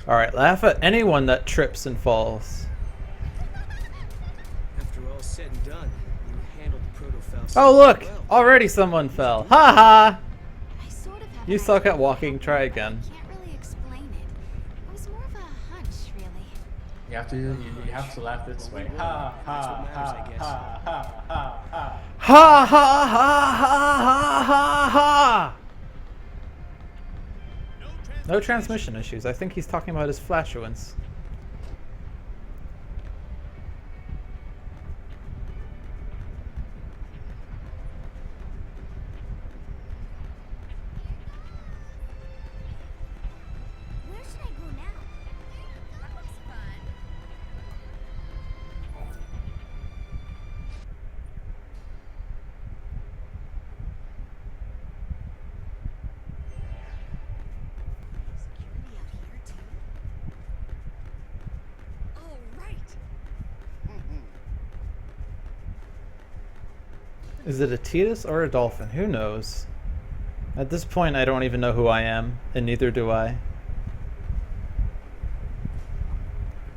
Alright, laugh at anyone that trips and falls. After all said and done, you handled the proto-Faust Oh look! well. Already someone fell. Ha ha! I sort of have You an suck idea, at walking, try again. I can't really explain it. It was more of a hunch, really. You have to laugh this way. Ha ha That's what matters, I ha guess. ha ha ha ha. Ha ha ha ha ha ha ha! No transmission issues. I think he's talking about his flatulence. Where should I go now? That looks fun. Security out here too? Oh, right. Is it a Titus or a dolphin? Who knows? At this point, I don't even know who I am, and neither do I.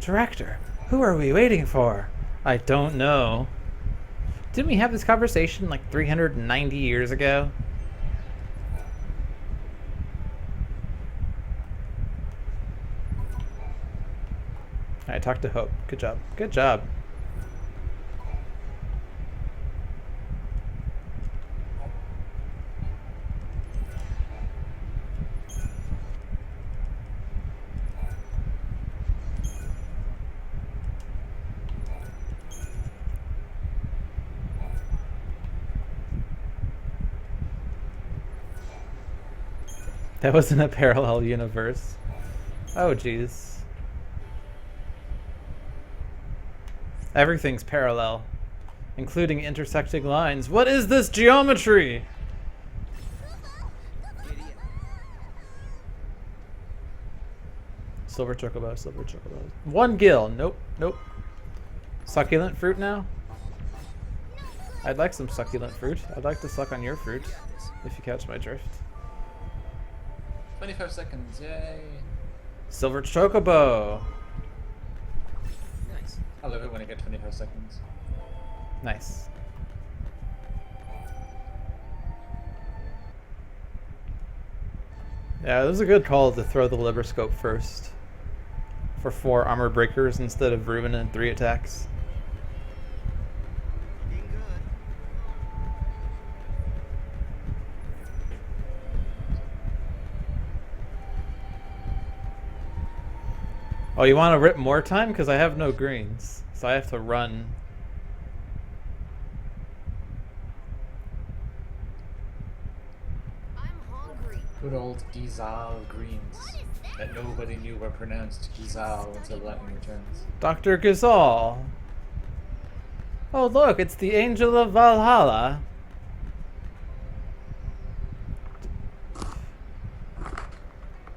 Director, who are we waiting for? I don't know. Didn't we have this conversation like 390 years ago? I talked to Hope. Good job. Good job. That was in a parallel universe. Oh, jeez. Everything's parallel, including intersecting lines. What is this geometry? Idiot. Silver chocobo, silver chocobo. One gill. Nope, nope. Succulent fruit now? I'd like some succulent fruit. I'd like to suck on your fruit, if you catch my drift. 25 seconds, yay! Silver chocobo. Nice. I love it when I get 25 seconds. Nice. Yeah, it was a good call to throw the Liberscope first. For 4 armor breakers instead of Ruin and 3 attacks. Looking good. Oh, you want to rip more time? Because I have no greens. So I have to run. I'm hungry. Good old Gizal greens that nobody knew were pronounced Gizal until lightning returns. Dr. Gazal. Oh look, it's the Angel of Valhalla.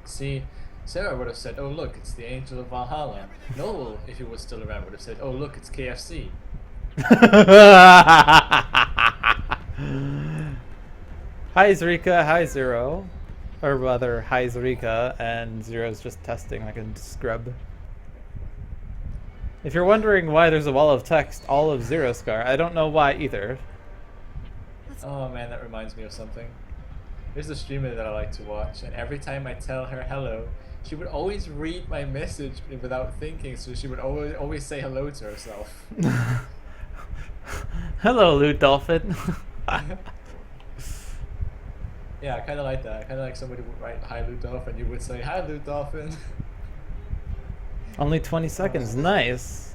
See, Sarah would have said, "Oh look, it's the Angel of Valhalla." Noel, if he was still around, would have said, "Oh look, it's KFC." Hi Zrika, hi Zero. Or rather, hi Zrika, and Zero's just testing like a scrub. If you're wondering why there's a wall of text all of Zero Scar, I don't know why either. Oh man, that reminds me of something. There's a streamer that I like to watch, and every time I tell her hello, she would always read my message without thinking, so she would always say hello to herself. Hello, Loot Dolphin. Yeah, I kind of like that. I kind of like somebody would write "Hi, Loot Dolphin," you would say "Hi, Loot Dolphin." Only 20 seconds, nice.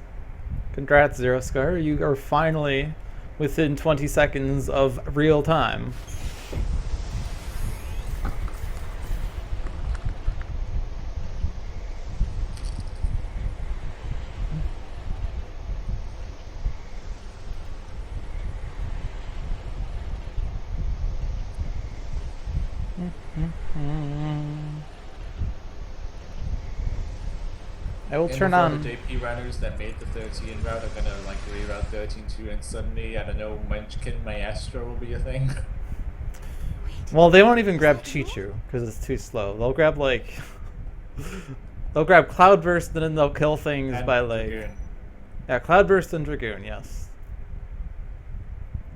Congrats, Zero Scar. You are finally within 20 seconds of real time. I will turn on. The JP runners that made the 13 route are gonna like reroute 13-2, and suddenly, I don't know, Munchkin Maestro will be a thing. Well, they won't even grab Chichu because it's too slow. They'll grab like, they'll grab Cloudburst and then they'll kill things And by like, Dragoon. yeah, Cloudburst and Dragoon, yes.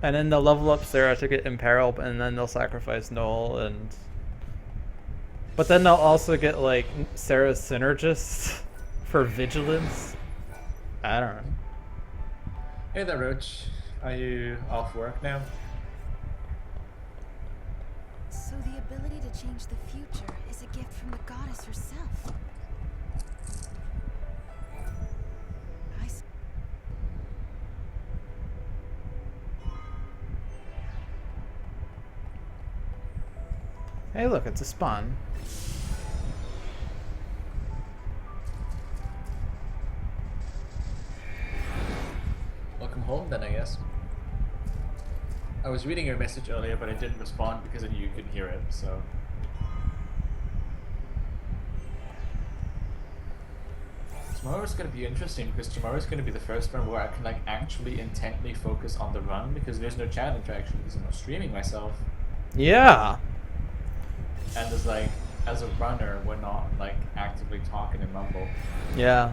And then they'll level up Sarah to get Imperil, and then they'll sacrifice Noel and. But then they'll also get like Sarah's Synergist for Vigilance. I don't know. Hey there, Roach. Are you off work now? So the ability to change the future is a gift from the goddess herself. Hey, look, it's a spawn. Welcome home then, I guess. I was reading your message earlier, but I didn't respond because I knew you couldn't hear it, so... Tomorrow's gonna be interesting because tomorrow's gonna be the first one where I can like actually intently focus on the run because there's no chat interaction because I'm not streaming myself. Yeah. And there's like, as a runner, we're not like actively talking in Mumble. Yeah.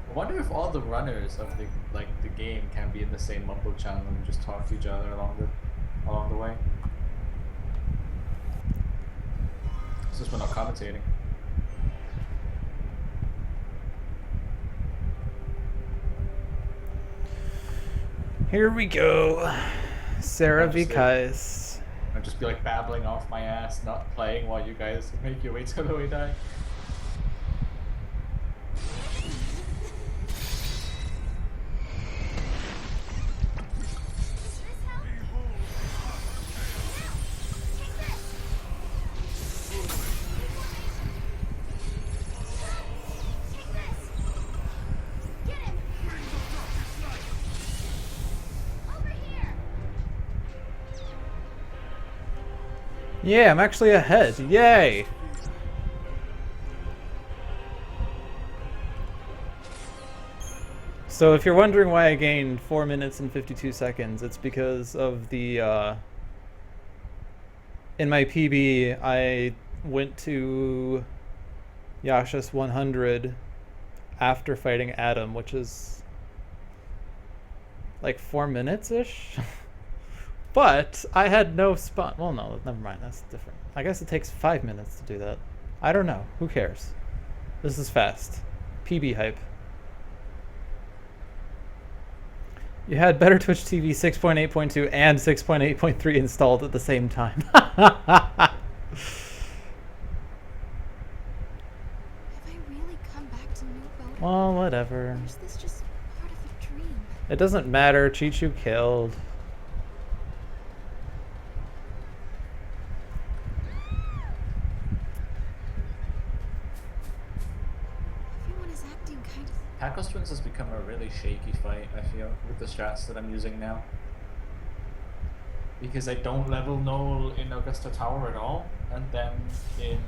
I wonder if all the runners of the game can be in the same Mumble channel and just talk to each other along the way. It's just we're not commentating. Here we go. Sarah v. Kais. I'd just be like babbling off my ass, not playing while you guys make your way to the way die. Yeah, I'm actually ahead. Yay! So if you're wondering why I gained 4 minutes and 52 seconds, it's because of the, in my PB, I went to Yashas 100 after fighting Adam, which is like 4 minutes-ish? But I had no spawn. Well, no, never mind. That's different. I guess it takes 5 minutes to do that. I don't know. Who cares? This is fast. PB hype. You had Better Twitch TV 6.8.2 and 6.8.3 installed at the same time. Have I really come back to New Boda? Well, whatever. Or is this just part of a dream? It doesn't matter. Chichu killed. Everyone is acting kind of Packers Twins has become a really shaky fight, I feel, with the strats that I'm using now. Because I don't level Noel in Augusta Tower at all, and then in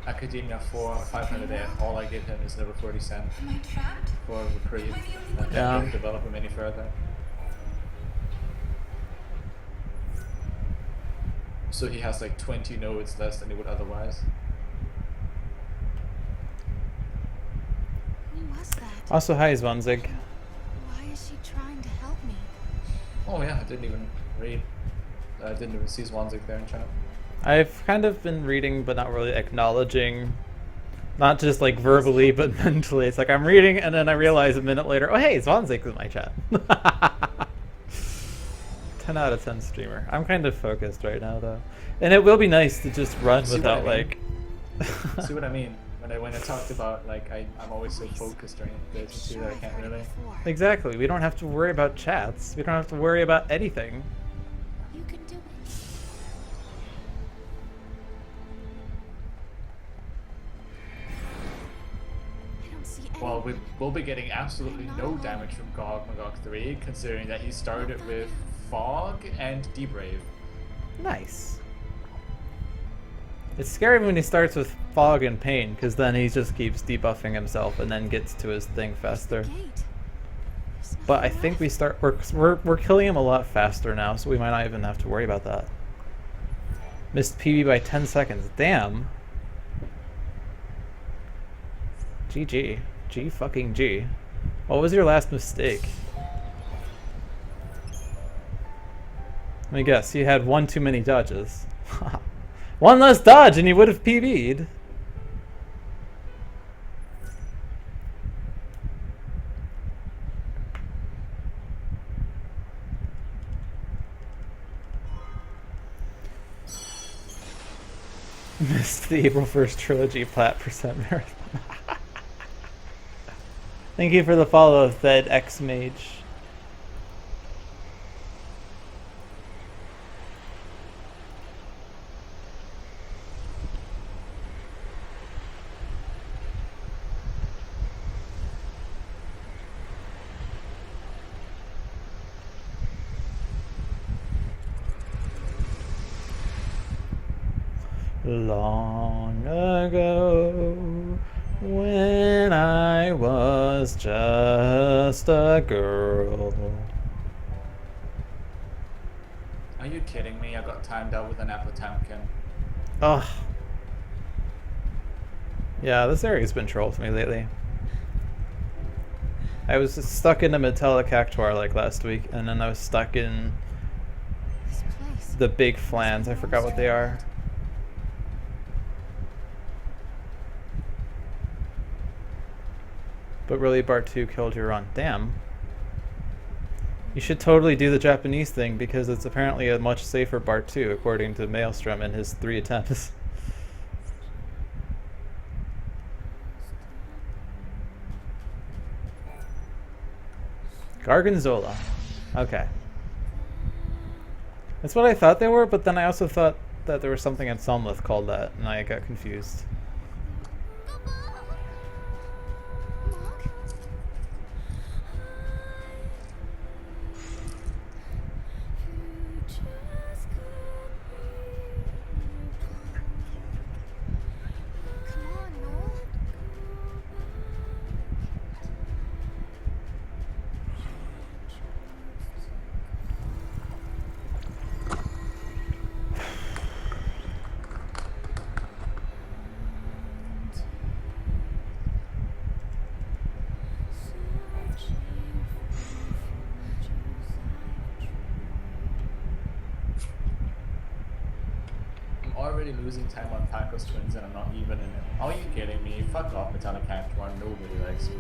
Academia 4 500 AF, all I give him is level 40 cent Am I trapped? for reprieve, and Yeah. then don't develop him any further. So he has like 20 nodes less than he would otherwise. Who was that? Also, hi, Zwanzig. Why is she trying to help me? Oh yeah, I didn't even read. I didn't even see Swanzik there in chat. I've kind of been reading, but not really acknowledging. Not just like verbally, but mentally. It's like I'm reading, and then I realize a minute later, oh hey, Zwanzig's in my chat. 10 out of 10 streamer. I'm kind of focused right now, though. And it will be nice to just run See what I without, mean? like... See what I mean? When I talked about, like, I'm always so focused during this, you see that I can't really... Exactly. We don't have to worry about chats. We don't have to worry about anything. You can do it. I don't see any. Well, we'll be getting absolutely no damage from Gog Magog 3, considering that he started with Fog and Debrave. Nice. It's scary when he starts with Fog and Pain, because then he just keeps debuffing himself and then gets to his thing faster. Gate. There's But I nothing think we left. we're killing him a lot faster now, so we might not even have to worry about that. Missed PB by 10 seconds. Damn. GG. G fucking G. What was your last mistake? Let me guess. You had one too many dodges. One less dodge and you would have PB'd. Missed the April 1st trilogy plat percent marathon. Thank you for the follow, Thed X Mage. Long ago, when I was just a girl. Are you kidding me? I got timed out with an apple Tamkin. Ugh. Yeah, this area's been trolled for me lately. I was stuck in a metallic cactuar like last week, and then I was stuck in This place. the big flans. I forgot what they are. But really, Bart 2 killed your run. Damn. You should totally do the Japanese thing because it's apparently a much safer Bart 2, according to Maelstrom and his 3 attempts. Gargonzola. Okay. That's what I thought they were, but then I also thought that there was something in Somlith called that, and I got confused. Mog? Come on, Noel. I'm already losing time on Packers Twins and I'm not even in it. Are you kidding me? Fuck off, Metallic Cactuar. Nobody likes me.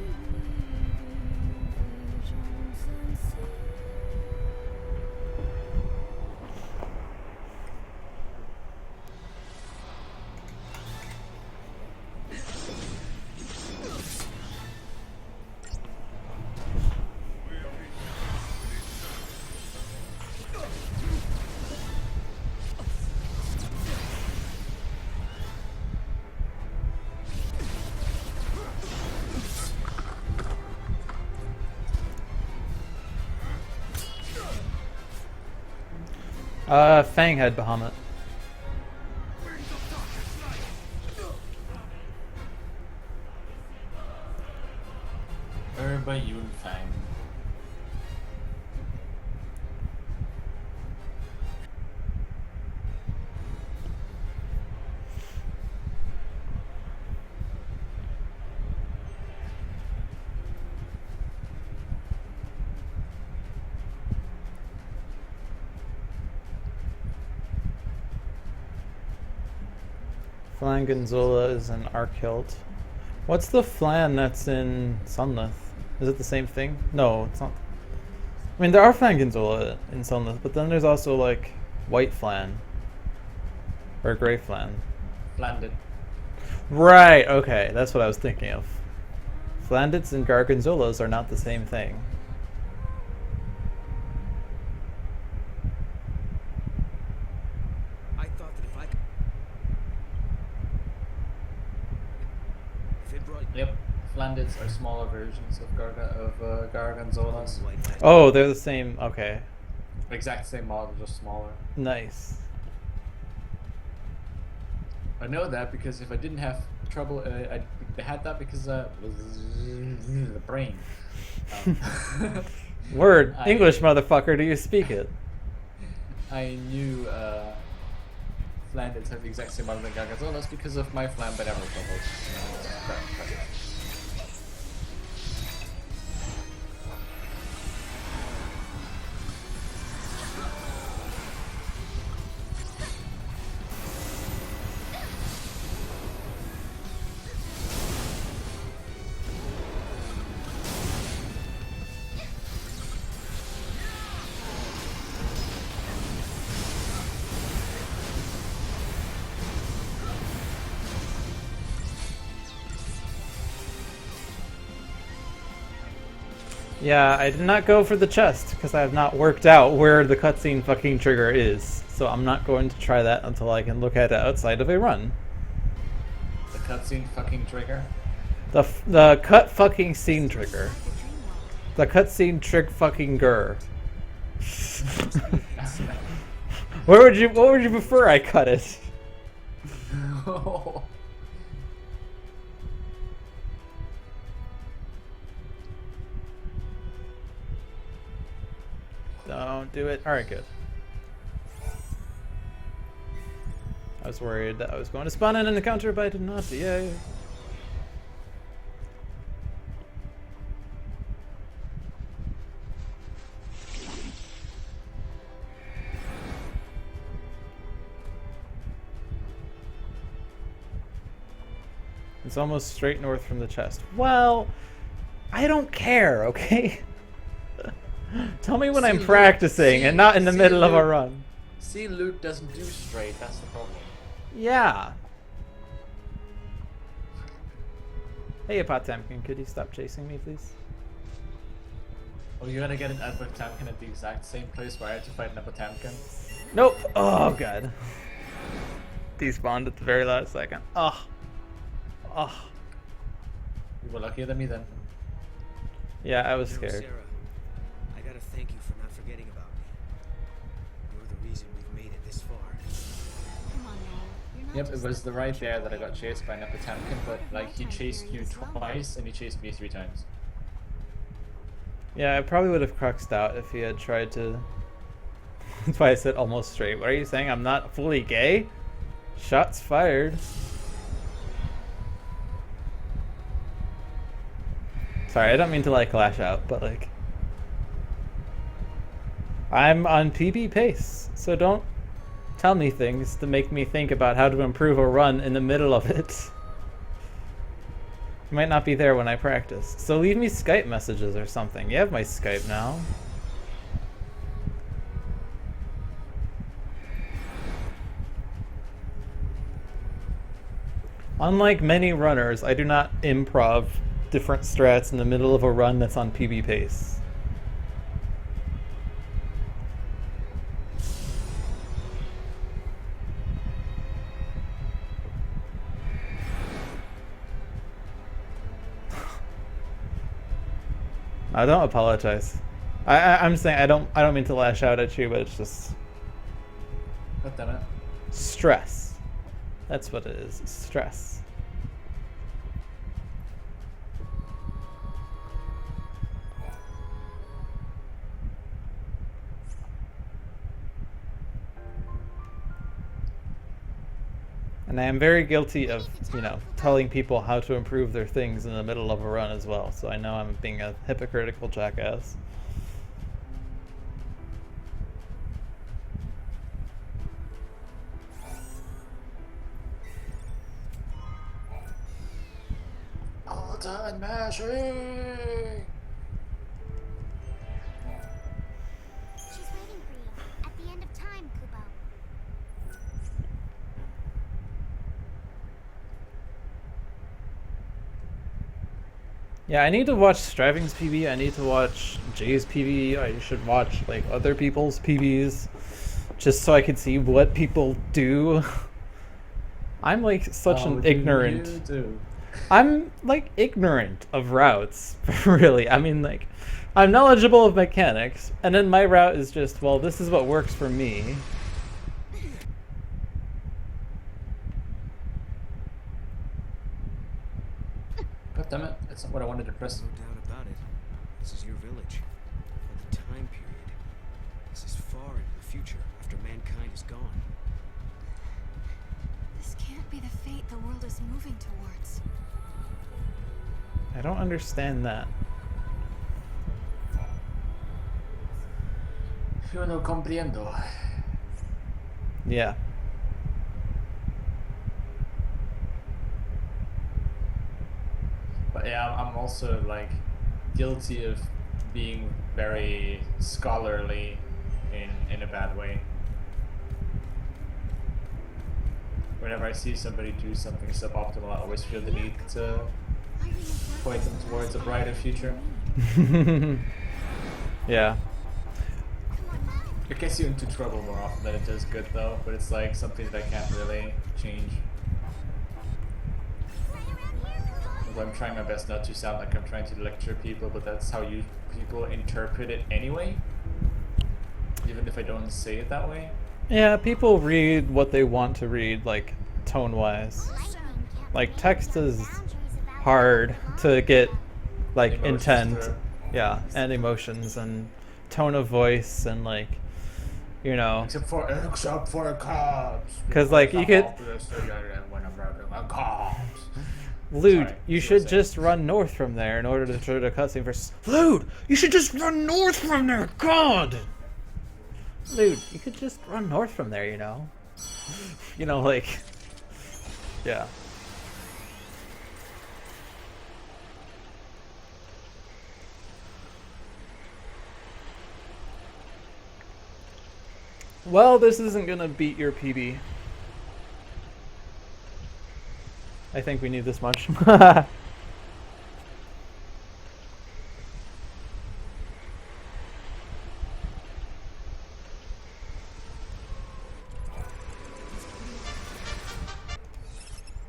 Fanghead Bahamut. By Yun Fang. Flangonzola is in Arkhilt. What's the flan that's in Sunlith? Is it the same thing? No, it's not. I mean, there are Flangonzola in Sunlith, but then there's also like white flan or gray flan. Flanded. Right. Okay, that's what I was thinking of. Flandits and Gargonzolas are not the same thing. I thought that if it brought Yep. Flandits are smaller versions of Gargonzolas. Oh, they're the same. Okay. Exact same model, just smaller. Nice. I know that because if I didn't have trouble, I had that because the brain. Word. English, motherfucker. Do you speak it? I knew Flandits have the exact same model than Gargonzolas because of my flan but never troubles. Yeah, I did not go for the chest because I have not worked out where the cutscene fucking trigger is. So I'm not going to try that until I can look at it outside of a run. The cutscene fucking trigger. The cut fucking scene trigger. The cutscene trick fucking gur. What would you prefer I cut it? Don't do it. Alright, good. I was worried that I was going to spawn in an encounter, but I did not. Yay. It's almost straight north from the chest. Well, I don't care, okay? Tell me when I'm practicing and not in the middle of a run. See, loot doesn't do straight, that's the problem. Yeah. Hey, Potemkin, could you stop chasing me, please? Oh, you're gonna get an Potemkin at the exact same place where I had to fight an Potemkin? Nope. Oh, God. Despawned at the very last second. Oh. Oh. You were luckier than me then. Yeah, I was You know, scared. Sarah, I gotta thank you for not forgetting about me. You're the reason we've made it this far. Come on now. You're not Yep, it just was the right looking there for that I got chased by an Potemkin, but like he chased you twice and he chased me 3 times. Yeah, I probably would have cruxed out if he had tried to... That's why I said almost straight. What are you saying? I'm not fully gay? Shots fired. Sorry, I don't mean to like lash out, but like... I'm on PB pace, so don't tell me things to make me think about how to improve a run in the middle of it. You might not be there when I practice. So leave me Skype messages or something. You have my Skype now. Unlike many runners, I do not improv different strats in the middle of a run that's on PB pace. I don't apologize. I'm saying I don't mean to lash out at you, but it's just God damn it. Stress. That's what it is. Stress. And I am very guilty of, you know, telling people how to improve their things in the middle of a run as well. So I know I'm being a hypocritical jackass. Button mashing! She's waiting for you at the end of time, Kubo. Yeah, I need to watch Striving's PB. I need to watch Jay's PB. I should watch like other people's PBs just so I can see what people do. I'm like such an ignorant. You do. I'm like ignorant of routes, really. I mean, like, I'm knowledgeable of mechanics, and then my route is just, well, this is what works for me. God damn it, that's not what I wanted to press. No doubt about it. This is your village. But the time period. This is far into the future after mankind is gone. This can't be the fate the world is moving towards. I don't understand that. Yo no comprendo. Yeah. But yeah, I'm also like guilty of being very scholarly in a bad way. Whenever I see somebody do something suboptimal, I always feel the need to point them towards a brighter future. Yeah. It gets you into trouble more often than it does good though, but it's like something that I can't really change. I'm trying my best not to sound like I'm trying to lecture people, but that's how you people interpret it anyway. Even if I don't say it that way. Yeah, people read what they want to read, like, tone-wise. Like, text is hard to get, like, Emotions intent. through. Yeah, and emotions and tone of voice and, like, you know. Except for cops. 'Cause, like, you could- When I'm rapping about cops. Lude, Sorry, you you should were saying. just run north from there in order to try to cutscene first. Lude, you should just run north from there, God! Lude, you could just run north from there, you know? You know, like... Yeah. Well, this isn't gonna beat your PB. I think we need this much.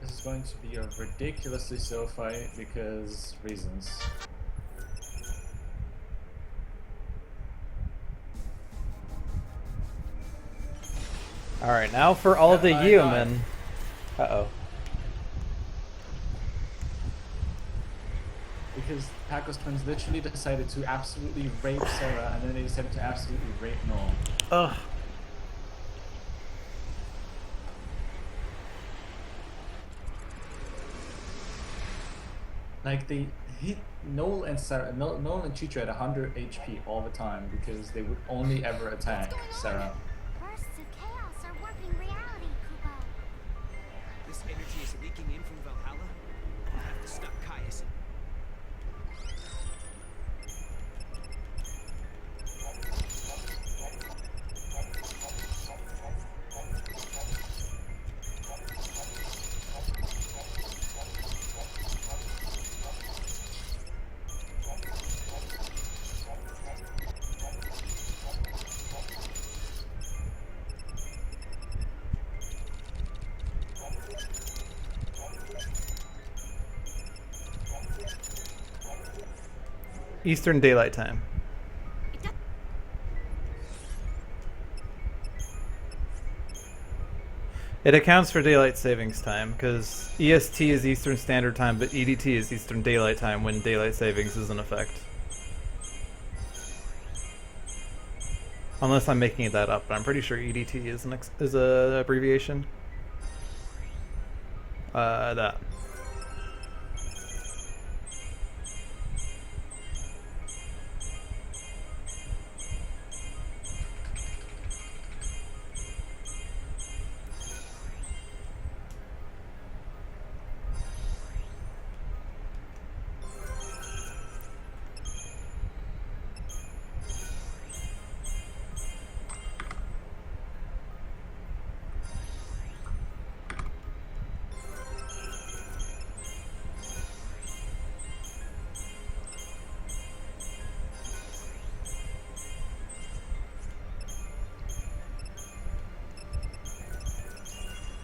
This is going to be a ridiculously slow fight because reasons. Alright, now for all the my human. Uh-oh. Because Paco's twins literally decided to absolutely rape Sarah and then they decided to absolutely rape Noel. Ugh. Like they hit Noel and Sarah, Noel and Chicho at 100 HP all the time because they would only ever attack Sarah. Bursts of chaos are warping reality, Kubo. This energy is leaking in from Valhalla. I'll have to stop Caius. Eastern Daylight Time. It accounts for daylight savings time because EST is Eastern Standard Time, but EDT is Eastern Daylight Time when daylight savings is in effect. Unless I'm making that up, but I'm pretty sure EDT is a abbreviation. That.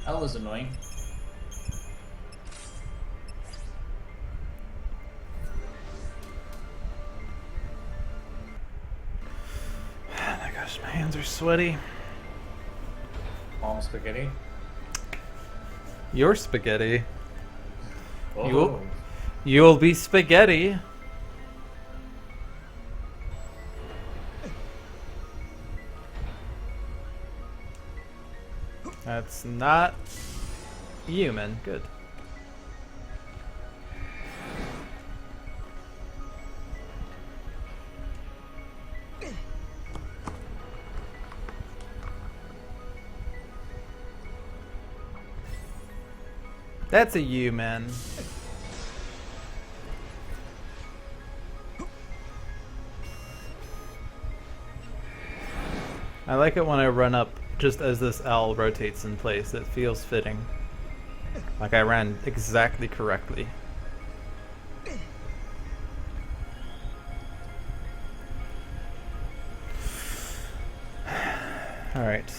That was annoying. Oh my gosh, my hands are sweaty. Mom spaghetti. Your spaghetti. Oh. You'll be spaghetti. That's not human. Good. That's a human. I like it when I run up just as this L rotates in place. It feels fitting. Like I ran exactly correctly. Alright.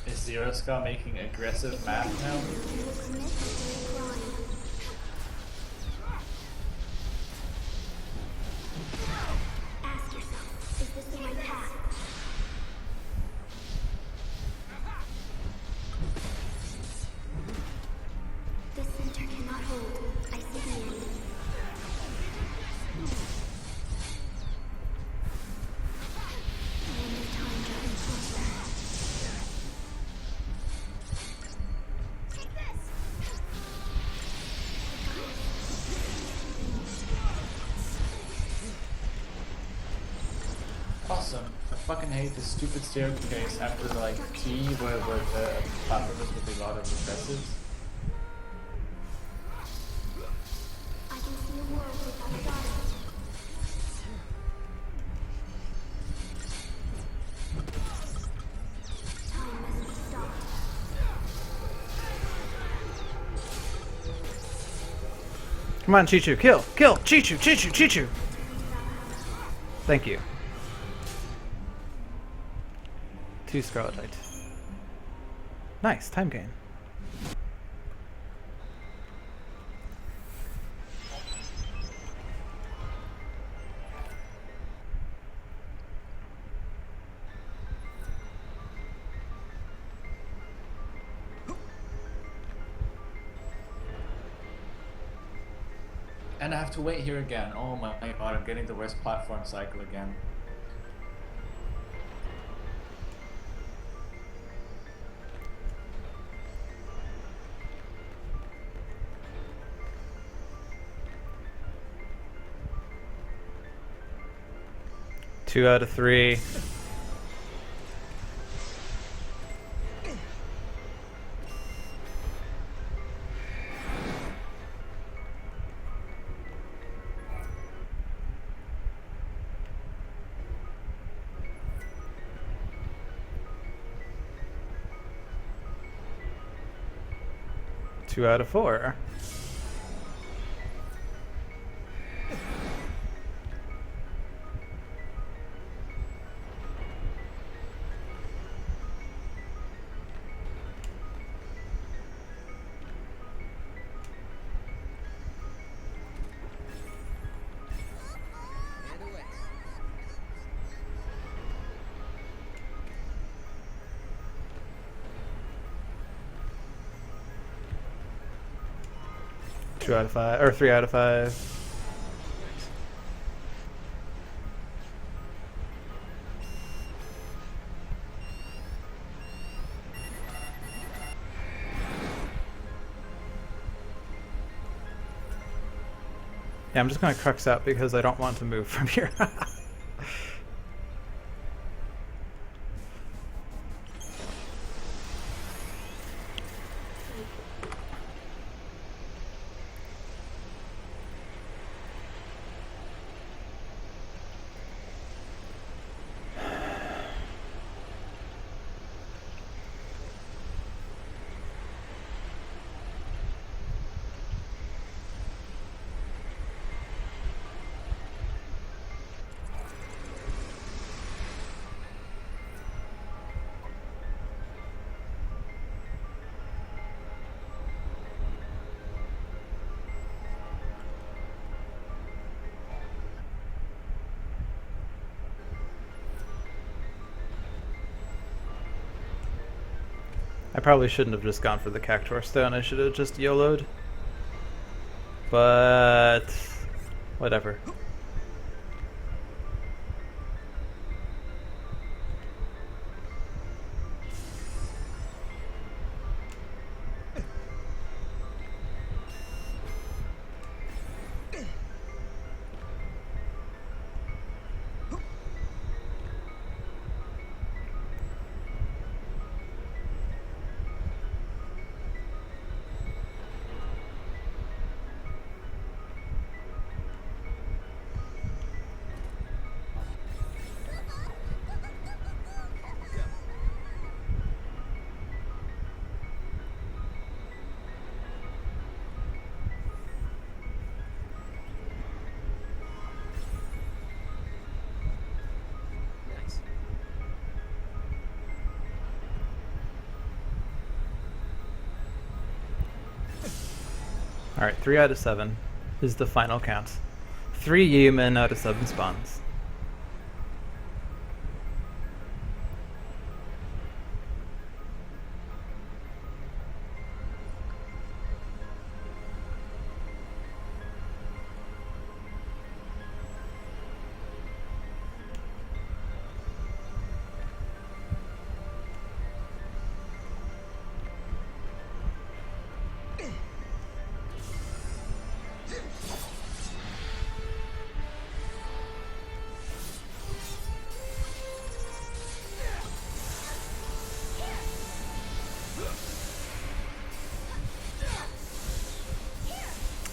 Is Zero Scar making aggressive math now? Ask yourself, is this the right path? The center cannot hold. I see the end. The end of time drawing closer. Take this! Awesome. I fucking hate this stupid staircase after like T where the platformers with a lot of recessives. I can see a world without a goddess. Time must be stopped. Come on, Chichu. Kill! Kill! Chichu! Chichu! Chichu! Thank you. 2 Scarletite. Nice. Time gain. And I have to wait here again. Oh my god, I'm getting the worst platform cycle again. Two out of 3. Two out of 4. 2 out of 5 or 3 out of 5. Yeah, I'm just gonna crux out because I don't want to move from here. I probably shouldn't have just gone for the Cactuar Stone. I should have just YOLO'd. But whatever. Nice. Alright, 3 out of 7 is the final count. 3 Yeomen out of 7 spawns.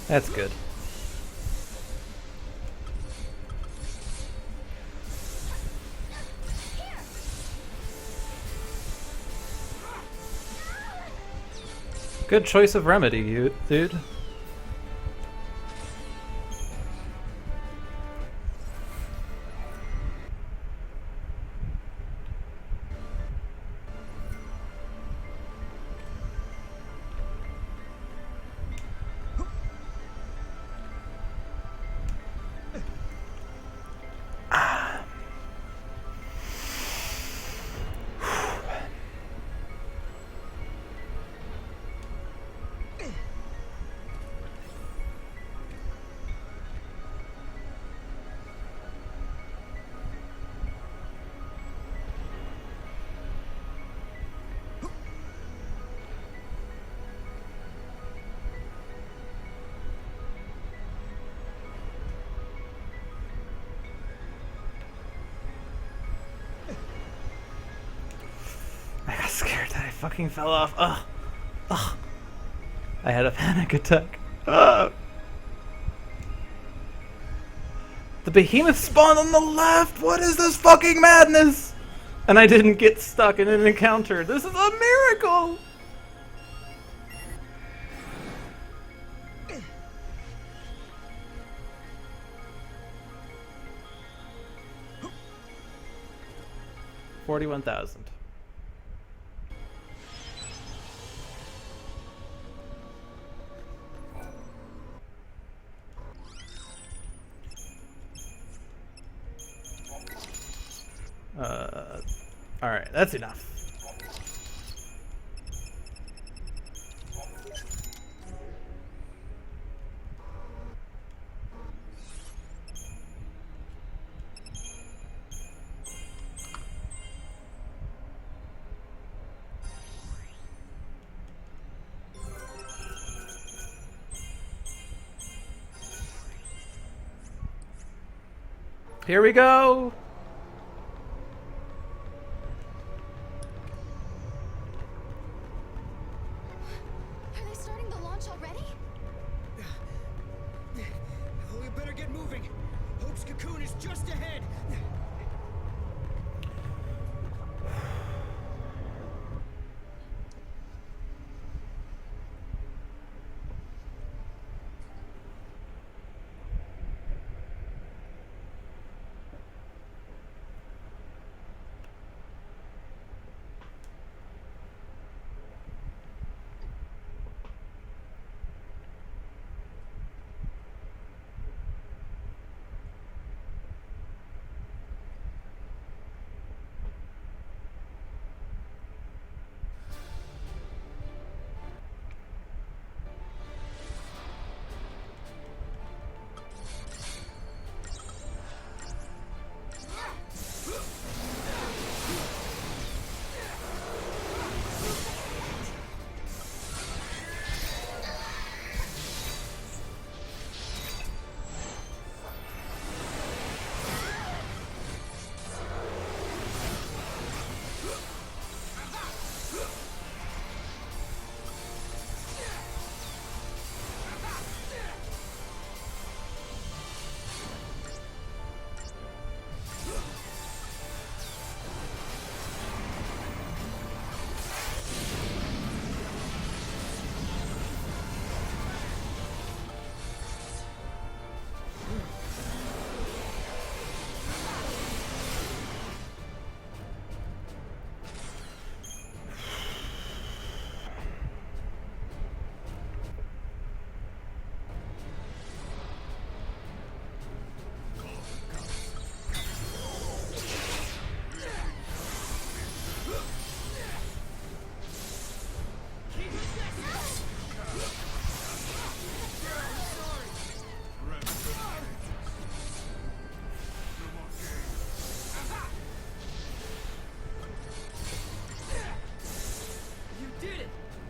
That's good. Good choice of remedy, you dude. I got scared that I fucking fell off. Ugh. Ugh. I had a panic attack. Ugh. The behemoth spawned on the left! What is this fucking madness? And I didn't get stuck in an encounter. This is a miracle! $41,000. Alright, that's enough. Here we go! Are they starting the launch already? We better get moving. Hope's cocoon is just ahead.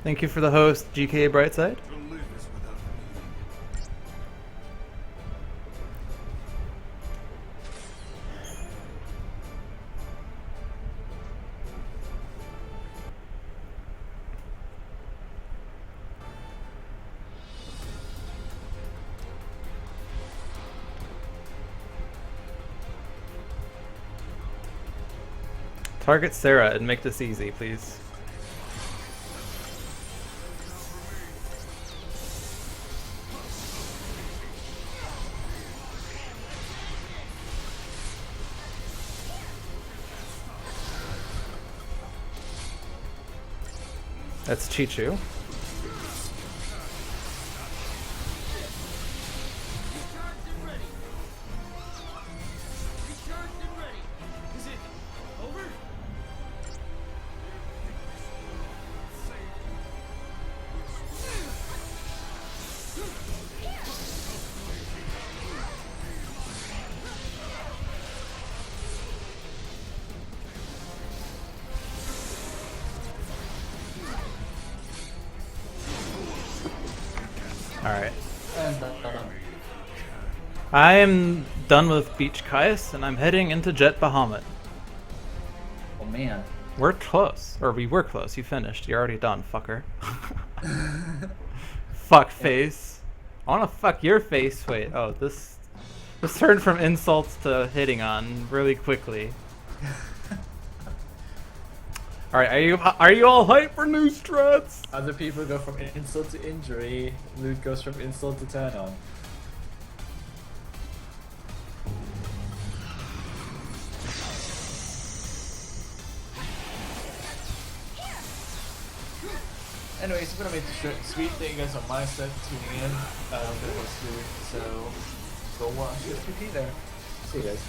Thank you for the host, GK Brightside. To live is without meaning. Target Sarah and make this easy, please. That's Chichu. Alright. I am done with Beach Caius and I'm heading into Jet Bahamut. Oh man. We're close. Or we were close. You finished. You're already done, fucker. Fuck face. I wanna fuck your face. Wait, oh, this turned from insults to hitting on really quickly. Alright, are you all hyped for new struts? Other people go from insult to injury. Loot goes from insult to turn on. Anyways, I'm gonna make the sweet thing guys on my set tuning in. So go watch SPP there. See you guys.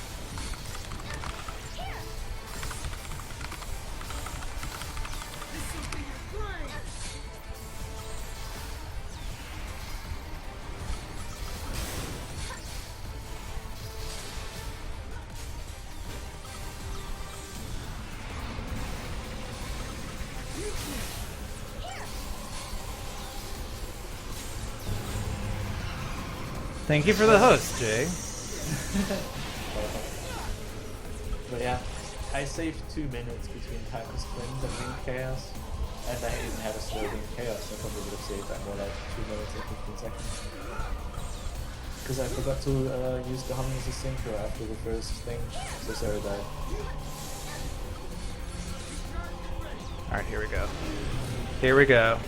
Thank you for the host, Jay. But yeah, I saved 2 minutes between Timeless Twins and Ring Chaos, and I even had a slow Ring Chaos, so I probably would have saved that more like 2 minutes and 15 seconds. Because I forgot to use the Humming as a synchro after the first thing, so Sarah died. Alright, here we go. Here we go.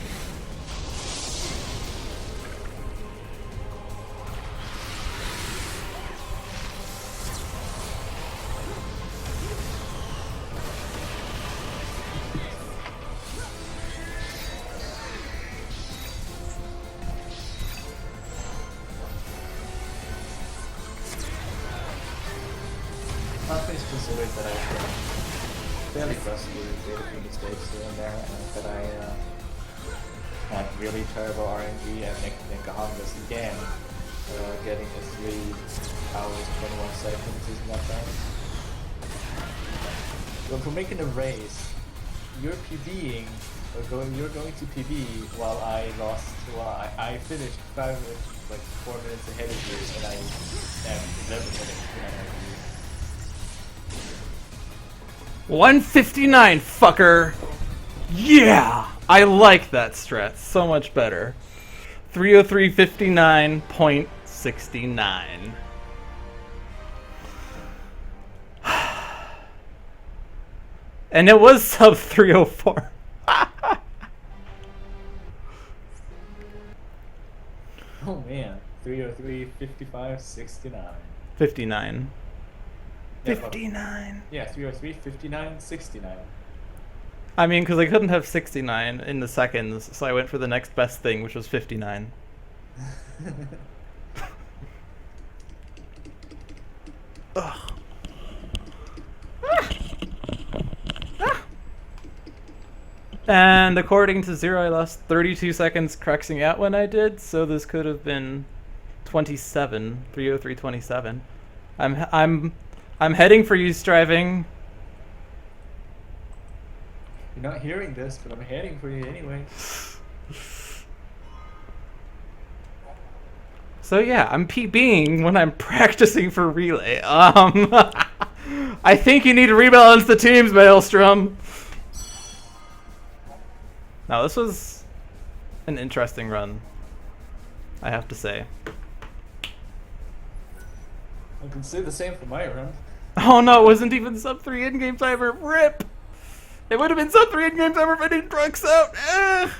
Not please consider that I've been fairly rusty with a few mistakes here and there, and that I had really terrible RNG at making Nikahongas again. Getting a 3 hours 21 seconds isn't that bad. But for making a race, you're PBing, you're going to PB while I finished 4 minutes ahead of you, and I am 11 minutes behind you. 159, fucker! Yeah! I like that strat so much better. 303.59.69. And it was sub 304. Oh man, 303.55.69. 59. Yeah, 59. Yeah, 303.59.69. I mean, because I couldn't have 69 in the seconds, so I went for the next best thing, which was 59. Ugh. And according to Zero, I lost 32 seconds cruxing out when I did, so this could have been 27, 303.27. I'm heading for you, Striving. You're not hearing this, but I'm heading for you anyway. So yeah, I'm PBing when I'm practicing for relay. I think you need to rebalance the teams, Maelstrom. Now this was an interesting run, I have to say. I can say the same for my run. Oh no, it wasn't even sub 3 in-game timer. RIP! It would have been sub 3 in-game timer if I didn't Drux out. Ugh.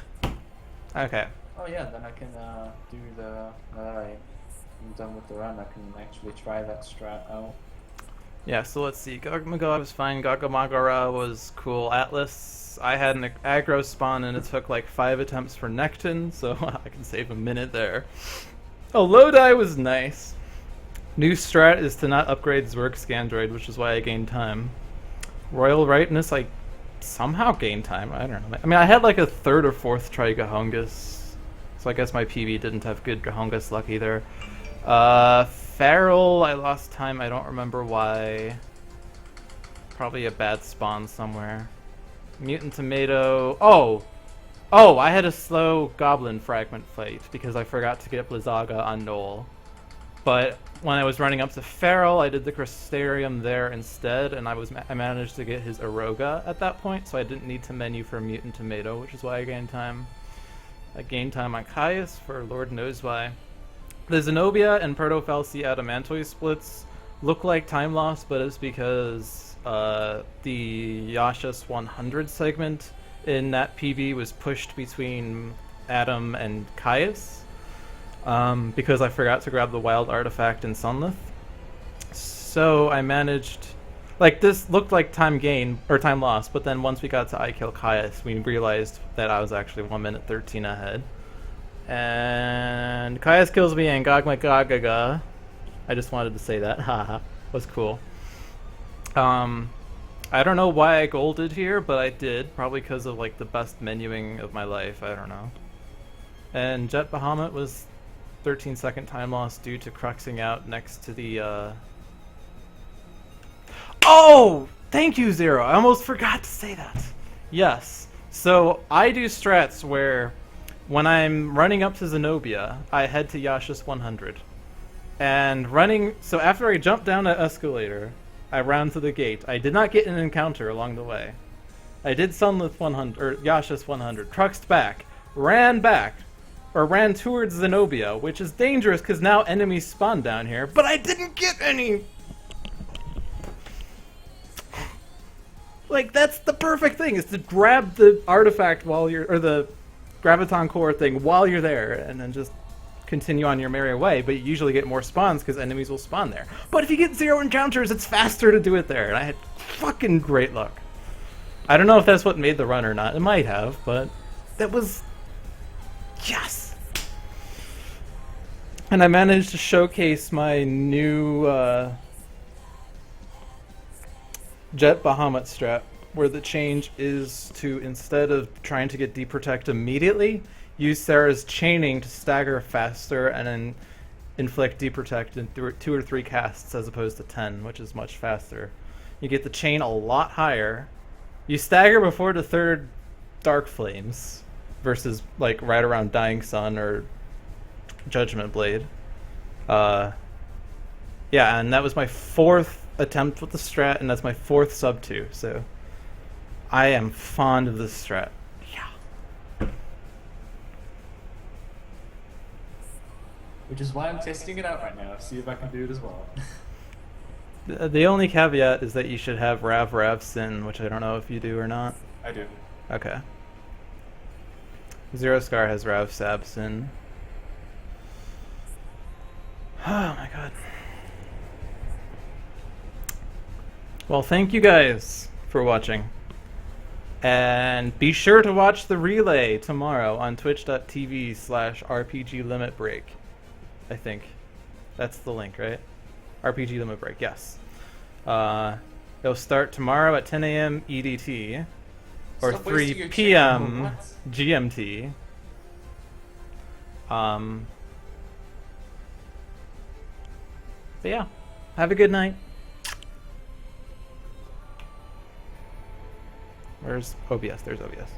Okay. Oh yeah, then I can do the, now that I'm done with the run, I can actually try that strat out. Yeah, so let's see. Gogmagog was fine. Gogamagara was cool. Atlas, I had an aggro spawn and it took like 5 attempts for Nectin, so I can save a minute there. Oh, Lodi was nice. New strat is to not upgrade Zwerg's Scandroid, which is why I gained time. Royal Rightness, I somehow gained time. I don't know. I mean, I had like a 3rd or 4th try Gahongus, so I guess my PB didn't have good Gahongus luck either. Feral, I lost time. I don't remember why. Probably a bad spawn somewhere. Mutant Tomato. Oh, I had a slow Goblin Fragment fight because I forgot to get Blizzaga on Knoll. But when I was running up to Feral, I did the Crystarium there instead, and I managed to get his Aroga at that point, so I didn't need to menu for Mutant Tomato, which is why I gained time. I gained time on Caius for Lord knows why. The Zenobia and Protophalcy Adamantoid splits look like time loss, but it's because the Yashas 100 segment in that PB was pushed between Adam and Caius. Because I forgot to grab the wild artifact in Sunlith. So I managed, like, this looked like time gain or time loss, but then once we got to I Kill Caius, we realized that I was actually 1 minute 13 ahead. And Caius kills me and Gogmagagaga. I just wanted to say that. Haha. Was cool. I don't know why I golded here, but I did. Probably because of like the best menuing of my life. I don't know. And Jet Bahamut was 13-second time loss due to cruxing out next to the Oh! Thank you, Zero! I almost forgot to say that. Yes. So I do strats where when I'm running up to Zenobia, I head to Yashas 100. And running, so after I jump down that escalator, I ran to the gate. I did not get an encounter along the way. I did Sunlith 100, or Yashas 100, truxed back, ran towards Zenobia, which is dangerous because now enemies spawn down here, but I didn't get any! Like, that's the perfect thing, is to grab the artifact while you're, or the Graviton Core thing while you're there, and then just continue on your merry way, but you usually get more spawns because enemies will spawn there. But if you get 0 encounters, it's faster to do it there, and I had fucking great luck. I don't know if that's what made the run or not. It might have, but that was... Yes! And I managed to showcase my new Jet Bahamut strat, where the change is to, instead of trying to get Deprotect immediately, use Sarah's chaining to stagger faster and then inflict Deprotect in 2 or 3 casts as opposed to 10, which is much faster. You get the chain a lot higher. You stagger before the 3rd Dark Flames versus like right around Dying Sun or Judgment Blade. Yeah, and that was my 4th attempt with the strat, and that's my 4th sub 2, so I am fond of this strat. Yeah. Which is why I'm testing it out right now, see if I can do it as well. The only caveat is that you should have Rav Sin, which I don't know if you do or not. I do. Okay. Zero Scar has Rav Sab Sin. Oh my god. Well, thank you guys for watching. And be sure to watch the relay tomorrow on twitch.tv/RPG Limit Break. I think. That's the link, right? RPG Limit Break, yes. It'll start tomorrow at 10 a.m. EDT. Or Stop 3 wasting your p.m. What? GMT. But yeah, have a good night. Where's OBS? There's OBS.